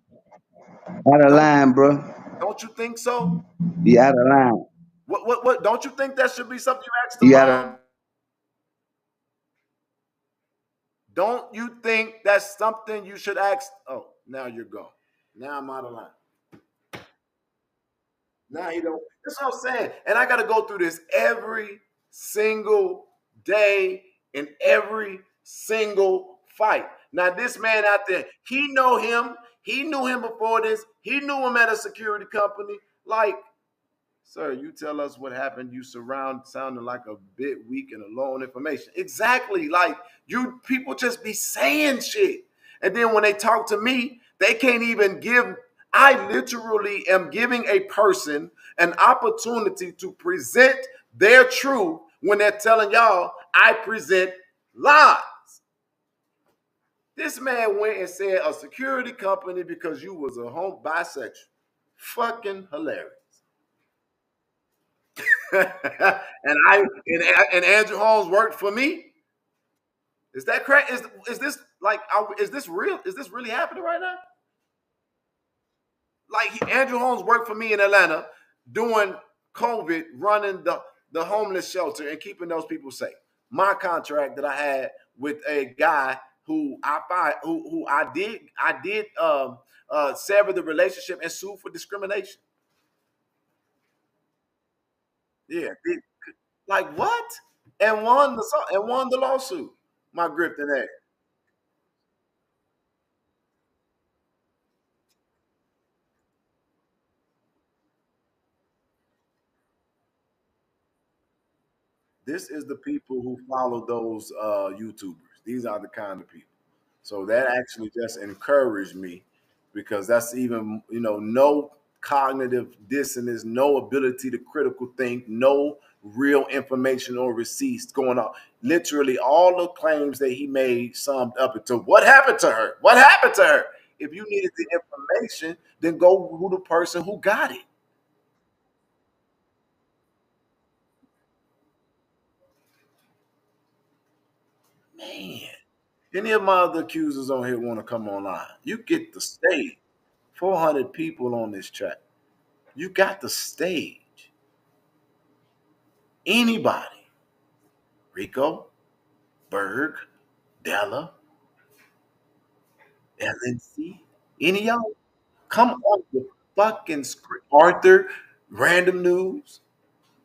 Out of Don't line, bro. don't you think so? You out of line. What don't you think that should be something you ask the You out of mom? Don't you think that's something you should ask? Oh, now you're gone. Now I'm out of line. Now he don't. That's what I'm saying. And I got to go through this every single day in every single fight. Now this man out there, he know him. He knew him before this. He knew him at a security company. Like, sir, you tell us what happened. You sounding like a bit weak and alone on information. Exactly. Like you people just be saying shit. And then when they talk to me, they can't even give. I literally am giving a person an opportunity to present their truth when they're telling y'all I present lies. This man went and said a security company because you was a home bisexual. Fucking hilarious. and Andrew Holmes worked for me. Is that correct? Is this like is this real? Is this really happening right now? Like Andrew Holmes worked for me in Atlanta doing COVID, running the homeless shelter and keeping those people safe. My contract that I had with a guy who I did sever the relationship and sue for discrimination. Yeah, like what? And won the lawsuit. My grip in that. This is the people who follow those YouTubers. These are the kind of people. So that actually just encouraged me because that's even, no cognitive dissonance, no ability to critical think, no real information or receipts going on. Literally all the claims that he made summed up into what happened to her? What happened to her? If you needed the information, then go who the person who got it. Man. Any of my other accusers on here want to come online? You get the stage. 400 people on this chat. You got the stage. Anybody. Rico, Berg, Della, LNC, any of y'all? Come on the fucking screen. Arthur, Random News,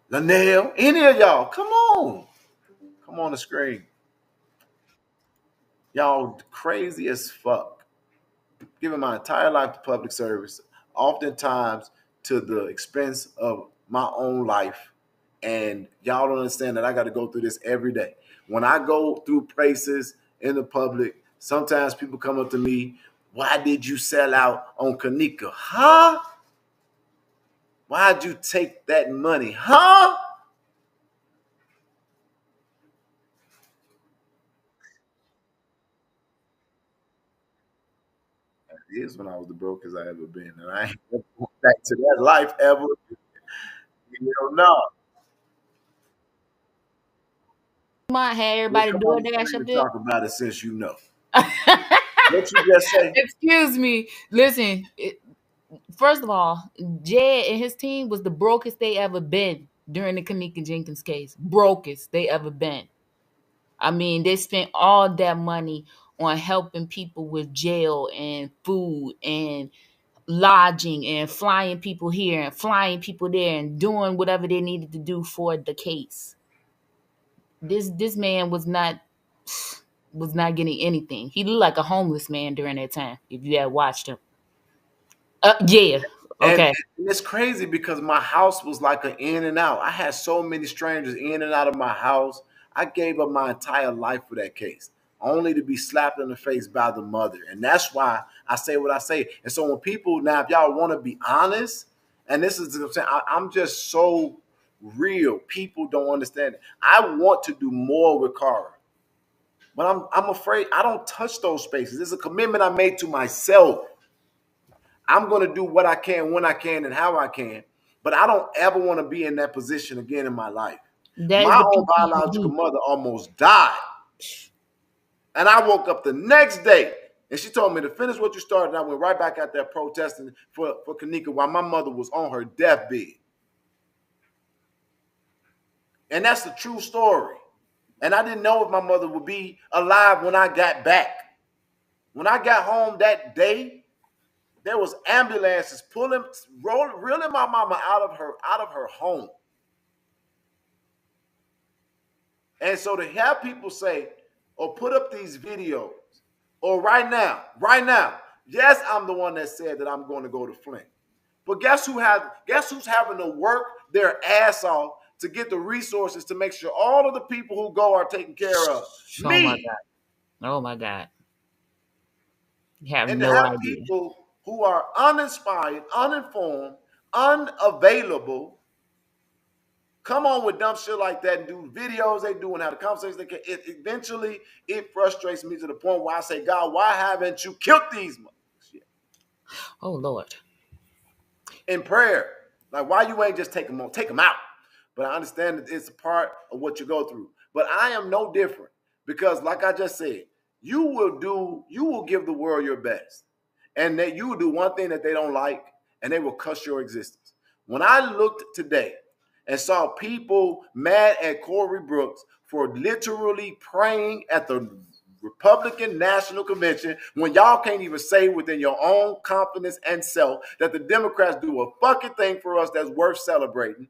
Linnell, any of y'all. Come on. Come on the screen. Y'all crazy as fuck. Giving my entire life to public service, oftentimes to the expense of my own life. And y'all don't understand that I got to go through this every day. When I go through places in the public, sometimes people come up to me, why did you sell out on Kanika? Huh? Why'd you take that money? Huh? It is when I was the brokest I ever been. And I ain't never going back to that life ever. You don't know. Mind had We'll everybody come do on a the dash screen up and there. talk about it since you know. What you just say? Excuse me. Listen, first of all, Jed and his team was the brokest they ever been during the Kanika Jenkins case. Brokest they ever been. I mean, they spent all that money on helping people with jail and food and lodging and flying people here and flying people there and doing whatever they needed to do for the case. This man was not getting anything. He looked like a homeless man during that time. If you had watched him, yeah, And, okay. and it's crazy because my house was like an in and out. I had so many strangers in and out of my house. I gave up my entire life for that case, only to be slapped in the face by the mother. And that's why I say what I say. And so when people now, if y'all want to be honest, and this is what I'm saying, I'm just so real. People don't understand it. I want to do more with Cara, but I'm afraid I don't touch those spaces. It's a commitment I made to myself. I'm going to do what I can, when I can, and how I can. But I don't ever want to be in that position again in my life. That is My the own biological PTSD. mother almost died. And I woke up the next day and she told me to finish what you started. And I went right back out there protesting for Kanika while my mother was on her deathbed. And that's the true story. And I didn't know if my mother would be alive when I got back. When I got home that day, there was ambulances reeling my mama out of her home. And so to have people say, or put up these videos, or right now, yes, I'm the one that said that I'm going to go to Flint. But guess who's having to work their ass off to get the resources to make sure all of the people who go are taken care of? Oh my Me. God. Oh my God. You have And to no have idea. people who are uninspired, uninformed, unavailable, come on with dumb shit like that and do videos they do and have the conversations they can. Eventually, it frustrates me to the point where I say, God, why haven't you killed these motherfuckers yet? Oh Lord. In prayer, like why you ain't just take them out? But I understand that it's a part of what you go through. But I am no different because, like I just said, you will give the world your best, and that you will do one thing that they don't like, and they will cuss your existence. When I looked today and saw people mad at Corey Brooks for literally praying at the Republican National Convention when y'all can't even say within your own confidence and self that the Democrats do a fucking thing for us that's worth celebrating.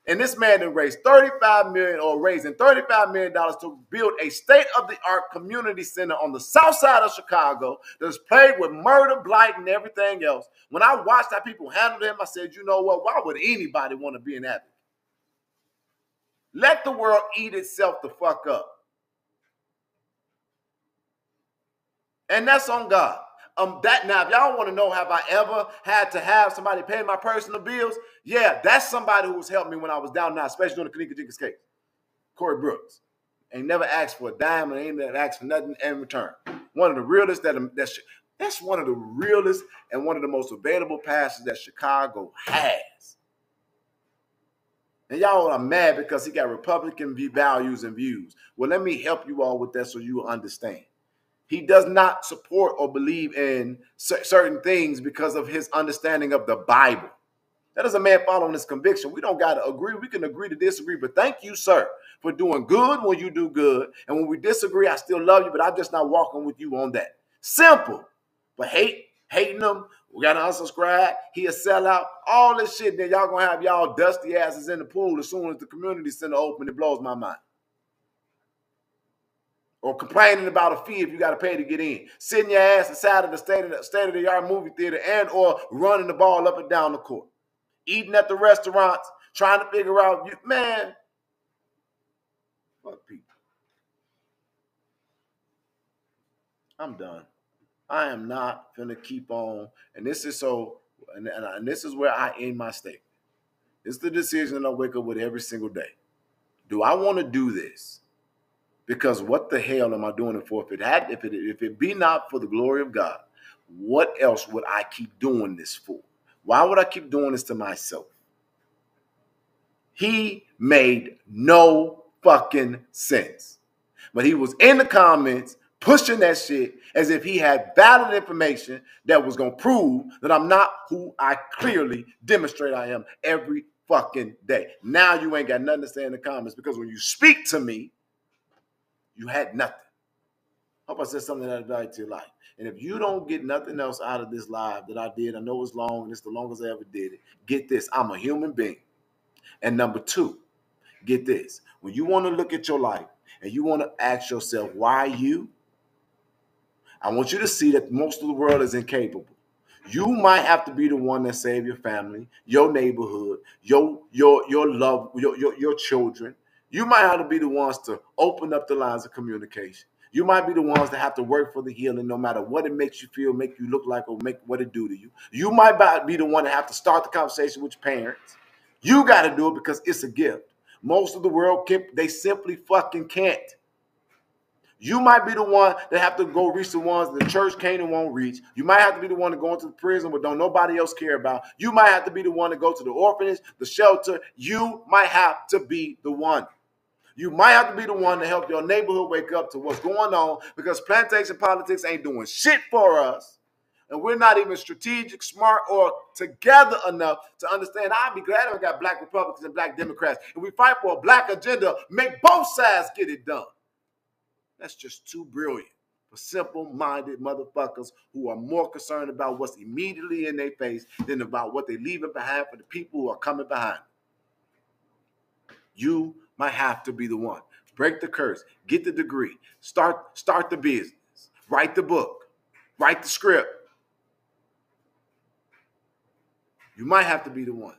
And this man then raising $35 million to build a state-of-the-art community center on the south side of Chicago that's plagued with murder, blight, and everything else. When I watched how people handled him, I said, you know what? Why would anybody want to be an advocate? Let the world eat itself the fuck up. And that's on God. That now, if y'all want to know, have I ever had to have somebody pay my personal bills? Yeah, that's somebody who's helped me when I was down and out, especially during the Kanika Jenkins case. Corey Brooks. Ain't never asked for a dime and ain't never asked for nothing in return. One of the realest that's one of the realest and one of the most available pastors that Chicago has. And y'all are mad because he got Republican values and views. Well, let me help you all with that so you understand. He does not support or believe in certain things because of his understanding of the Bible. That is a man following his conviction. We don't got to agree. We can agree to disagree. But thank you, sir, for doing good when you do good. And when we disagree, I still love you, but I'm just not walking with you on that. Simple. But hating him, we got to unsubscribe. He a sellout. All this shit. Then y'all going to have y'all dusty asses in the pool as soon as the community center open. It blows my mind. Or complaining about a fee if you got to pay to get in. Sitting your ass inside of the state-of-the-art movie theater and or running the ball up and down the court. Eating at the restaurants, trying to figure out, man, fuck people. I'm done. I am not going to keep on. And this is and this is where I end my statement. It's the decision that I wake up with every single day. Do I want to do this? Because what the hell am I doing it for? If it be not for the glory of God, what else would I keep doing this for? Why would I keep doing this to myself? He made no fucking sense. But he was in the comments pushing that shit as if he had valid information that was going to prove that I'm not who I clearly demonstrate I am every fucking day. Now you ain't got nothing to say in the comments because when you speak to me, you had nothing. Hope I said something that added value to your life. And if you don't get nothing else out of this live that I did, I know it's long and it's the longest I ever did it. Get this, I'm a human being. And number two, get this. When you want to look at your life and you want to ask yourself, why you? I want you to see that most of the world is incapable. You might have to be the one that save your family, your neighborhood, your love, your children. You might have to be the ones to open up the lines of communication. You might be the ones that have to work for the healing no matter what it makes you feel, make you look like, or make what it do to you. You might be the one that have to start the conversation with your parents. You got to do it because it's a gift. Most of the world, they simply fucking can't. You might be the one that have to go reach the ones the church can't and won't reach. You might have to be the one to go into the prison but don't nobody else care about. You might have to be the one to go to the orphanage, the shelter. You might have to be the one. You might have to be the one to help your neighborhood wake up to what's going on because plantation politics ain't doing shit for us. and we're not even strategic, smart, or together enough to understand. I'd be glad if we got black Republicans and black Democrats, and we fight for a black agenda, make both sides get it done. That's just too brilliant for simple-minded motherfuckers who are more concerned about what's immediately in their face than about what they're leaving behind for the people who are coming behind them. You might have to be the one. Break the curse. Get the degree. Start the business. Write the book. Write the script. You might have to be the one.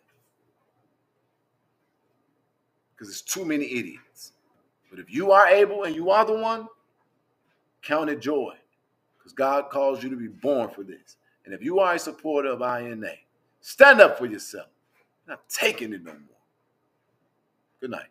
Because there's too many idiots. But if you are able and you are the one, count it joy. Because God calls you to be born for this. And if you are a supporter of INA, stand up for yourself. You're not taking it no more. Good night.